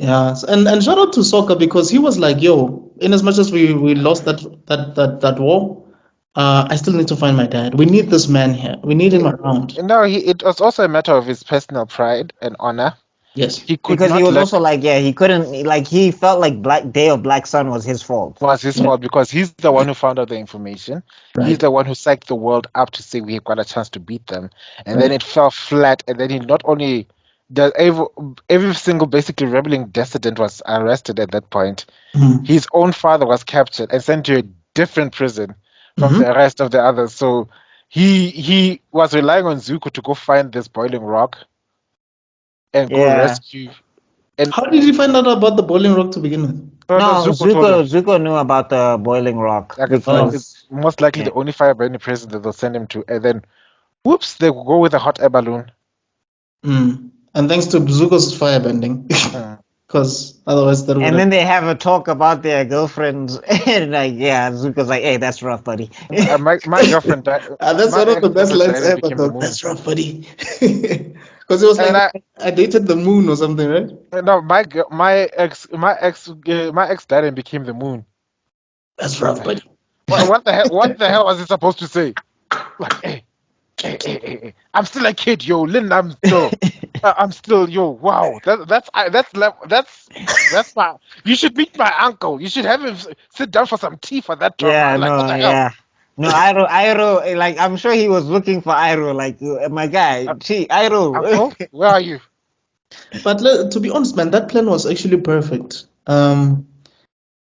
Yeah. And shout out to Sokka because he was like, yo, in as much as we lost that war, I still need to find my dad. We need this man here. We need him around. No, it was also a matter of his personal pride and honor. Yes. He could Because he not was let also like, yeah, he couldn't, like, he felt like Day of Black Sun was his fault. was his Yeah. fault because he's the one who found out the information. He's Right. the one who psyched the world up to say we've got a chance to beat them, and then Right. it fell flat. And then he not only every single basically rebelling dissident was arrested at that point. Mhm. His own father was captured and sent to a different prison from Mhm. the rest of the others. So he was relying on Zuko to go find this boiling rock and go Yeah. rescue. And How did you find out about the Boiling Rock to begin with? no, No, Zuko told him. Zuko knew about the Boiling Rock Like it's because, most likely yeah. the only firebending prison that they'll send him to, and then whoops, they will go with a hot air balloon. And thanks to Zuko's firebending, Mm. because otherwise that would And have. then they have a talk about their girlfriends, and like, yeah, Zuko's like, hey, that's rough, buddy. My girlfriend died. That's My one of the best ex-girlfriend lines died and ever, became the though. moon. That's rough, buddy. Because it was And like, I dated the moon or something, right? no, my ex died and became the moon. That's rough, buddy. What the hell? What the hell was it supposed to say? Like, hey, I'm still a kid, yo. Lynn, I'm still, yo. Wow, that's my. You should meet my uncle. You should have him sit down for some tea for that drama. Yeah, Like, what no, the hell? yeah. No, Iroh, like, I'm sure he was looking for Iroh, like, my guy, gee, Uncle, Iroh. where are you? But to be honest, man, that plan was actually perfect.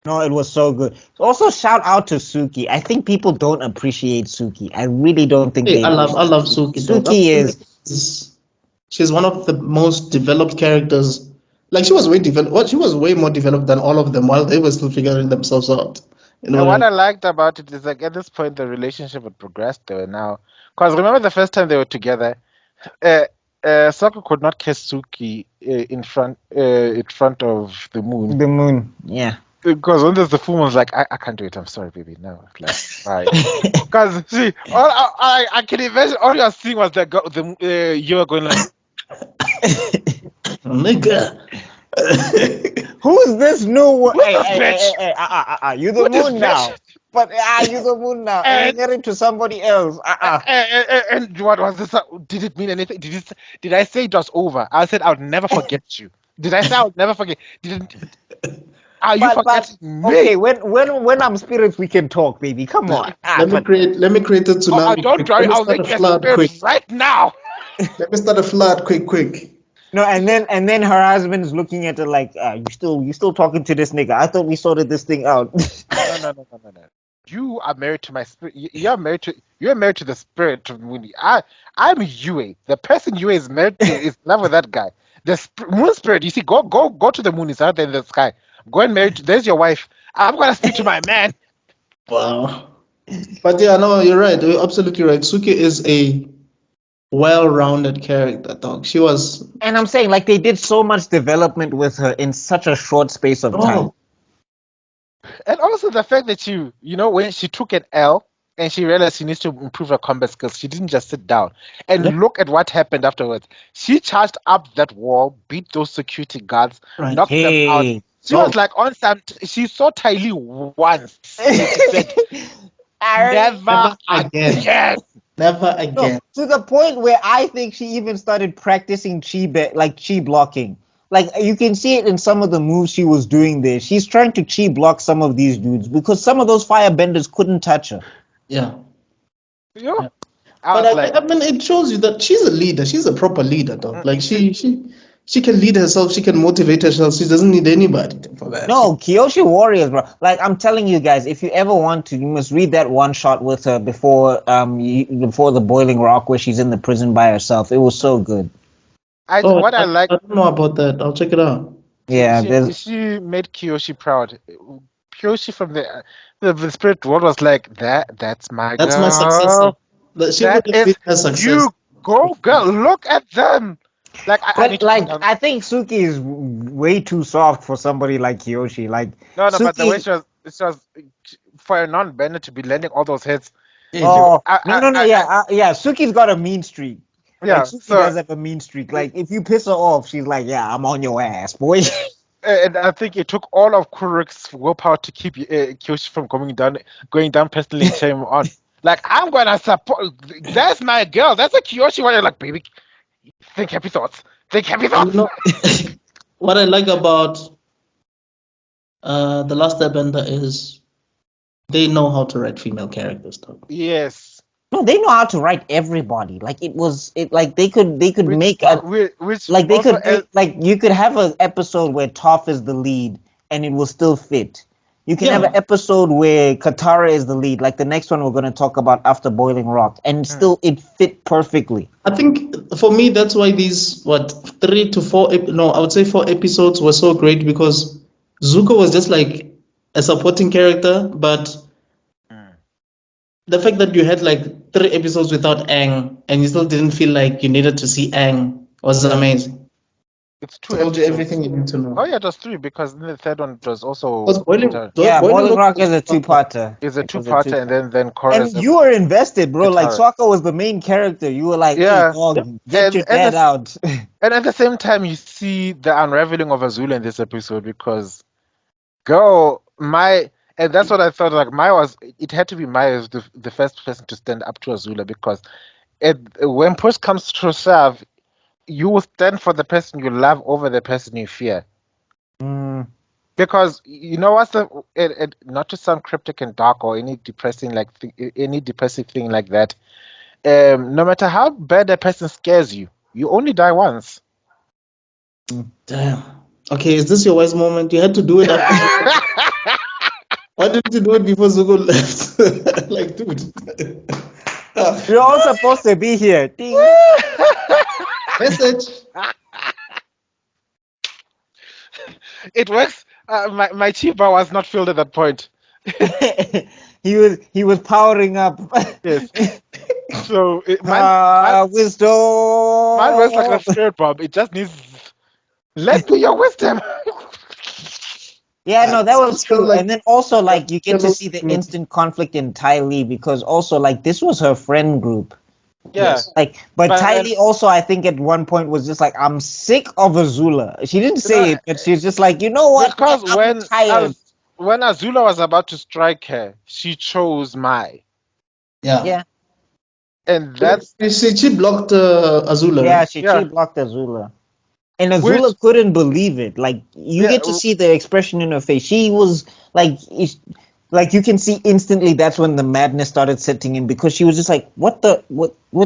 No, it was so good. Also, shout out to Suki. I think people don't appreciate Suki. I really don't think Hey, they I love appreciate Suki, dog. Suki She's one of the most developed characters. Like she was way developed. What she was way more developed than all of them while they were still figuring themselves out. You know And what I what mean? I liked about it is like at this point the relationship had progressed though now. Because remember the first time they were together, uh, Sokka could not kiss Suki in front of the moon. the moon. Yeah. Because when there's the full moon's like, I can't do it. I'm sorry, baby. No, like, bye. Because see, all I can imagine all you're seeing was you were going like, Nigga. Who is this new one? who's this bitch? You the Who this moon now. bitch? But you the moon now. And And you married to somebody else. and what was this? Did it mean anything? Did I say it was over? I said I would never forget you. Did I say I would never forget? Didn't? Are you But forgetting me? okay, when I'm spirits, we can talk, baby. Come on. Let me create a tsunami. Don't Let worry, me I'll start a make you a flood spirit quick. right now. Let me start a flood quick. No, and then her husband is looking at her like, you still talking to this nigga? I thought we sorted this thing out. No. You are married to my spirit. You're married to the spirit of Moon. I'm Yue. The person Yue is married to is in love with that guy. The moon spirit. You see, go to the moon. It's out there in the sky. Go and marry. There's your wife. I'm gonna speak to my man. Wow. But yeah, no, you're right. You're absolutely right. Suki is a well-rounded character, dog. She was. And I'm saying, like, they did so much development with her in such a short space of time. Oh, And also the fact that when she took an L and she realized she needs to improve her combat skills, she didn't just sit down. And Yeah. look at what happened afterwards. She charged up that wall, beat those security guards, right. knocked them out. Hey. She was like on some. She saw Ty Lee once. And she said, "Never again. again." Never No, again. to the point where I think she even started practicing chi blocking. Like, you can see it in some of the moves she was doing there. She's trying to chi block some of these dudes because some of those firebenders couldn't touch her. Yeah. You know? Yeah. I But was like, I mean, it shows you that she's a leader. She's a proper leader, dog. Like she can lead herself. She can motivate herself. She doesn't need anybody for that. No, Kyoshi Warriors, bro. Like, I'm telling you guys, if you ever want to, you must read that one shot with her before before the Boiling Rock, where she's in the prison by herself. It was so good. what I like. I don't know about that. I'll check it out. Yeah, She made Kyoshi proud. Kyoshi from the spirit world was like, That's my That's my girl. successor. She That would have is been her success. you go girl. Look at them. Like I need but to like, put down- I think Suki is way too soft for somebody like Kyoshi. Like, no, but the way Suki. she was for a non-bender to be landing all those hits. Oh, I- no, yeah. Suki's got a mean streak. Yeah, Like, Suki so does have a mean streak. Like, if you piss her off, she's like, "Yeah, I'm on your ass, boy." and I think it took all of Kurik's willpower to keep Kyoshi from going down personally and cheering him on. Like I'm gonna support. That's my girl. That's a Kyoshi one. You're like, baby, think happy thoughts. Think happy And thoughts. what I like about the Last Airbender is they know how to write female characters, though. Yes. No, they know how to write everybody. Like, like they could make a Which like they also could like you could have an episode where Toph is the lead and it will still fit. You can have an episode where Katara is the lead, like the next one we're going to talk about after Boiling Rock, and still it fit perfectly. I think for me that's why these 3 to 4 I would say 4 episodes were so great, because Zuko was just like a supporting character, but the fact that you had like 3 episodes without Aang and you still didn't feel like you needed to see Aang was amazing. it's 2 Told you episodes. everything you need to know. Oh yeah, it was 3 because then the third one was also Was Boiling Rock is a two-parter. It's a two-parter, and then chorus. And you were invested, bro. Like, Katara. Sokka was the main character. You were like, Yeah. "Hey, dog, get your dad out." And at the same time, you see the unraveling of Azula in this episode because, girl, and that's what I thought. Like it had to be Maya as the first person to stand up to Azula, because when push comes to shove, you will stand for the person you love over the person you fear. Mm. Because you know what's not to sound cryptic and dark or any depressing any depressive thing like that. No matter how bad a person scares you, you only die once. Damn. Okay, is this your wise moment? You had to do it after. Why didn't you do it before Zuko left? Like, dude. You're all supposed to be here. Ding. Message. It works. My chi bar was not filled at that point. he was powering up. Yes. So Wisdom. Mine works like a spirit bomb. It just needs. Let me your wisdom. Yeah, no, that was So, true. like, And then also, like, you get to Hello. see the instant conflict in Ty Lee, because also, like, this was her friend group. Yeah. Yes. Like, but But Ty then- Lee also, I think, at one point was just like, "I'm sick of Azula." She didn't say it, but she's just like, "You know what? Because I'm tired." when Azula was about to strike her, she chose Mai, Yeah. and that's She blocked Azula. Yeah, Right? she blocked Azula. And Azula couldn't believe it. Like, you get to see the expression in her face. She was like, like, you can see instantly that's when the madness started setting in, because she was just like, what?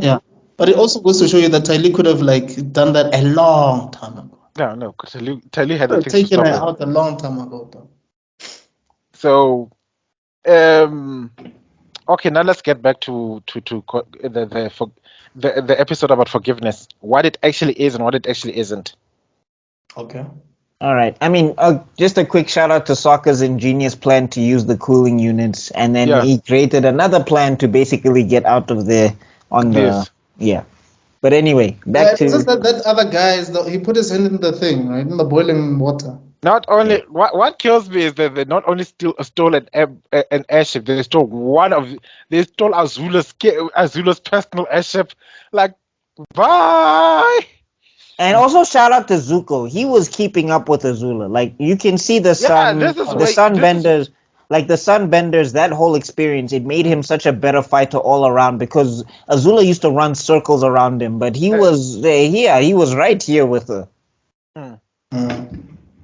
Yeah. But it also goes to show you that Ty Lee could have like done that a long time ago. no, because Tali had the Could have things to taken stop her her. out a long time ago, though. So, Okay, now let's get back the episode about forgiveness. What it actually is and what it actually isn't. Okay. All right. I mean, just a quick shout out to Sokka's ingenious plan to use the cooling units, and then Yeah. he created another plan to basically get out of there on the Yes. yeah. But anyway, back It's just to that other guy he put his hand in the thing, right? In the boiling water. Not only what kills me is that they not only stole an airship, they stole they stole Azula's personal airship. Like, bye. and also shout out to Zuko. He was keeping up with Azula. Like you can see the sunbenders, like the sunbenders. That whole experience, it made him such a better fighter all around because Azula used to run circles around him, but he was here. He was right here with her.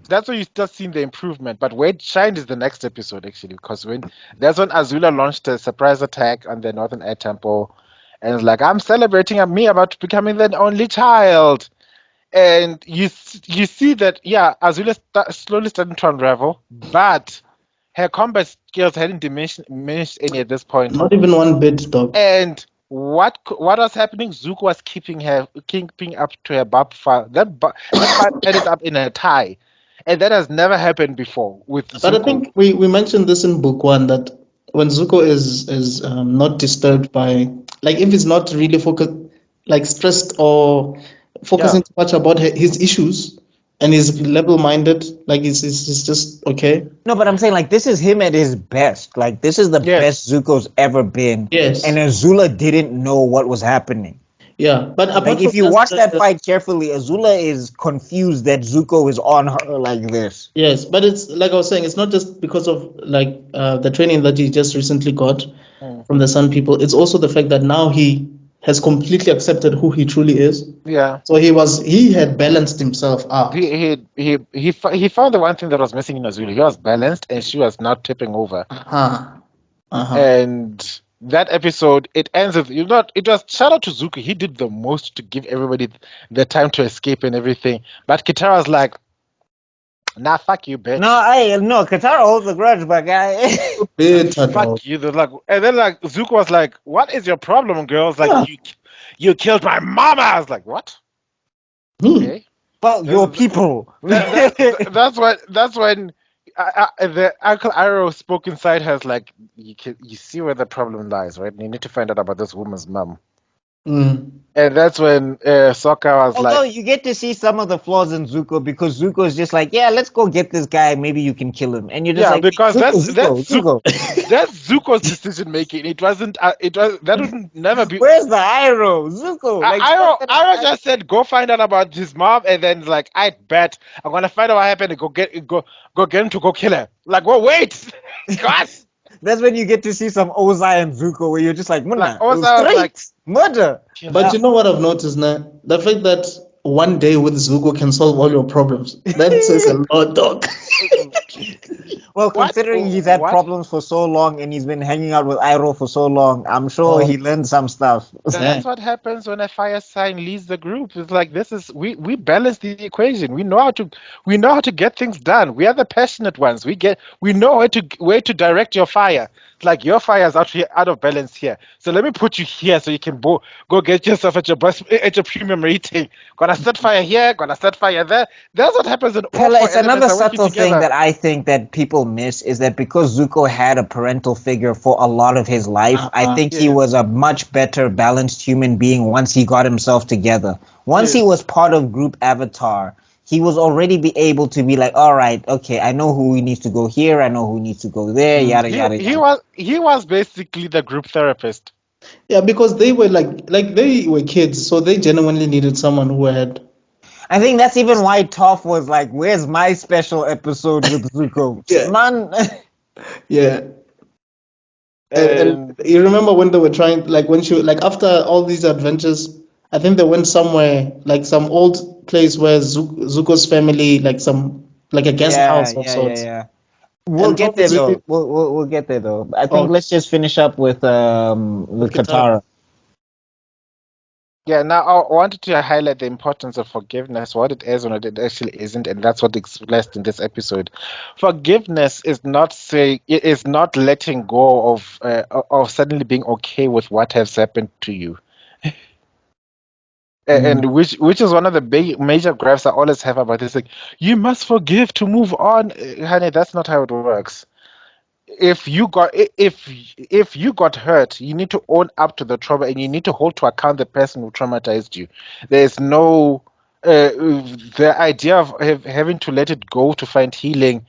That's where you start seeing the improvement. But where it shined is the next episode, actually, because that's when Azula launched a surprise attack on the Northern Air Temple, and it's like, I'm celebrating me about becoming the only child. And you see that, yeah, Azula slowly starting to unravel, but her combat skills hadn't diminished any at this point. Not even one bit, dog. And what was happening? Zuko was keeping up to her barb file. That barb ended up in a tie. And that has never happened before with Zuko. But I think we mentioned this in book one that when Zuko is not disturbed by, like, if he's not really stressed or focusing too much about his issues and he's level-minded, like he's just okay. No, but I'm saying like this is him at his best. Like this is the best Zuko's ever been. Yes. And Azula didn't know what was happening. Yeah, but like if you watch that fight carefully, Azula is confused that Zuko is on her like this. Yes, but it's like I was saying, it's not just because of like the training that he just recently got from the Sun people. It's also the fact that now he has completely accepted who he truly is. Yeah. So he had balanced himself out. He found the one thing that was missing in Azula. He was balanced, and she was not tipping over. And that episode, it ends with it was shout out to Zuko. He did the most to give everybody the time to escape and everything. But Katara's like, nah, fuck you, bitch. No, Katara holds a grudge, but guy. Fuck you. Like, and then like Zuko was like, what is your problem, girls? Like you killed my mama. I was like, what? Okay. Well, your people. That's when the Uncle Iroh spoke inside her. Like, you see where the problem lies, right? You need to find out about this woman's mom. And that's when Sokka was Although you get to see some of the flaws in Zuko because Zuko is just like, yeah, let's go get this guy. Maybe you can kill him. And you're just like, because Zuko. That's Zuko's decision making. It wasn't. That would never be. Where's the Iroh? Zuko. Iroh just said, go find out about his mom, and then like, I bet I'm gonna find out what happened and go get him to go kill her. Like, well, wait, God. That's when you get to see some Ozai and Zuko where you're just like, Muna, Ozai was like, murder. But you know what I've noticed now? The fact that one day with Zuko can solve all your problems. That says a lot, dog. Well, considering he's had problems for so long and he's been hanging out with Iroh for so long, I'm sure he learned some stuff. That's what happens when a fire sign leads the group. It's like we balance the equation. We know how to get things done. We are the passionate ones. We know where to direct your fire. It's like your fire is out of balance here. So let me put you here so you can go get yourself at your premium rating. Gonna set fire here, gonna set fire there. That's what happens in all It's another subtle thing that I think that people miss is that because Zuko had a parental figure for a lot of his life, I think he was a much better balanced human being once he got himself together. Once he was part of group Avatar, he was already be able to be like, all right, okay, I know who needs to go here, I know who needs to go there, yada yada. He was basically the group therapist. Yeah, because they were like they were kids, so they genuinely needed someone who had. I think that's even why Toph was like, where's my special episode with Zuko? Man. Yeah. And you remember when they were trying, like when after all these adventures, I think they went somewhere, like some old place where Zuko's family, like a guest house of sorts. Yeah. We'll get there though. We'll get there though. I think let's just finish up with Katara. Yeah, now I wanted to highlight the importance of forgiveness, what it is and what it actually isn't, and that's what expressed in this episode. Forgiveness is not saying it is not letting go of suddenly being okay with what has happened to you. Mm. And which is one of the big major gripes I always have about this. Like, you must forgive to move on. Honey, that's not how it works. If you got hurt, you need to own up to the trauma and you need to hold to account the person who traumatized you. There's no the idea of having to let it go to find healing.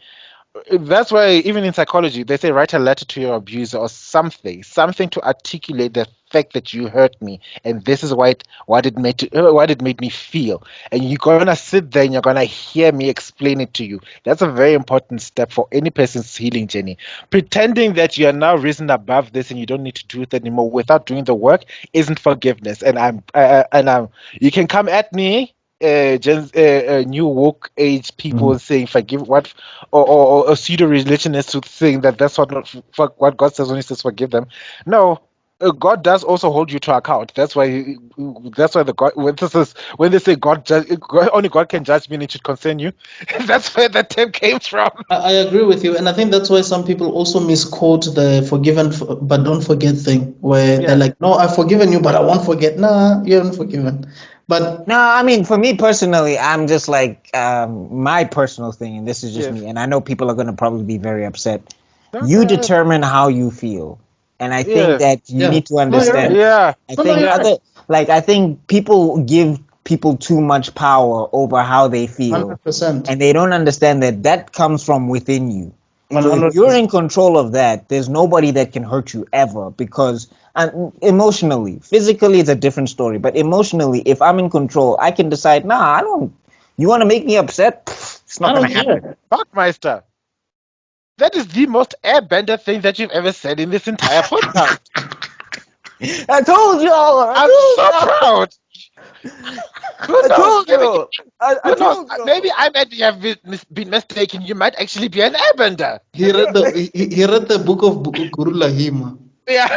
That's why even in psychology they say write a letter to your abuser or something to articulate the fact that you hurt me and this is what it made me feel, and you're gonna sit there and you're gonna hear me explain it to you. That's a very important step for any person's healing journey. Pretending that you are now risen above this and you don't need to do it anymore without doing the work isn't forgiveness. And I'm you can come at me, new woke age people saying forgive what, or a pseudo religionists who saying that that's what not what God says when He says forgive them. No, God does also hold you to account. That's why the God when they say only God can judge me and it should concern you. That's where that term came from. I agree with you, and I think that's why some people also misquote the forgiven but don't forget thing, where they're Yeah. like, "No, I've forgiven you, but I won't forget." Nah, you haven't forgiven. But No, I mean, for me personally, I'm just like my personal thing, and this is just Yes. me. And I know people are going to probably be very upset. You Okay. determine how you feel, and I think Yeah. that you yeah, need to no, you're understand. right. Yeah. I No, think you're right. I think people give people too much power over how they feel, 100%, and they don't understand that that comes from within you. So if you're 100%. in control of that, there's nobody that can hurt you ever because emotionally, physically it's a different story, but emotionally, if I'm in control, I can decide, nah, I don't. You want to make me upset? Pfft, it's I not gonna don't happen. care. BuckMeister, that is the most airbender thing that you've ever said in this entire podcast. I told y'all. I'm so proud. Who I knows? told you. I Who knows? told you. Maybe I might have been mistaken. You might actually be an airbender. He read the book of Guru Lahima. Yeah.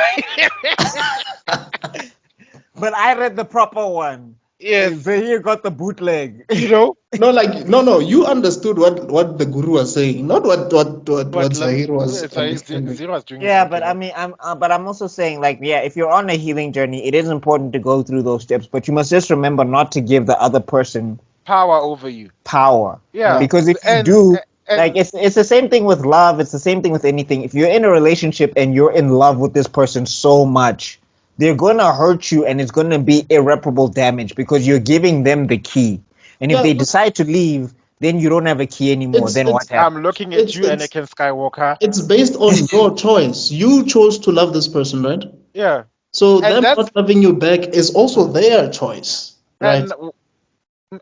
But I read the proper one. Yes. Zahir got the bootleg. You know No, like no. You understood what the Guru was saying, not what what? Zahir was understanding. Zero was doing his Yeah, own but thing. I Right? mean, I'm also saying like, yeah, if you're on a healing journey, it is important to go through those steps, but you must just remember not to give the other person Power over you. power, Yeah. Yeah, because if you And do, like, and it's the same thing with love. It's the same thing with anything. If you're in a relationship and you're in love with this person so much, they're gonna hurt you, and it's gonna be irreparable damage because you're giving them the key, and if yeah. they decide to leave, then you don't have a key anymore. It's Then what it's I'm happens? looking at it's you, it's Anakin Skywalker. it's based on your choice. You chose to love this person, right? Yeah. So And them that's not loving you back is also their choice, right? and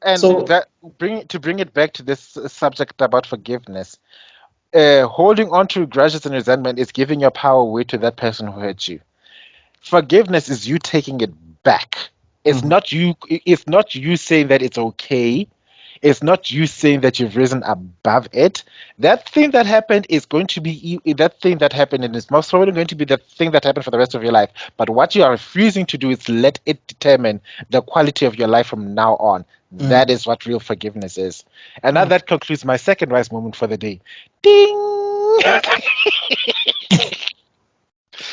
and So that bring it back to this subject about forgiveness. Holding on to grudges and resentment is giving your power away to that person who hurt you. Forgiveness is you taking it back. Mhm. It's not you saying that it's okay. It's not you saying that you've risen above it. That thing that happened is going to be that thing that happened, and it's most probably going to be the thing that happened for the rest of your life. But what you are refusing to do is let it determine the quality of your life from now on. That is what real forgiveness is. And now that concludes my second wise moment for the day. Ding!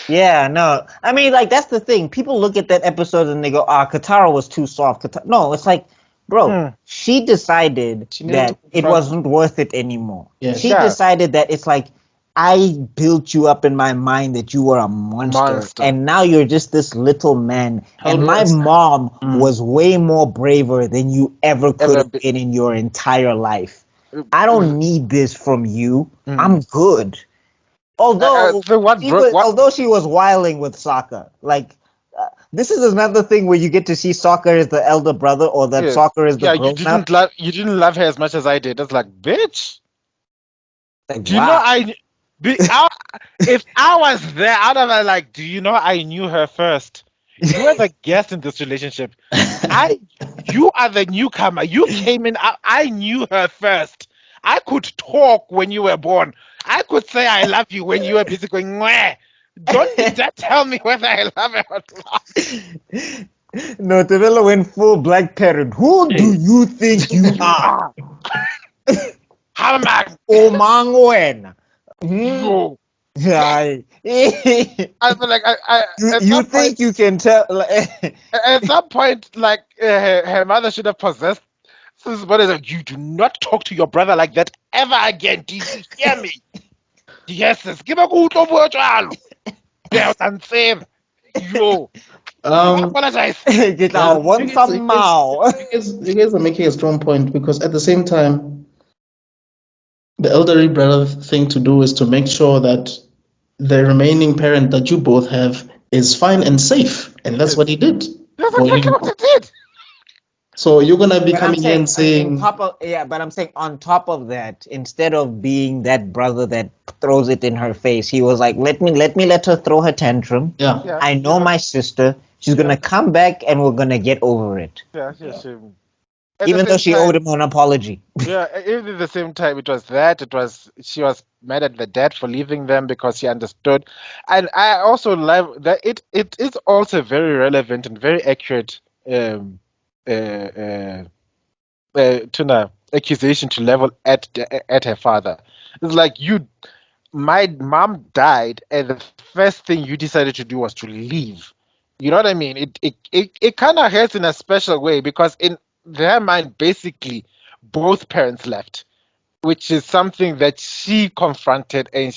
Yeah, no. I mean, like, that's the thing. People look at that episode and they go, "Ah, Katara was too soft." No, it's like, bro, Hmm. she decided she needed to that it confront. wasn't worth it anymore. She Yes. Yeah, decided that it's like, I built you up in my mind that you were a monster, monster. and now you're just this little man. How And do I my stand? mom Mm. was way more braver than you ever could Ever have be, been in your entire life. I don't need this from you. mm. I'm good. Although So what broke what? although she was wiling with Sokka, like this is another thing where you get to see Sokka as the elder brother, or that Yeah, Sokka is the yeah. grown up. You didn't love her as much as I did. It's like, bitch. Like, Do you know wow. if I was there, I'd have been like, do you know I knew her first? You are the guest in this relationship. You are the newcomer. You came in. I knew her first. I could talk when you were born. I could say I love you when you were busy going. Mwah. Don't you dare tell me whether I love her or not. No, Tebello went full black parrot. Who do you think you are? How am I? Omangwen. Yo. Hi. I feel like I at You some point think you can tell? at some point like her mother should have possessed this body. Like, you do not talk to your brother like that ever again. Do you hear me? Yes, give a good over child. Yes, and save. Yo. I Um, apologize. Get yeah, out one some mouth. you guys are making a strong point because at the same time, the elderly brother thing to do is to make sure that the remaining parent that you both have is fine and safe, and that's what he did That's for exactly you. what I did. So you're gonna be But I'm coming here saying and saying, but I'm saying on top of that, instead of being that brother that throws it in her face, he was like, let her throw her tantrum. yeah, Yeah. I know my sister. She's gonna come back and we're gonna get over it. Yeah, at the Even though same she time, owed him an apology. yeah, even at the same time, it was that. It was she was mad at the dad for leaving them because she understood, and I also love that it is also very relevant and very accurate. Uh, Tuna accusation to level at her father. It's like my mom died, and the first thing you decided to do was to leave. You know what I mean? It kind of hurts in a special way because in their mind, basically, both parents left, which is something that she confronted and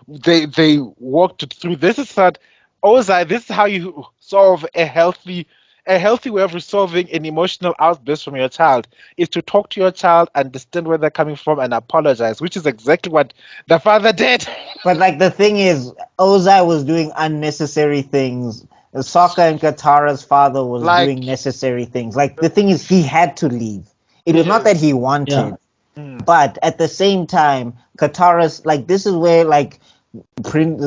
they walked through. This is what Ozai. This is how you solve a healthy way of resolving an emotional outburst from your child is to talk to your child, understand where they're coming from, and apologize, which is exactly what the father did. But like the thing is, Ozai was doing unnecessary things. Sokka and Katara's father was Like, doing necessary things. Like the thing is, he had to leave. It was not yes. that he yeah, wanted, Mm. but at the same time, Katara's like this is where like Prince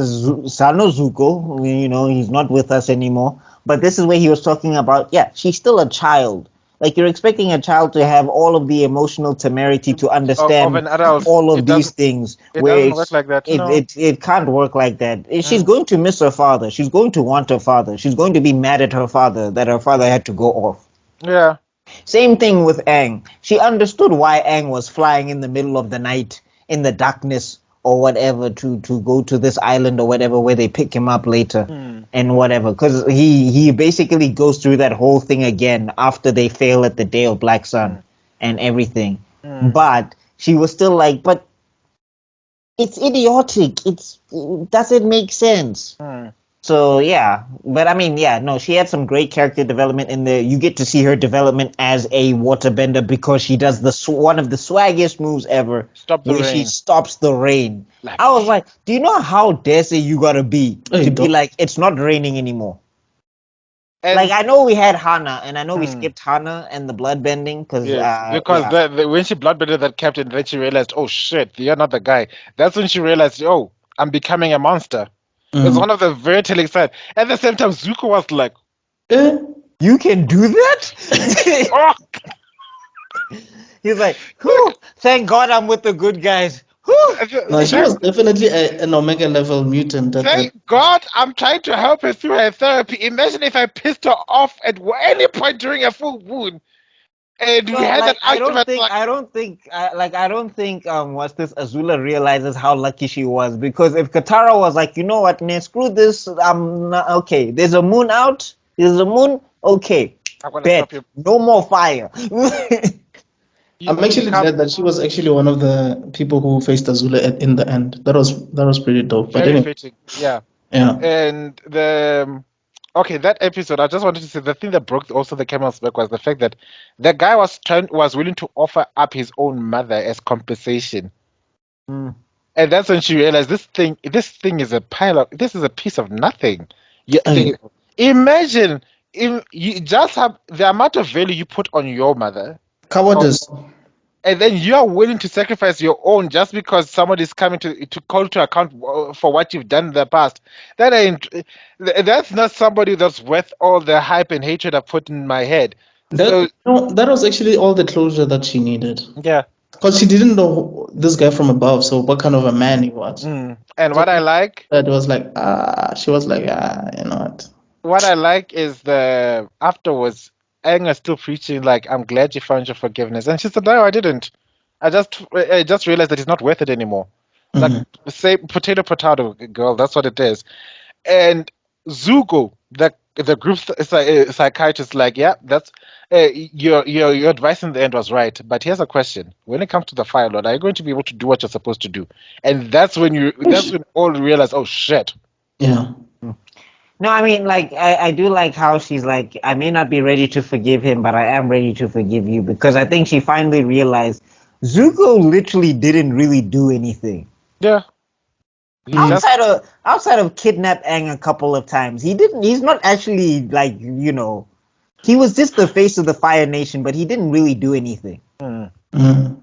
Sano Zuko, he's not with us anymore. But this is where he was talking about. Yeah, she's still a child. Like you're expecting a child to have all of the emotional temerity to Of understand an adult, all of it these doesn't things, it where doesn't work like that. No. it can't work like that. She's Mm. going to miss her father. She's going to want her father. She's going to be mad at her father that her father had to go off. Yeah. Same thing with Aang. She understood why Aang was flying in the middle of the night in the darkness or whatever to go to this island or whatever where they pick him up later Mm. and whatever. Because he basically goes through that whole thing again after they fail at the Day of Black Sun and everything. Mm. But she was still like, but it's idiotic. It doesn't make sense. Mm. So yeah, but I mean, yeah, no, she had some great character development in there. You get to see her development as a waterbender because she does one of the swaggiest moves ever, Stop the where she rain. stops the rain. Like, I was like, do you know how desi you gotta be Hey, to be dog. like, it's not raining anymore? Like and I know we had Hana, and I know we Mm. skipped Hana and the bloodbending because yes, because yeah, when she bloodbended that captain, then she realized, oh shit, you're not the guy. That's when she realized, oh, I'm becoming a monster. It's Mm. one of the very telling signs. At the same time, Zuko was like, Eh? you can do that. oh, He's like, whew, thank God I'm with the good guys. Whew. No, she thank, was definitely an Omega level mutant at that. thank God I'm trying to help her through her therapy. Imagine if I pissed her off at any point during a full moon. And we No, had that like argument like, I don't think what's this Azula realizes how lucky she was because if Katara was like, you know what, man, screw this, I'm not okay. There's a moon out. There's a moon. Okay, I'm gonna stop bet you. no more fire. I'm You actually become glad that she was actually one of the people who faced Azula in the end. That was pretty dope. But very anyway, fitting. Yeah. yeah. And okay, that episode, I just wanted to say the thing that broke also the camel's back was the fact that the guy was willing to offer up his own mother as compensation. Mm. And that's when she realized this thing is this is a piece of nothing. Hey, Imagine if you just have the amount of value you put on your mother, cowardice. and then you are willing to sacrifice your own just because somebody is coming to call to account for what you've done in the past. That ain't that's not somebody that's worth all the hype and hatred I put in my head. So That was actually all the closure that she needed. yeah. Because she didn't know this guy from above, so what kind of a man he was. And So what I like that was like, she was like, you know what? what I like is the afterwards, Aang is still preaching like, "I'm glad you found your forgiveness," and she said, "No, I didn't. I just realized that it's not worth it anymore." Like, Mhm. say potato, girl. That's what it is. And Zuko, the group psychiatrist, like, yeah, that's your advice in the end was right. But here's a question: when it comes to the Fire Lord, are you going to be able to do what you're supposed to do? And that's when all realize, oh shit. Yeah. No, I mean, like, I do like how she's like, I may not be ready to forgive him, but I am ready to forgive you because I think she finally realized Zuko literally didn't really do anything. Yeah, he Mm. just Outside of kidnap Aang a couple of times, he didn't. He's not actually like he was just the face of the Fire Nation, but he didn't really do anything. mm. Mm.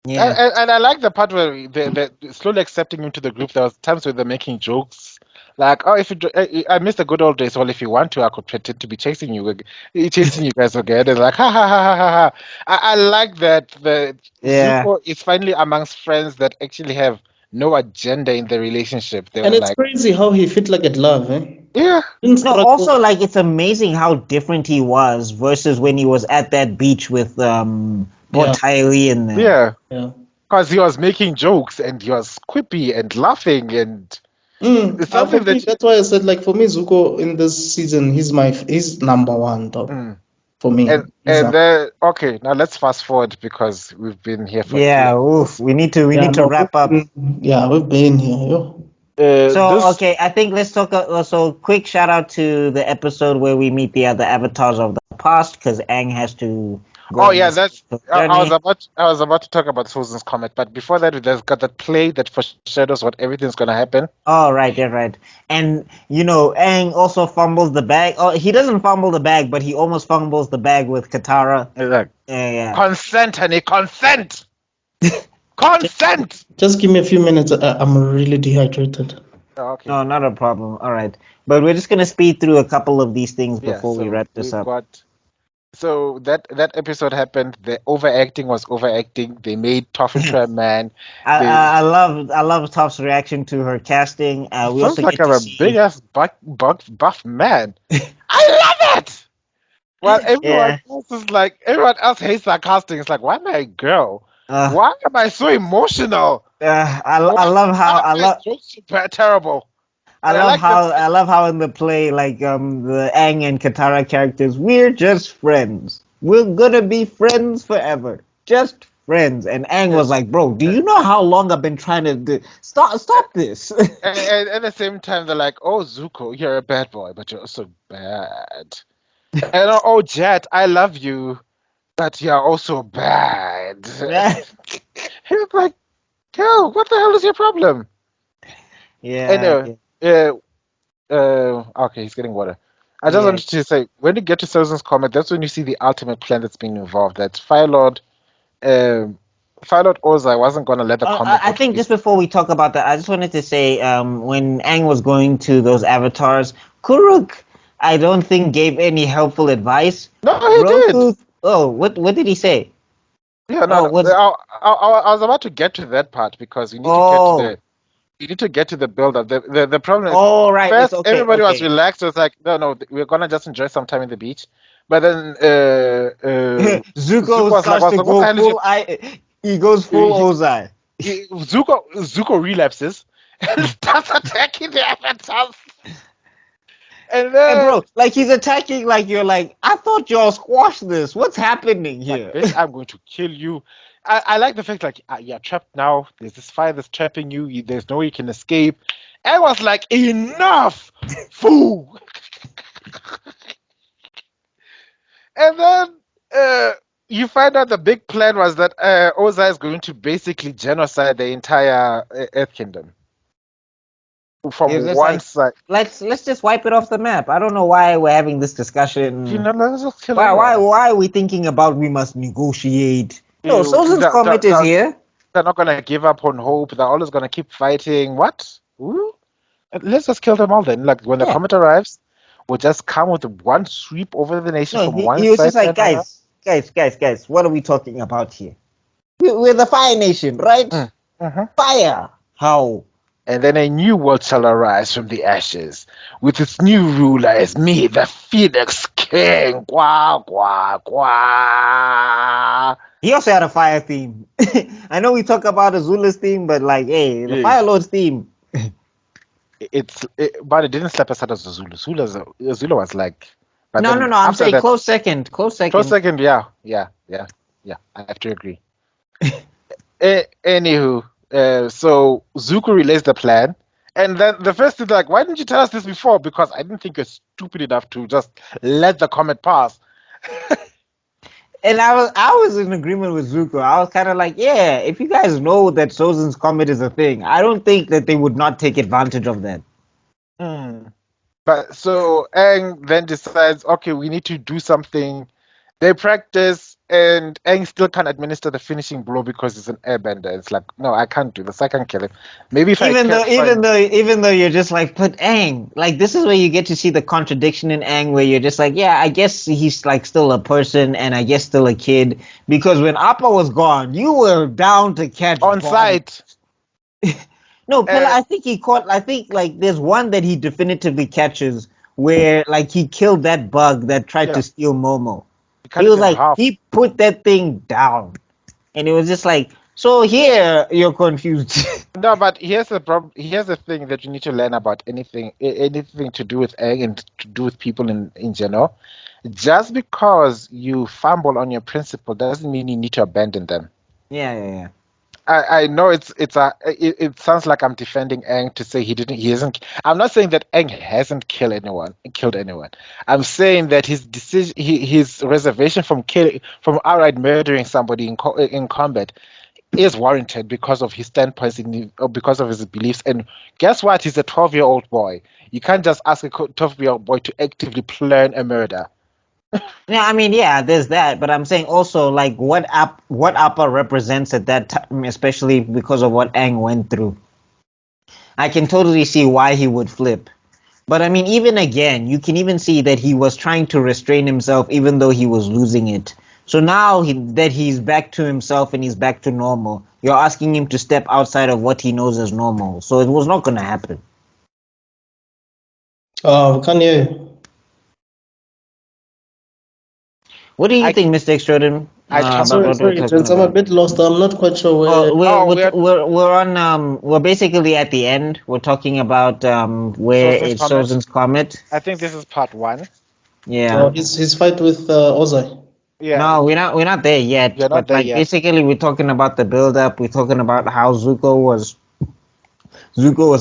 Yeah. And I like the part where they slowly accepting him to the group. There was times where they're making jokes, like, "Oh, if you, I miss the good old days. Well, if you want to, I could pretend to be chasing you guys again." And like, ha ha ha ha ha ha. I like that the Yeah. Zuko is finally amongst friends that actually have no agenda in the relationship. They And were it's like, crazy how he fit like at love, eh? yeah, Didn't No, struggle. also like it's amazing how different he was versus when he was at that beach with poor Yeah. Tylee and them. yeah, Yeah. because he was making jokes and he was quippy and laughing and it's For something me, that. that's why I said like for me, Zuko in this season, he's number one though. Mm. For me, And then okay, now let's fast forward because we've been here for Yeah, 3 hours. oof. We yeah, need to no, wrap up. we've been here. Yo. So This okay, I think let's talk. So quick shout out to the episode where we meet the other avatars of the past because Aang has to go oh on yeah, this that's journey. I was about to talk about Susan's comet, but before that, there's got that play that foreshadows what everything's gonna happen. Oh right, yeah, right. And Aang also fumbles the bag. Oh, he doesn't fumble the bag, but he almost fumbles the bag with Katara. It's like Yeah. consent, honey, consent, consent. Just give me a few minutes. I'm really dehydrated. Oh, okay, No, not a problem. All right, but we're just gonna speed through a couple of these things yeah. before we So wrap this we've up. got. So that episode happened. The overacting was overacting. They made Toph into a man. I, They I I love Toph's reaction to her casting. He We sounds also like get to I'm a big see. ass buff man. I love it. Well, Yeah. everyone else hates that casting. It's like, why am I a girl? Uh, Why am I so emotional? I love Why how are my jokes super terrible? And I like the I love how in the play like the Aang and Katara characters, we're just friends. We're gonna be friends forever. Just friends. And Aang was like, bro, do you know how long I've been trying to stop this? and at the same time they're like, oh Zuko, you're a bad boy, but you're also bad. And oh Jet, I love you, but you're also bad. He was like, yo, what the hell is your problem? Yeah. Anyway, okay, he's getting water. I just Yeah. wanted to say, when you get to Susan's comment, that's when you see the ultimate plan that's being involved. That Fire Lord Ozai wasn't going to let the comet I go to think waste. just before we talk about that, I just wanted to say, when Aang was going to those avatars, Kuruk, I don't think gave any helpful advice. No, he did. Roku, oh, what did he say? Yeah, no, Oh, no. what? I was about to get to that part because Oh, you need to get to the build up. The problem is oh, right. It's first okay. everybody was Okay. relaxed. It was like, no, we're gonna just enjoy some time in the beach. But then Zuko Zuko was like, starts well, to so what the go hell is your full. He goes full Ozai. Zuko relapses and starts attacking the avatars. And Hey, then, bro, like he's attacking. Like you're like, I thought y'all squashed this. What's happening like, here? bitch, I'm going to kill you. I like the fact, like, you're trapped now. There's this fire that's trapping you. There's no way you can escape. I was like, enough, fool. And then you find out the big plan was that Ozai is going to basically genocide the entire Earth Kingdom He was from just one like, side. let's just wipe it off the map. I don't know why we're having this You discussion. know, let's just kill Why everyone. are we thinking about we must negotiate? No, You, Sozin's Comet is here. they're not gonna give up on hope. They're always gonna keep fighting. What? Ooh. Let's just kill them all then. Like when the Yeah. comet arrives, we'll just come with one sweep over the nation No, from one he was side just to like, another. guys, what are we talking about here? We're the Fire Nation, right? Mm-hmm. Fire. How? And then a new world shall arise from the ashes, with its new ruler as me, the Phoenix King. Quah, quah, quah. He also had a fire theme. I know we talk about Azula's theme, but like, hey, the Yeah. Fire Lord's theme. But it didn't slap aside as Zulu. Zulu was like, but No, then no, no. I'm after saying that, close second. Close second. close second, yeah. I have to agree. Anywho, so Zuko relays the plan, and then the first thing like, why didn't you tell us this before? Because I didn't think you're stupid enough to just let the comet pass. And I was in agreement with Zuko. I was kind of like, yeah, if you guys know that Sozin's comet is a thing, I don't think that they would not take advantage of that. Hmm. But so Aang then decides, okay, we need to do something. They practice, and Aang still can't administer the finishing blow because he's an airbender. It's like, no, I can't do this. I can't kill him. Maybe if Even I can though you're just like, but Aang, like this is where you get to see the contradiction in Aang, where you're just like, yeah, I guess he's like still a person, and I guess still a kid, because when Appa was gone, you were down to catch on bodies. site. No, Pella, Uh, I think he caught. I think like there's one that he definitively catches where like he killed that bug that tried Yeah. to steal Momo. cut He it was in like half. he put that thing down, and it was just like, so here you're confused. No, but here's the problem. Here's the thing that you need to learn about anything to do with Aang and to do with people in general. Just because you fumble on your principle doesn't mean you need to abandon them. Yeah. I know it sounds like I'm defending Aang to say he isn't. I'm not saying that Aang hasn't killed anyone. I'm saying that his decision, his reservation from outright murdering somebody in combat is warranted because of his standpoints or because of his beliefs. And guess what? He's a 12-year-old boy. You can't just ask a 12-year-old boy to actively plan a murder. Yeah, I mean, yeah, there's that, but I'm saying also like what Appa represents at that time, especially because of what Aang went through. I can totally see why he would flip. But I mean, even again, you can even see that he was trying to restrain himself even though he was losing it. So now that he's back to himself and he's back to normal, you're asking him to step outside of what he knows as normal. So it was not going to happen. Can you? What do you I- think, Mr. Extrodin? I Sorry, About what we're sorry, talking gents. I'm a about? bit lost. I'm not quite sure where. Oh, we're- we're on we're basically at the end. We're talking about where Sozin's it's Comet. Sozin's comet. I think this is part 1. Yeah. His fight with Ozai. Yeah. No, we're not there yet. You're not But there like yet. basically we're talking about the build up. We're talking about how Zuko was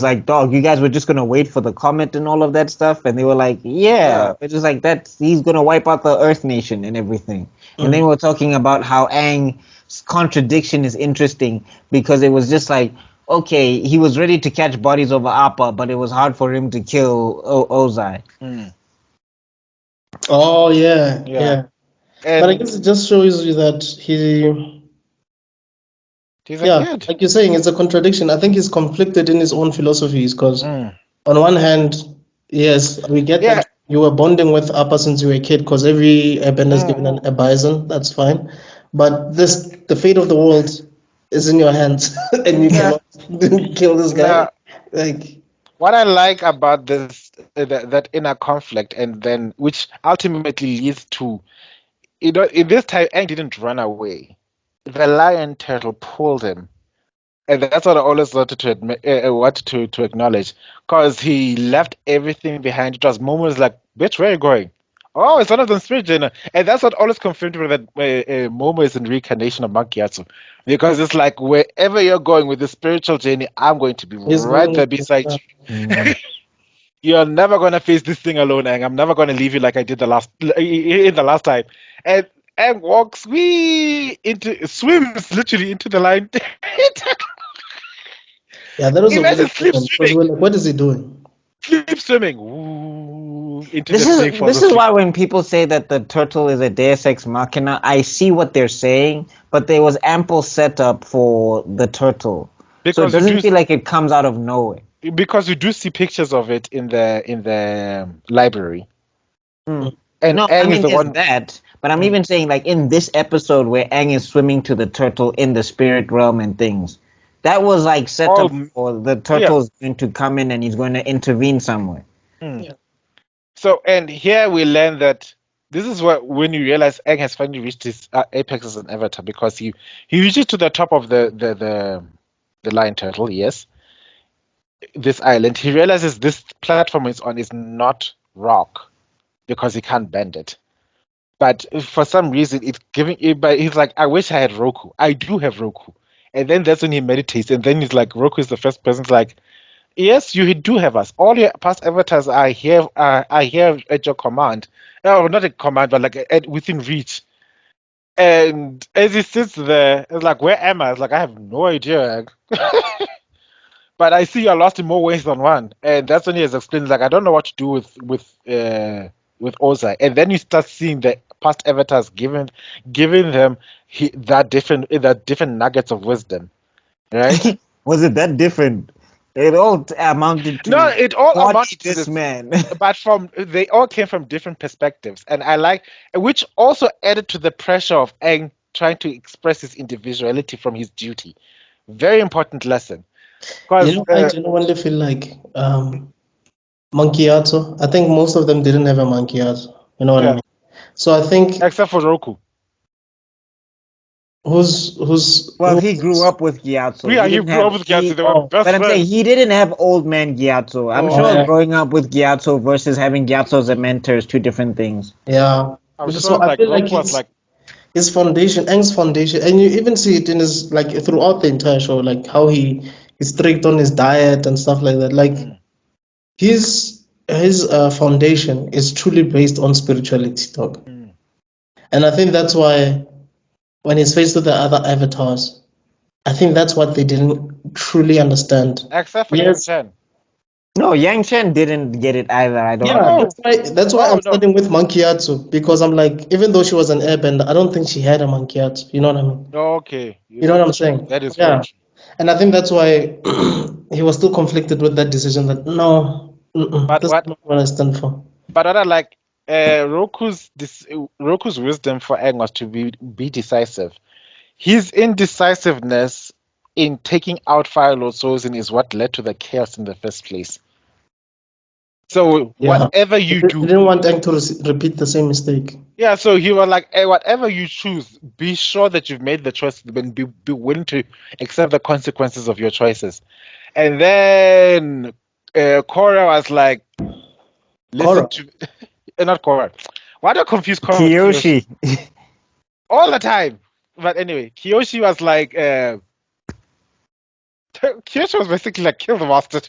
like, dog, you guys were just gonna wait for the comet and all of that stuff, and they were like, yeah, it's just like that. He's gonna wipe out the Earth Nation and everything. And then we're talking about how Aang's contradiction is interesting because it was just like, okay, he was ready to catch bodies over Appa, but it was hard for him to kill Ozai. Oh yeah. And But I guess it just shows you that he's a kid. like you're saying, it's a contradiction. I think he's conflicted in his own philosophies because on one hand, yes, we get that you were bonding with Appa since you were a kid because every airbender is given a bison. That's fine, but the fate of the world is in your hands, and you cannot kill this guy. Like, what I like about this that inner conflict, and then which ultimately leads to, in this time, Aang didn't run away. The lion turtle pulled him, and that's what I always wanted to to acknowledge, because he left everything behind. It was moments like, "Bitch, where are you going?" Oh, it's one of them spirit journey, and that's what always confirmed to me that Momo is in reincarnation of Makiatsu, because it's like wherever you're going with the spiritual journey, I'm going to be he's right going there with beside you. You're never gonna face this thing alone, Aang. I'm never gonna leave you like I did in the last time. And Aang walks swims literally into the line. Yeah, that was a Imagine weird slip moment because swimming, we're like, what is he doing? slip swimming Ooh, into This the is thing for this the is sleep. why when people say that the turtle is a Deus Ex Machina, I see what they're saying, but there was ample setup for the turtle, so it Because you doesn't do feel like it comes out of nowhere. because you do see pictures of it in the library, and No, I Aang is mean the there's one. that, but I'm even saying like in this episode where Aang is swimming to the turtle in the spirit realm and things, That was like set All up for the turtle's going to come in and he's going to intervene somewhere. Yeah. So, and here we learn that this is when you realize Aang has finally reached his apex as an avatar, because he reaches to the top of the lion turtle. Yes, this island. He realizes this platform is on is not rock because he can't bend it. But for some reason, it's giving it. But he's like, I wish I had Roku. I do have Roku. And then that's when he meditates, and then he's like, Roku is the first person. Like, yes, you do have us. All your past avatars are here at your command. Oh, not a command, but like within reach. And as he sits there, it's like, where am I? It's like, I have no idea. But I see you're lost in more ways than one. And that's when he has explained, like, I don't know what to do with Ozai. And then you start seeing the past avatars giving them that different nuggets of wisdom, right? Was it that different? It all amounted to No, it all watch amounted to this this, man. but they all came from different perspectives, and I like, which also added to the pressure of Aang trying to express his individuality from his duty. Very important lesson, because I genuinely feel like Monkeyatsu. I think most of them didn't have a Monkeyatsu. You know what I yeah, mean? So I think except for Roku. Well, he grew up with Gyatso. Yeah, He he didn't grew up have with Gyatso. They were best but I'm saying friends. he didn't have old man Gyatso. I'm Oh, sure yeah. growing up with Gyatso versus having Gyatso as a mentor is two different things. Yeah. I'm So sure I like feel like Roku was like, his foundation, Aang's foundation, and you even see it in his like throughout the entire show, like how he's strict on his diet and stuff like that. Like his foundation is truly based on spirituality, dog. And I think that's why when he's faced with the other avatars, I think that's what they didn't truly understand. except for Yang Yes. Chen. No, Yang Chen didn't get it either. I don't Yeah, know. no. that's why Oh, I'm no. starting with Monkeyatsu, because I'm like, even though she was an airbender, I don't think she had a Monkeyatsu. You know what I mean? Okay, You know what I'm saying? that is Yeah. very true. And I think that's why he was still conflicted with that decision that no, But this is not what I stand for. But other like Roku's wisdom for Aang was to be decisive. His indecisiveness in taking out Fire Lord Sozin is what led to the chaos in the first place. So Yeah. whatever He you do, didn't want Aang to repeat the same mistake. yeah. So he was like, hey, whatever you choose, be sure that you've made the choice, and be willing to accept the consequences of your choices. And then Korra was like, listen Korra. to, not Korra. Why do I confuse Korra with Kyoshi? Kiyoshi. All the time. But anyway, Kyoshi was like, Kyoshi was basically like, kill the master.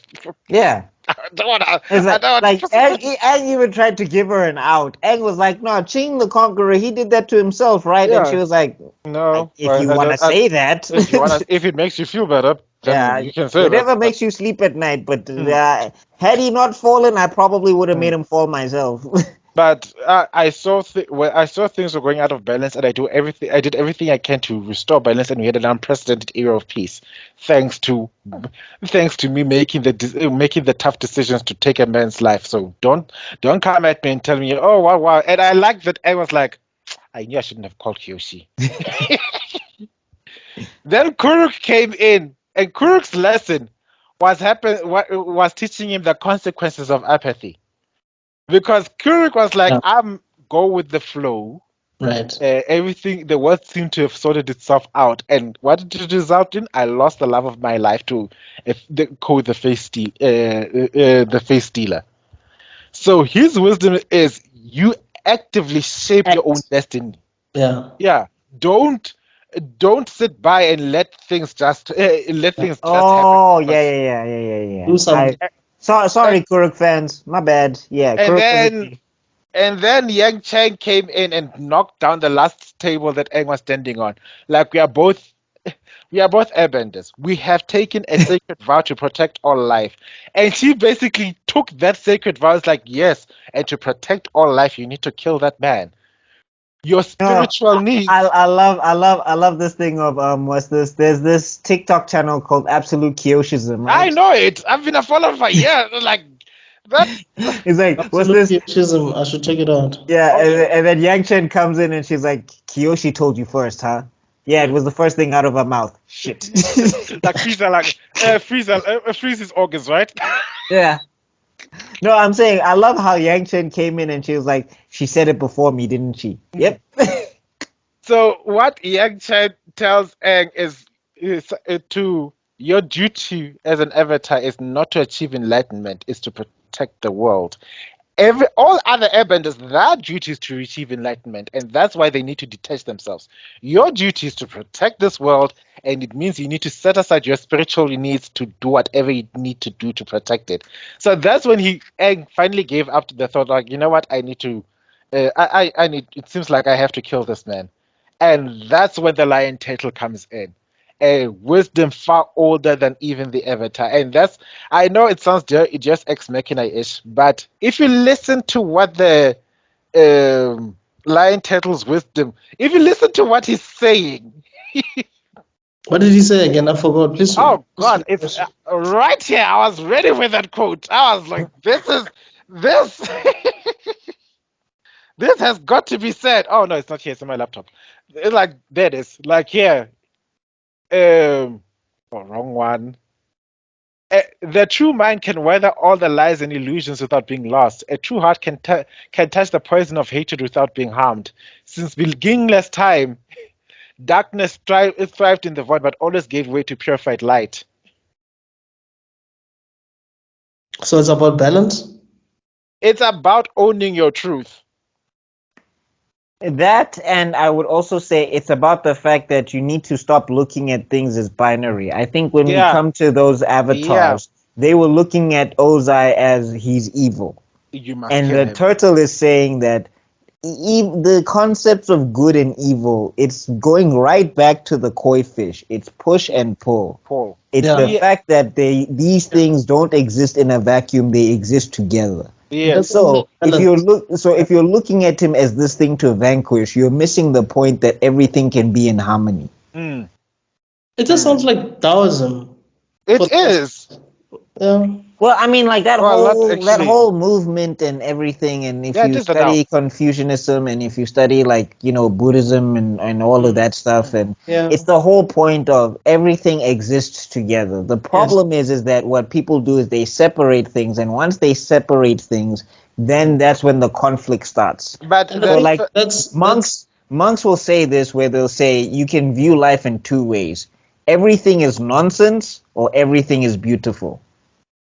Yeah. I don't wanna. It's I don't like wanna. Aang even tried to give her an out. Aang was like, no, Ching the Conqueror, he did that to himself, right? And she Yeah. was like, No. if you want to say that. If it makes you feel better, then Yeah, you can say whatever that. makes you sleep at night. But had he not fallen, I probably would have made him fall myself. But I saw I saw things were going out of balance, and I did everything I can to restore balance, and we had an unprecedented era of peace, thanks to me making the tough decisions to take a man's life. So don't come at me and tell me, oh wow. And I like that I was like, I knew I shouldn't have called Kyoshi. Then Kuruk came in, and Kuruk's lesson was teaching him the consequences of apathy. Because Kuruk was like, Yeah. I'm go with the flow. Right. Everything, the world seemed to have sorted itself out. And what did it result in? I lost the love of my life to the face stealer. So his wisdom is you actively shape your own destiny. Yeah. Yeah. Don't sit by and let things just happen. Oh, yeah. Do something. Sorry, Kuruk fans. My bad. Yeah, And Kuruk. then Yang Chang came in and knocked down the last table that Aang was standing on. Like we are both airbenders. We have taken a sacred vow to protect all life. And she basically took that sacred vow as like, yes, and to protect all life, you need to kill that man. Your spiritual needs. I love this thing of what's this? There's this TikTok channel called Absolute Kyoshism, right? I know it. I've been a follower for years. Like that. It's like what's Absolute this? Kyoshism. I should check it out. Yeah, Oh, yeah. and then Yang Chen comes in and she's like, Kyoshi told you first, huh? Yeah, it was the first thing out of her mouth. Shit. Like freeze his organs, right? Yeah. No, I'm saying I love how Yang Chen came in and she was like, she said it before me, didn't she? Yep. So what Yang Chen tells Aang is to your duty as an avatar is not to achieve enlightenment, is to protect the world. All other airbenders, their duty is to achieve enlightenment, and that's why they need to detach themselves. Your duty is to protect this world, and it means you need to set aside your spiritual needs to do whatever you need to do to protect it. So that's when Aang finally gave up to the thought, like, you know what, I need to, I need. It seems like I have to kill this man, and that's when the lion turtle comes in. A wisdom far older than even the Avatar. And that's, I know it sounds just ex machina ish, but if you listen to what the lion turtle's wisdom, if you listen to what he's saying, What did he say again? I forgot. Please. oh God, it's right here. I was ready with that quote. I was like, this. This has got to be said. Oh no, it's not here. It's on my laptop. It's like there it is. Like here. Oh, wrong one. The true mind can weather all the lies and illusions without being lost. A true heart can touch the poison of hatred without being harmed. Since beginningless time, darkness thrived in the void, but always gave way to purified light. So it's about balance? It's about owning your truth. That, and I would also say it's about the fact that you need to stop looking at things as binary. I think when we Yeah. come to those avatars, they were looking at Ozai as he's evil. You must And kill the him. turtle is saying that the concepts of good and evil, it's going right back to the koi fish. It's push and pull. It's Yeah. the fact that these things don't exist in a vacuum; they exist together. Yes. So if you're looking at him as this thing to vanquish, you're missing the point that everything can be in harmony. Mm. It just sounds like Taoism. It is. Yeah. Well, I mean, like that Well, not whole actually. movement and everything, and if Yeah, it you is the Tao. study Confucianism and if you study like Buddhism and all of that stuff, and Yeah. it's the whole point of everything exists together. The problem is that what people do is they separate things, and once they separate things, then that's when the conflict starts. But And So I like think that's monks will say this, where they'll say you can view life in two ways: everything is nonsense or everything is beautiful.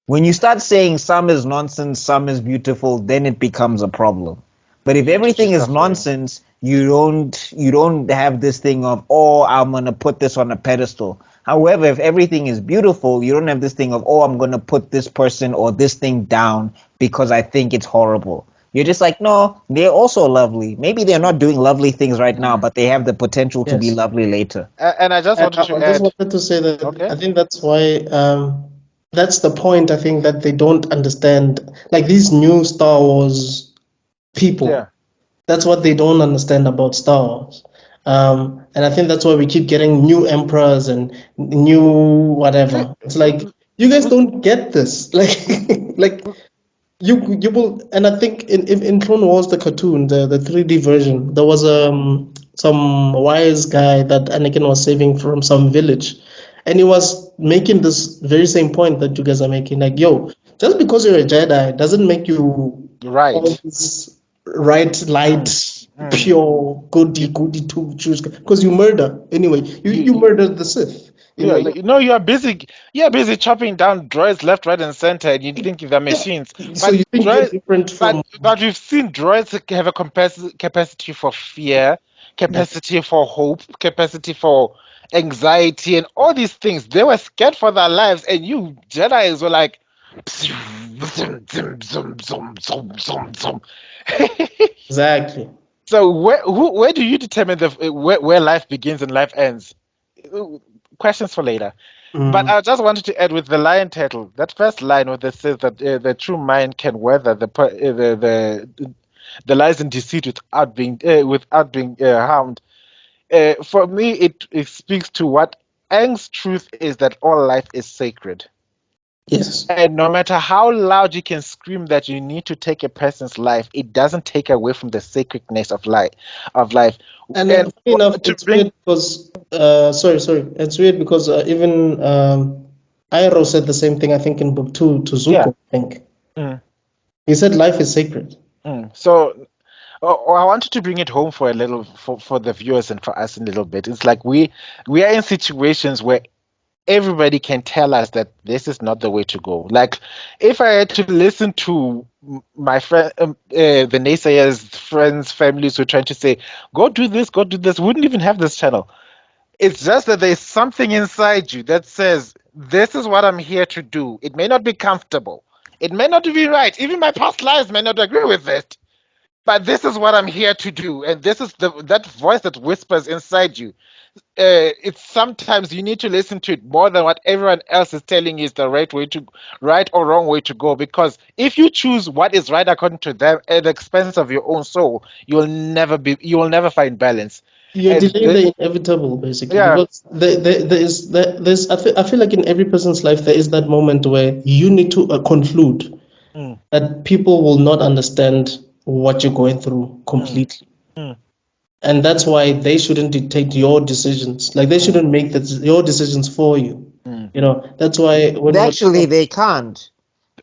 When you start saying some is nonsense, some is beautiful, then it becomes a problem. But if everything is nonsense, you don't have this thing of, oh, I'm gonna put this on a pedestal. However, if everything is beautiful, you don't have this thing of, oh, I'm gonna put this person or this thing down because I think it's horrible. You're just like, no, they're also lovely. Maybe they're not doing lovely things right now, but they have the potential to be Yes. lovely later. and I just wanted to I just add. wanted to say that Okay. I think that's why that's the point. I think that they don't understand, like these new Star Wars people. Yeah. That's what they don't understand about Star Wars. And I think that's why we keep getting new emperors and new whatever. It's like you guys don't get this. Like you will, and I think in Clone Wars, the cartoon, the 3D version, there was some wise guy that Anakin was saving from some village, and he was making this very same point that you guys are making, like, yo, just because you're a Jedi doesn't make you Right. all this right, light, pure, goody to choose, because you murder anyway. You murdered the Sith. You know, like, You're busy. You're busy chopping down droids left, right, and center, and you think they're machines. so you think you're different from. But we've seen droids have a capacity for fear, capacity for hope, capacity for anxiety, and all these things. They were scared for their lives, and you Jedi's were like, Exactly. So where do you determine where life begins and life ends? Questions for later. But I just wanted to add with the lion turtle, that first line where it says that the true mind can weather the lies and deceit without being harmed. For me, it speaks to what Aang's truth is, that all life is sacred. Yes. And no matter how loud you can scream that you need to take a person's life, it doesn't take away from the sacredness of life. And And funny enough, to it's bring, weird because sorry. It's weird because even Iroh said the same thing. I think in book 2 to yeah. Zuko. I think Mm, he said life is sacred. So I wanted to bring it home for a little for the viewers and for us a little bit. It's like we are in situations where everybody can tell us that this is not the way to go. Like, if I had to listen to my friend, the naysayers, friends, families who are trying to say, go do this, we wouldn't even have this channel. It's just that there's something inside you that says, this is what I'm here to do. It may not be comfortable. It may not be right. Even my past lives may not agree with it. But this is what I'm here to do. And this is that voice that whispers inside you. It's sometimes you need to listen to it more than what everyone else is telling you is the right or wrong way to go. Because if you choose what is right according to them at the expense of your own soul, you will never find balance. You're And delaying the inevitable, basically, yeah, because there's I feel like in every person's life there is that moment where you need to conclude mm, that people will not understand what you're going through mm, completely. mm, And that's why they shouldn't dictate your decisions. Like they mm, shouldn't make your decisions for you. mm, That's why Actually, they can't.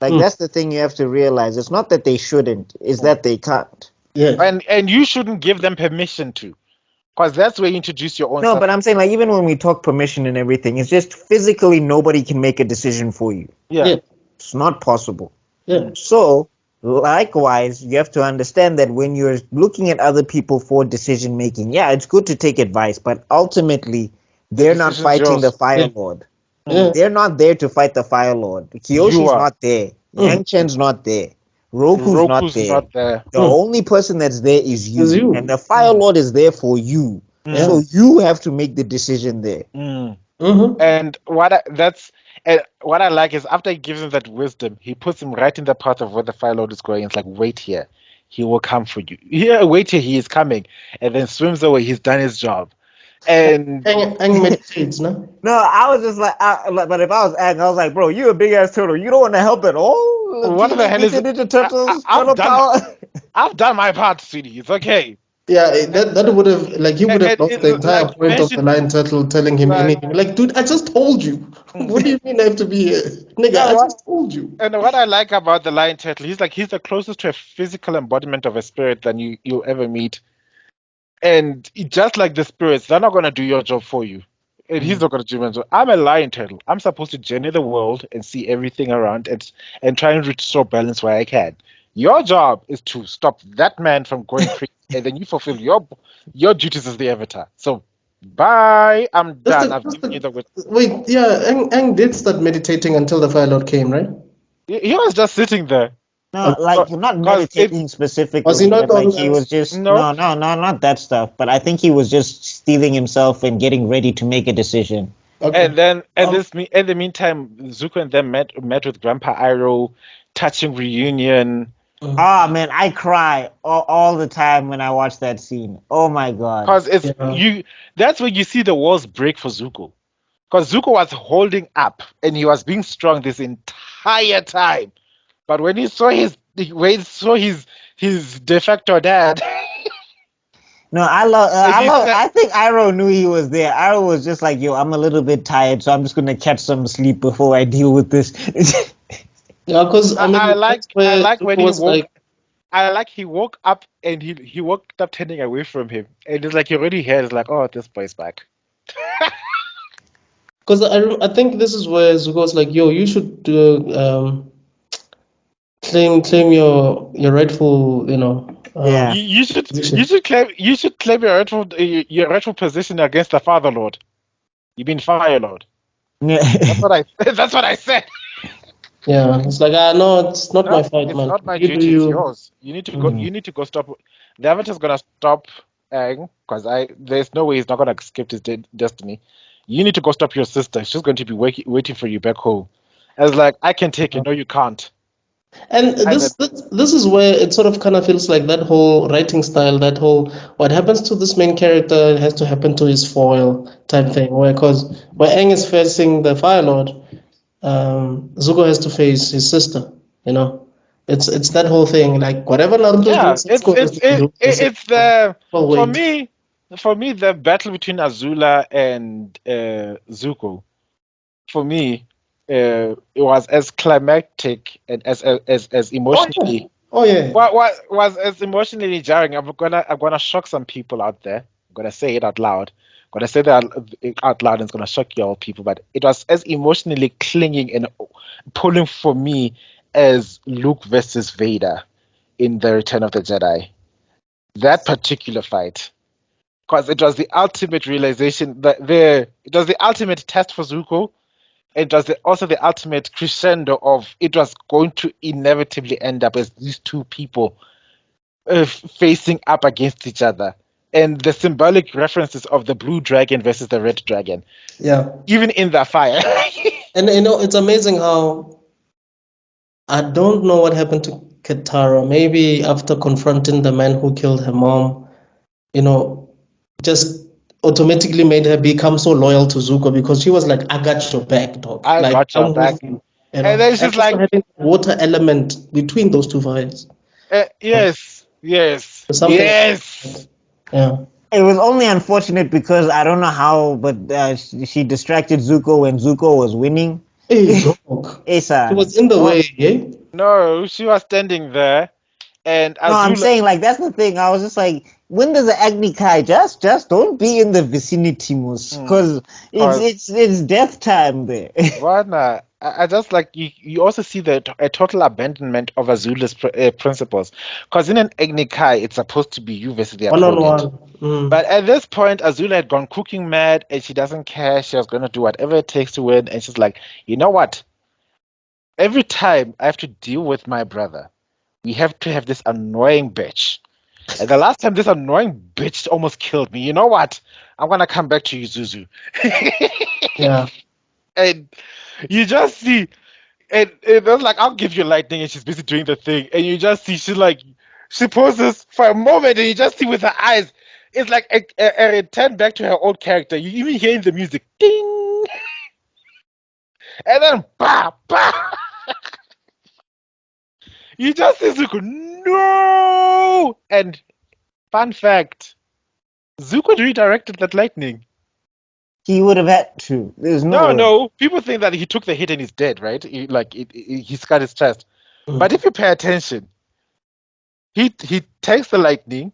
Like, Mm, that's the thing you have to realize. It's not that they shouldn't, it's mm. that they can't. yeah, And you shouldn't give them permission to, because that's where you introduce your own No, self. but I'm saying, like, even when we talk permission and everything, it's just physically nobody can make a decision for you. Yeah. yeah, It's not possible. yeah. So, likewise, you have to understand that when you're looking at other people for decision making, yeah, it's good to take advice, but ultimately, they're not decision's fighting the yours. Fire Yeah. Lord. Yeah. They're not there to fight the Fire Lord. You Kyoshi's are. not there. Mm, Yang Chen's not there. Roku's not Roku's there. not there. The mm. only person that's there is you. It's you. And the Fire Lord is there for you. Yeah. So you have to make the decision there. Mm. Mm-hmm. And what I like is after he gives him that wisdom, he puts him right in the path of where the Fire Lord is going. It's like, wait here, he will come for you. Here, wait here, he is coming, and then swims away. He's done his job. And Ang meditates, no? No, I was just like, but if I was Aang, I was like, bro, you a big ass turtle. You don't want to help at all? what the Teenage hell is Mutant it? Ninja Turtles, I've turtle done power. I've done my part, sweetie. It's okay. Yeah, that would have he would have And lost the entire like you point of the mentioned, Lion Turtle telling him like, anything. Like, dude, I just told you. What do you mean I have to be here? Nigga, I no, just told you. and what I like about the lion turtle, he's the closest to a physical embodiment of a spirit than you'll ever meet. And just like the spirits, they're not gonna do your job for you. And he's not gonna do your job. I'm a lion turtle. I'm supposed to journey the world and see everything around and try and restore balance where I can. Your job is to stop that man from going crazy, and then you fulfill your duties as the avatar. So bye. I'm done. I've given you the wit. Wait, yeah, Ang did start meditating until the Fire Lord came, right? He was just sitting there. No, like not Because meditating Was specifically, he not but like on he was just no, not that stuff. But I think he was just stealing himself and getting ready to make a decision. Okay. and then Um, in the meantime, Zuko and them met with Grandpa Iroh, touching reunion. Ah man, I cry all the time when I watch that scene. Oh my god. Because it's yeah. you. That's where you see the walls break for Zuko. Because Zuko was holding up and he was being strong this entire time. But when he saw his de facto dad, No, I love. and he said, I think Iroh knew he was there. Iroh was just like, "Yo, I'm a little bit tired, so I'm just gonna catch some sleep before I deal with this." Yeah, because I mean that's I where like Zuko when he was woke. like, I like he woke up and he woke up turning away from him, and it's like he already heard. It's like, oh, this boy's back. because I think this is where Zuko was like, yo, you should claim your rightful, Yeah. position. You should claim your rightful position against the Father Lord. You mean Fire Lord? That's what I that's what I said. Yeah, it's like, no, it's not No, my fight, it's man. not my You do duty. It's you. yours. You need to go. Mhm. You need to go stop. The Avatar's gonna stop Aang because there's no way he's not gonna escape his destiny. You need to go stop your sister. She's going to be waiting for you back home. I was like, I can take it. No, you can't. And And then, this is where it sort of kind of feels like that whole writing style, that whole what happens to this main character has to happen to his foil type thing. Where Aang is facing the Fire Lord, Zuko has to face his sister. You know, it's that whole thing. Like whatever Naruto's doing, Yeah, Sasuke has to do the same. it's the Well, for wait. me the battle between Azula and Zuko. For me, it was as climactic and as Oh yeah. emotionally Oh yeah. what was as emotionally jarring. I'm gonna shock some people out there. I'm gonna say it out loud. I'm gonna say that out loud, and it's gonna shock you all people. But it was as emotionally clinging and pulling for me as Luke versus Vader in the Return of the Jedi. That particular fight, because it was the ultimate realization that it was the ultimate test for Zuko. It was also the ultimate crescendo of it was going to inevitably end up as these two people facing up against each other. And the symbolic references of the blue dragon versus the red dragon, Yeah. even in the fire. And you know, it's amazing how I don't know what happened to Katara. Maybe after confronting the man who killed her mom, you know, just automatically made her become so loyal to Zuko because she was like, I got your back, dog. I Like, got your I'm with back. you. And then And she's also like, having water element between those two fights. yes, yes, There's something. yes. Yeah. It was only unfortunate because I don't know how, but she distracted Zuko when Zuko was winning. Hey, dog. She Esa. was in the way, eh? No, she was standing there, and No, I'm Azula. saying like that's the thing. I was just like, when does the Agni Kai just don't be in the vicinity, most because Cause it's death time there. Rana, I just like you also see a total abandonment of Azula's principles. Because in an Egnikai, it's supposed to be you versus the One on opponent. one. Mm. But at this point, Azula had gone cooking mad and she doesn't care. She was going to do whatever it takes to win. And she's like, you know what? Every time I have to deal with my brother, we have to have this annoying bitch. And the last time this annoying bitch almost killed me, you know what? I'm going to come back to you, Zuzu. Yeah. And you just see. And it was like, I'll give you lightning, and she's busy doing the thing. And you just see, she poses for a moment, and you just see with her eyes, it's like a return back to her old character. You even hear in the music, ding, and then bah, bah. You just see Zuko, no! And fun fact, Zuko redirected that lightning. He would have had to. There's no No, way. no, people think that he took the hit and he's dead, right? He scarred his chest. But Mm. if you pay attention, he takes the lightning,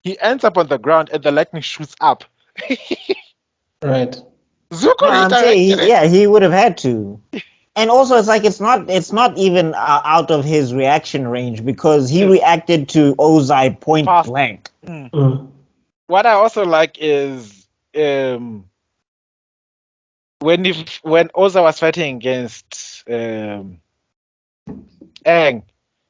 he ends up on the ground and the lightning shoots up. Right. Zuko No, I'm saying redirected it. yeah, he would have had to. And also, it's like it's not even out of his reaction range because he Yes. reacted to Ozai point Fast. blank. Mm. What I also like is when Oza was fighting against Aang, and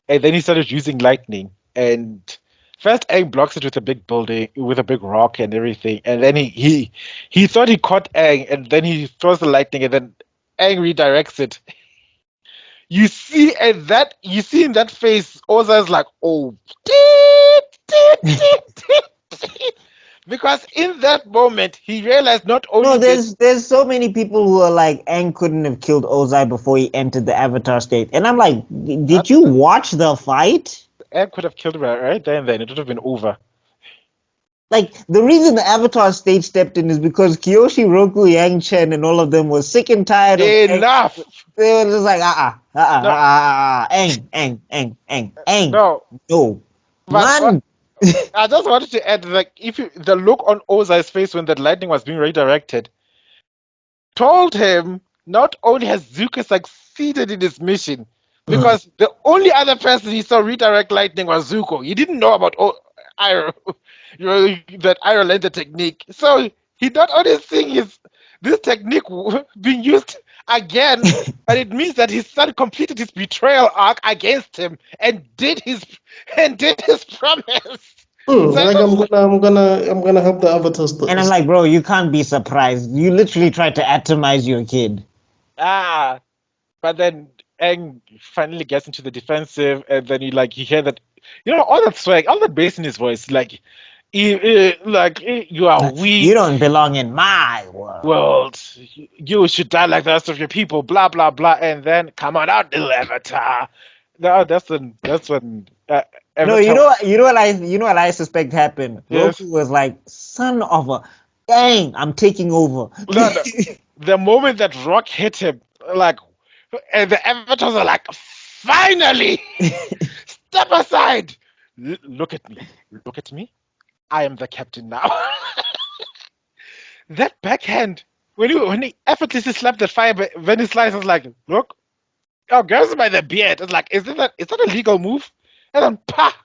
then he started using lightning, and first Aang blocks it with a big building, with a big rock and everything, and then he thought he caught Aang, and then he throws the lightning, and then Aang redirects it. You see in that face, Oza is like, oh, because in that moment he realized not No, only did there's so many people who are like Aang couldn't have killed Ozai before he entered the Avatar state, and I'm like, did you watch the fight? Aang could have killed him right there and then, it would have been over. Like the reason the Avatar state stepped in is because Kyoshi, Roku, Yang Chen, and all of them were sick and tired of Aang. Enough. They were just like, No, Aang, no. no, But what man. I just wanted to add, like, the look on Ozai's face when that lightning was being redirected told him not only has Zuko succeeded in his mission, Mm. because the only other person he saw redirect lightning was Zuko. He didn't know about Iroh, that Iroh learned the technique. So he not only seeing this technique being used again, but it means that his son completed his betrayal arc against him and did his promise. Mm. So Like I'm gonna help the Avatar. And I'm like, bro, you can't be surprised. You literally tried to atomize your kid. but then Aang finally gets into the defensive, and then you hear that, all that swag, all that bass in his voice, like You are weak. You don't belong in my world. World. You should die like the rest of your people. Blah blah blah. And then come on out, little Avatar. No, that's when No, Avatar. you know what I suspect happened. Yes. Roku was like, son of a, dang, I'm taking over. No, no. The moment that rock hit him, like, and the avatars are like, finally, step aside. Look at me. Look at me. I am the captain now. That backhand, when he effortlessly slapped the fire, when he slices, was like, look, oh, girls by the beard. It's like, is that a legal move? And then, pa!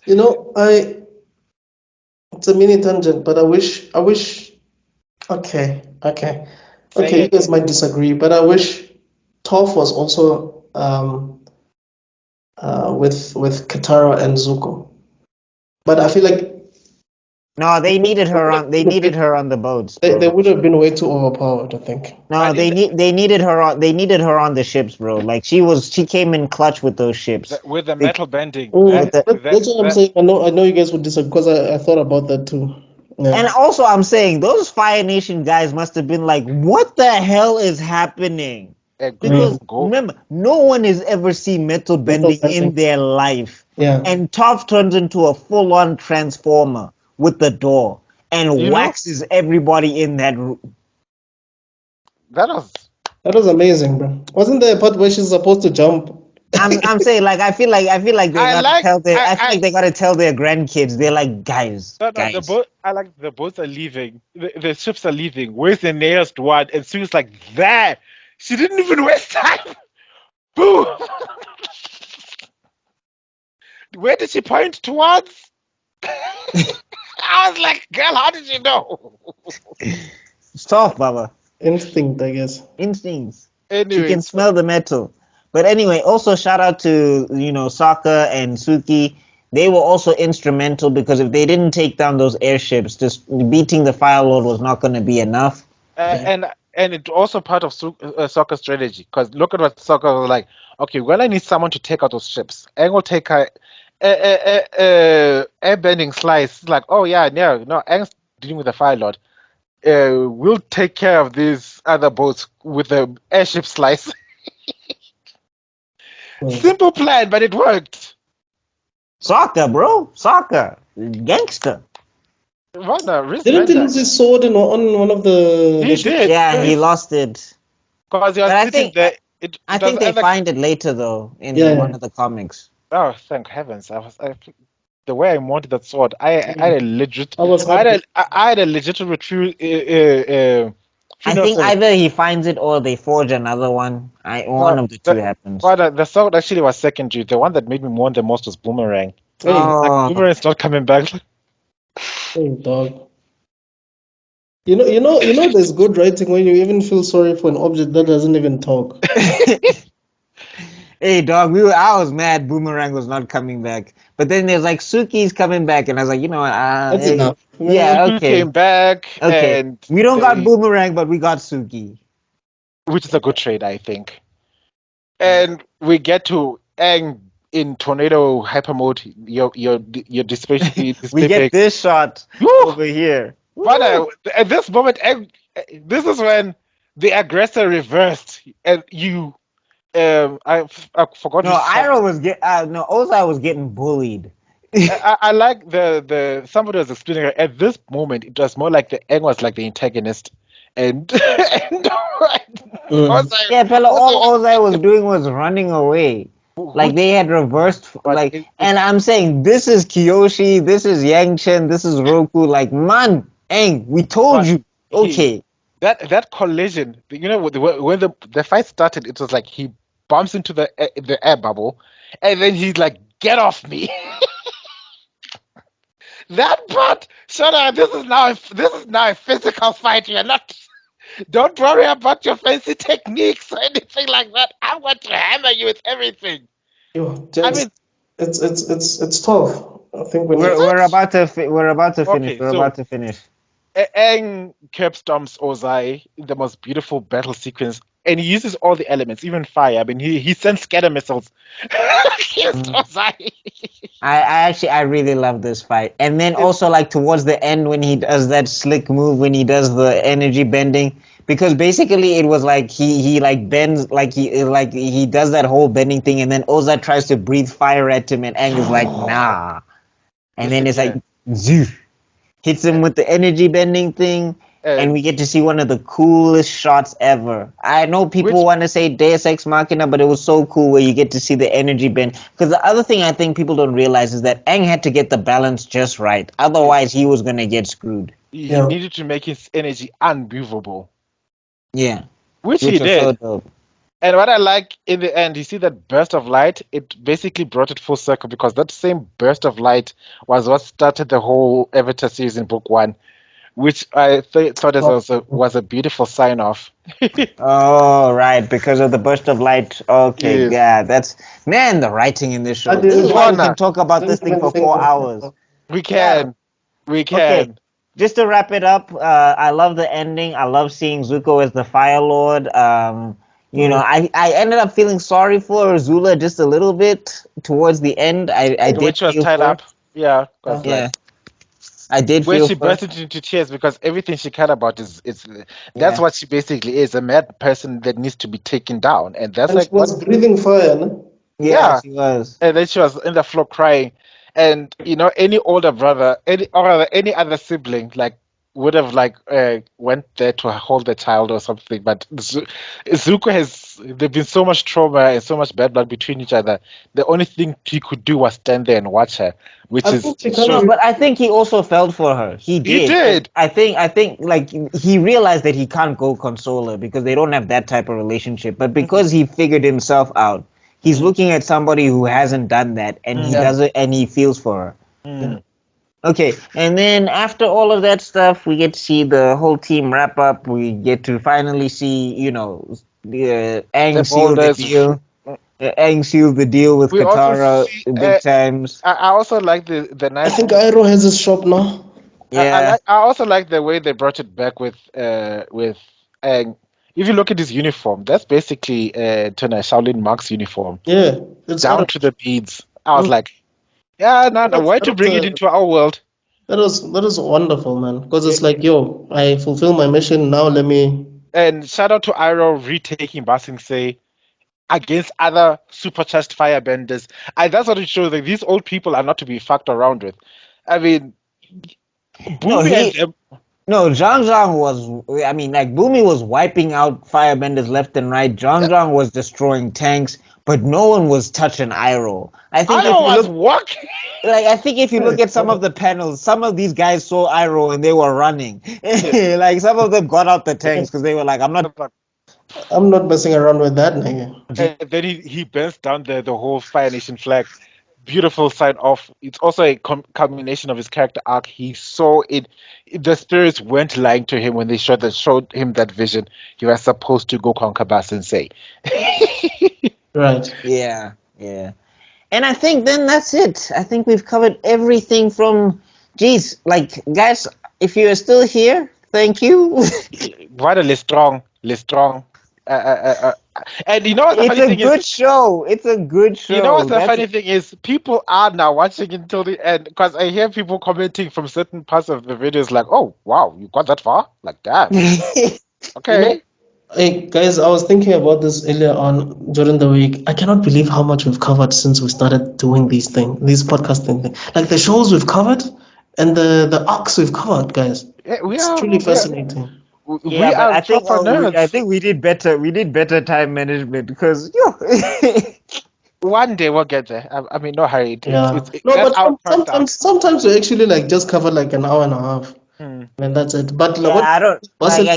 You know, it's a mini tangent, but I wish, okay, Say you it. guys might disagree, but I wish Toph was also with Katara and Zuko. But I feel like No, they needed her on. They needed her on the boats, they bro. would have been way too overpowered, I think. No, But they needed her on. They needed her on the ships, bro. Like she came in clutch with those ships. with the They- metal bending, Mm, the- that's what I'm saying. I know you guys would disagree because I thought about that too. Yeah. And also, I'm saying those Fire Nation guys must have been like, "What the hell is happening?" Because go. remember, no one has ever seen metal bending bending. in their life. Yeah. And Toph turns into a full-on transformer with the door and You know? waxes everybody in that room. That was That was amazing, bro. Wasn't there a part where she's supposed to jump? I'm saying, like, I feel like they I gotta like tell their I, I feel I like they gotta tell their grandkids. They're like, guys, no, the guys. boat. I like the boats are leaving. The ships are leaving. Where's the nearest one? And Sue's like, there. She didn't even waste time. Boom. Where did she point towards? I was like, girl, how did you know? It's tough, Baba. Instinct, I guess. Instincts. She Anyways, can smell the metal. But anyway, also shout out to Sokka and Suki. They were also instrumental because if they didn't take down those airships, just beating the Fire Lord was not going to be enough. and it's also part of Sokka's strategy, because look at what Sokka was like. Okay, well, I need someone to take out those ships. Aang will take her. Airbending slice. It's like, oh yeah, no, Aang's dealing with the Fire Lord. We'll take care of these other boats with the airship slice. Simple plan, but it worked. Sokka, bro. Sokka. Gangster. Didn't he lose his sword on one of the? He did. Yeah, he lost it. Because he was But I sitting think there. I think they find it later though in one of the comics. Oh, thank heavens! The way I wanted that sword, I had a legit. I was I happy. had a legitimate I think either he finds it or they forge another one. One of the two happens. But the sword actually was secondary. The one that made me mourn the most was Boomerang. Oh. Boomerang's not coming back. Hey, dog. You know, there's good writing when you even feel sorry for an object that doesn't even talk. Hey, dog, I was mad Boomerang was not coming back. But then there's like Suki's coming back, and I was like, you know what? That's enough. Yeah, Suki okay. came back, Okay. and We don't got Boomerang, but we got Suki. which is a good trade, I think. And we get to Aang in tornado hyper mode. Your display. We get this shot Woo! over here. But at this moment, this is when the aggressor reversed, and you. I forgot. No, Ozai was getting bullied. I like the somebody was explaining it. At this moment it was more like the Aang was like the antagonist, and Ozai, Yeah, fella, all Ozai was doing was running away. Like they had reversed, like, and I'm saying this is Kyoshi, this is Yang Chen, this is Roku. Like, man, Aang, we told you. Okay. That collision, when the fight started, it was like he bumps into the air bubble, and then he's like, "Get off me!" That part, shut up. This is now a physical fight. You're not. Don't worry about your fancy techniques or anything like that. I'm going to hammer you with everything. Yo, I mean, it's tough. I think we're about to finish. We're about to finish. Aang curb stomps Ozai in the most beautiful battle sequence and he uses all the elements, even fire. I mean, he sends scatter missiles. He's so sorry. I really love this fight. And then also like towards the end when he does that slick move when he does the energy bending, because basically it was like he like bends like he does that whole bending thing, and then Oza tries to breathe fire at him and Aang is like nah. And then it's like zoo, hits him with the energy bending thing. And we get to see one of the coolest shots ever. I know people want to say Deus Ex Machina, but it was so cool where you get to see the energy bend. Because the other thing I think people don't realize is that Aang had to get the balance just right. Otherwise, he was going to get screwed. He needed to make his energy unmovable. Yeah. Which he was did. so dope. And what I like in the end, you see that burst of light, it basically brought it full circle because that same burst of light was what started the whole Avatar series in book 1. Which I thought was a beautiful sign off. Oh, right, because of the burst of light. Okay, Yes. yeah, that's man. The writing in this show. I This didn't- is why we Wanna. can talk about this thing for 4 hours. We can. We can. Okay, just to wrap it up, I love the ending. I love seeing Zuko as the Fire Lord. You know, I ended up feeling sorry for Azula just a little bit towards the end. I did When she was feel tied for up. Yeah. Yeah. I did When feel she for her. burst into tears because everything she cared about that's what she basically is, a mad person that needs to be taken down. And that's And like she was breathing fire, no? Yeah, she was. And then she was in the floor crying. And you know, any older brother, any other sibling, like would have like went there to hold the child or something. But Zuko there's been so much trauma and so much bad blood between each other. The only thing he could do was stand there and watch her, which I is think she No, but I think he also felt for her. He did. did. I think like he realized that he can't go console her because they don't have that type of relationship. But because he figured himself out, he's looking at somebody who hasn't done that, and he does it, and he feels for her. Okay, and then after all of that stuff, we get to see the whole team wrap up. We get to finally see, you know, Aang seal the boulders. deal. Aang sealed the deal with We also Katara see, big times. I also like the I nice. think Iroh has his shop now. Yeah. I also like the way they brought it back with Aang. If you look at his uniform, that's basically Tuna Shaolin Monk's uniform. Yeah, it's Down to the beads. I was like, yeah, no, why to bring it into our world? That was wonderful, man. Because it's like, yo, I fulfill my mission. Now let me. And shout out to Iroh retaking Ba Sing Se against other supercharged firebenders. That's what it shows. Like, these old people are not to be fucked around with. I mean, No, Zhang Zhang was. I mean, like Boomy was wiping out firebenders left and right. Zhang Zhang was destroying tanks, but no one was touching Iroh. I think Iroh was walking. Like I think if you look at some of the panels, some of these guys saw Iroh and they were running. Like some of them got out the tanks because they were like, "I'm not messing around with that, nigga." And then he burns down the whole Fire Nation flag. Beautiful sign off. It's also a culmination of his character arc. He saw it. The spirits weren't lying to him when they showed him that vision. He was supposed to go conquer Ba Sing Se. Right. Yeah. And I think then that's it. I think we've covered everything from. Geez, like guys, if you are still here, thank you. What a strong. And you know what the funny thing is? It's a good show. You know what the funny thing is? People are now watching until the end because I hear people commenting from certain parts of the videos like, "Oh, wow, you got that far? Like, damn." Okay. Hey guys, I was thinking about this earlier on during the week. I cannot believe how much we've covered since we started doing these podcasting things. Like the shows we've covered and the arcs we've covered, guys. It's truly fascinating. We are I think proper nerds. I think we did better. We did better time management because One day we'll get there. I mean, no hurry. Sometimes we actually like just cover like an hour and a half, and that's it. But I don't. Like,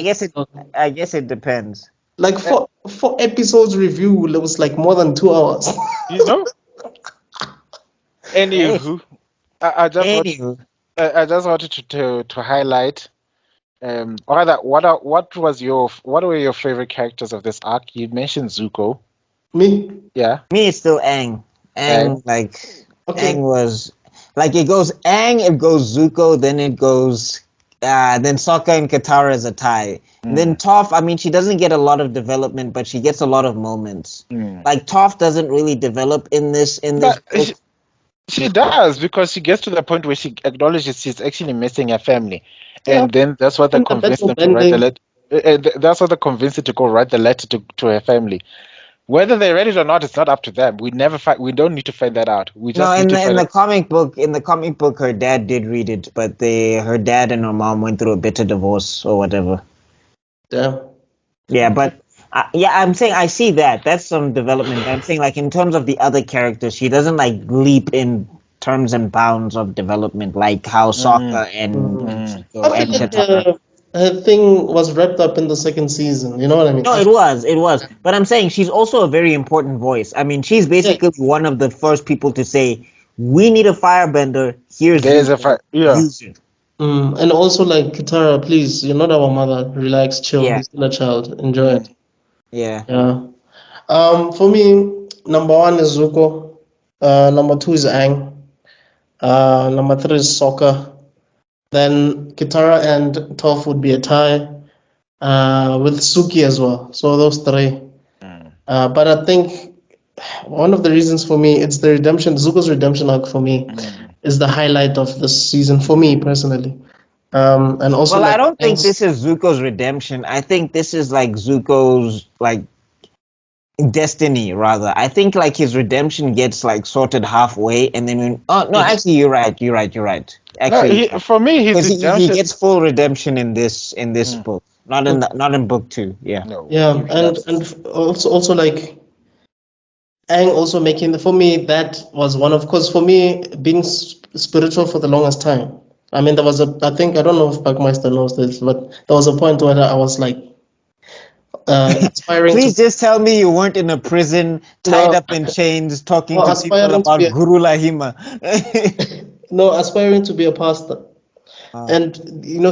I guess it depends. Like four episodes review was like more than 2 hours. You know. Anywho, I just wanted to highlight. Or rather, what were your favorite characters of this arc? You mentioned Zuko. Me? Yeah. Me, it's still Aang. Aang was like it goes Aang, it goes Zuko, then it goes Then Sokka and Katara is a tie. Then Toph, I mean, she doesn't get a lot of development, but she gets a lot of moments. Like Toph doesn't really develop in this But book. she does, because she gets to the point where she acknowledges she's actually missing her family, and then that's what they convinced them to write the letter. That's what they convinced her to go write the letter to her family. Whether they read it or not, it's not up to them. We never find. We don't need to find that out. We just need to find in the out. comic book, her dad did read it, but her dad and her mom went through a bitter divorce or whatever. Yeah, but I'm saying I see that. That's some development. I'm saying, like, in terms of the other characters, she doesn't like leap in terms and bounds of development like how Sokka and Katara. Her thing was wrapped up in the second season. You know what I mean? No, it was. But I'm saying she's also a very important voice. I mean, she's basically one of the first people to say, "We need a firebender. There's a fire. Yeah. Use it." And also, like, Katara, please, you're not our mother. Relax, chill. Yeah. You're still a child. Enjoy it. Yeah. For me, number 1 is Zuko. Number 2 is Aang. Number 3 is Sokka. Then Kitara and Toph would be a tie, with Suki as well. So those 3. But I think one of the reasons for me, it's the redemption. Zuko's redemption arc for me is the highlight of this season for me personally. And also, I don't think this is Zuko's redemption. I think this is like Zuko's like destiny, rather. I think like his redemption gets like sorted halfway, and then actually, you're right. Actually, for me, his redemption. He gets full redemption in this book, not in book 2. Yeah. No. Yeah, and also like Aang also making, for me, that was one of, because for me, being spiritual for the longest time. I mean, I think, I don't know if BuckMeister knows this, but there was a point where I was like, aspiring. Please just tell me you weren't in a prison, tied up in chains, talking to people about Guru Lahima. No, aspiring to be a pastor. And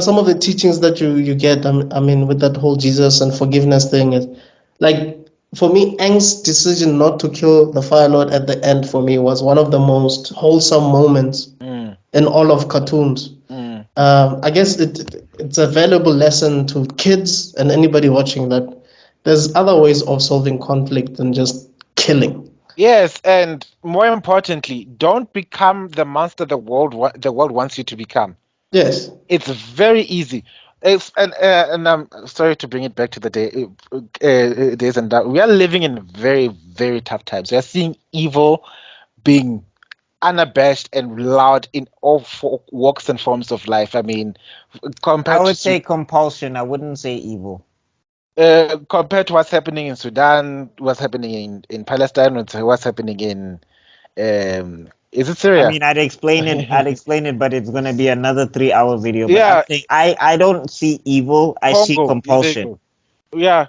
some of the teachings that you get, I mean, with that whole Jesus and forgiveness thing, is like, for me, Aang's decision not to kill the Fire Lord at the end, for me, was one of the most wholesome moments in all of cartoons. I guess it's a valuable lesson to kids and anybody watching, that there's other ways of solving conflict than just killing. Yes, and more importantly, don't become the monster the world wants you to become. Yes, it's very easy. And I'm sorry to bring it back to the days and that we are living in very, very tough times. We are seeing evil being unabashed and loud in all walks and forms of life. I mean, I would say compulsion. I wouldn't say evil. Compared to what's happening in Sudan, what's happening in Palestine, what's happening in is it Syria? I mean, I'd explain it, but it's gonna be another 3-hour video. But Yeah, I don't see evil. I see compulsion. Yeah,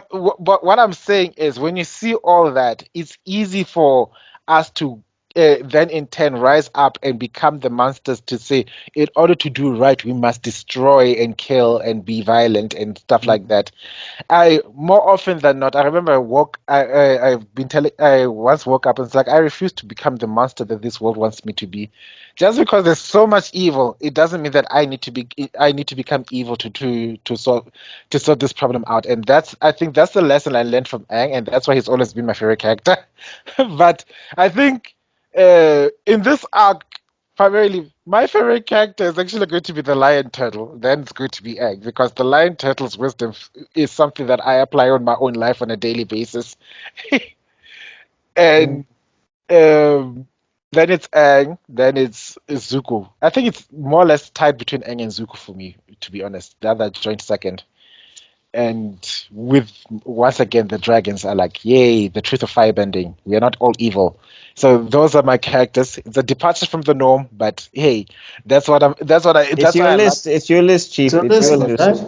what I'm saying is, when you see all that, it's easy for us to then in turn rise up and become the monsters, to say, in order to do right, we must destroy and kill and be violent and stuff like that. More often than not, I remember I once woke up and it's like, I refuse to become the monster that this world wants me to be. Just because there's so much evil, it doesn't mean that I need to become evil to solve this problem out. And I think that's the lesson I learned from Aang, and that's why he's always been my favorite character. But I think in this arc, primarily, my favorite character is actually going to be the lion turtle. Then it's going to be Aang, because the lion turtle's wisdom is something that I apply on my own life on a daily basis. And then it's Aang, then it's Zuko. I think it's more or less tied between Aang and Zuko for me, to be honest. The other joint second. And with, once again, the dragons are like, yay, the truth of firebending. We are not all evil. So those are my characters. It's a departure from the norm, but hey, it's your list, Chief. It's your list.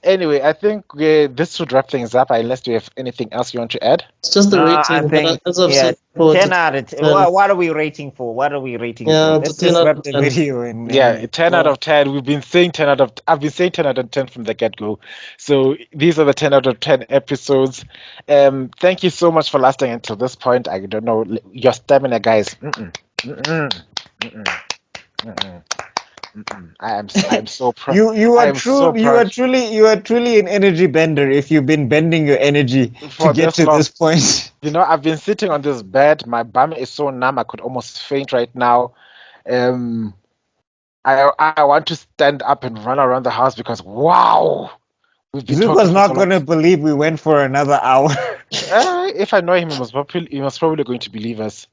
Anyway, I think this should wrap things up, unless you have anything else you want to add. It's just the rating. I think, as I've said before, 10 out of 10. What are we rating for? For? Let's just wrap the video. And 10 out of 10. I've been saying 10 out of 10 from the get-go. So these are the 10 out of 10 episodes. Thank you so much for lasting until this point. I don't know, your stamina, guys. I am so proud. You I are am so true. You are proud truly an energy bender if you've been bending your energy to for get this to long. this point. You know, I've been sitting on this bed. My bum is so numb. I could almost faint right now. Um, I want to stand up and run around the house because wow, we've been talking Zuko's for not so long. gonna believe we went for another hour. If I know him, he was probably going to believe us.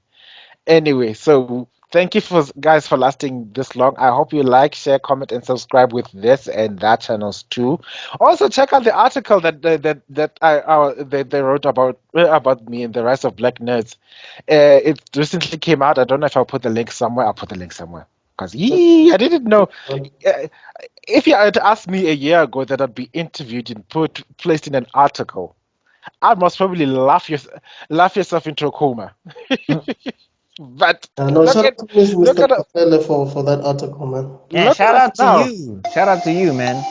Anyway, so thank you for guys for lasting this long. I hope you like, share, comment, and subscribe with this and that channels too. Also, check out the article that they wrote about me and the rise of black nerds. It recently came out. I don't know if I'll put the link somewhere. I'll put the link somewhere because I didn't know. Uh, if you had asked me a year ago that I'd be interviewed and placed in an article, I'd most probably laugh yourself into a coma. But No, look shout at out to Mr. look at Kapele for that article, man. Yeah, look at shout us out to now. you. Shout out to you, man.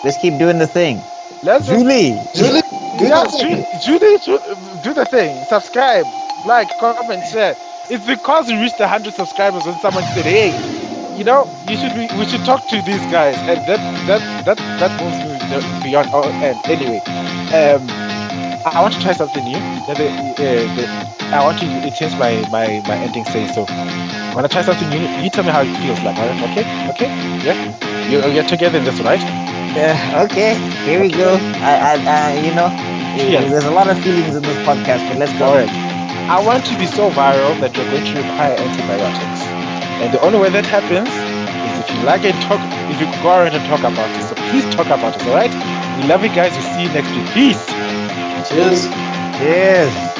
Let's keep doing the thing. Let's just Julie. Julie, do yeah, the thing. Judy, do the thing. Subscribe, like, comment, share. It's because we reached 100 subscribers when someone said, "Hey, we should talk to these guys," and that moves me beyond. Oh, and anyway, I want to try something new. I want to change my ending saying so. When I try something new, you tell me how it feels like. All right? Okay, yeah. You're together in this, right? Okay, here we go. Yes. There's a lot of feelings in this podcast, but let's go. All right. I want to be so viral that you're going to require antibiotics. And the only way that happens is if you like and talk, if you go around and talk about it. So please talk about it, all right? We love you guys. We'll see you next week. Peace. Cheers. Cheers.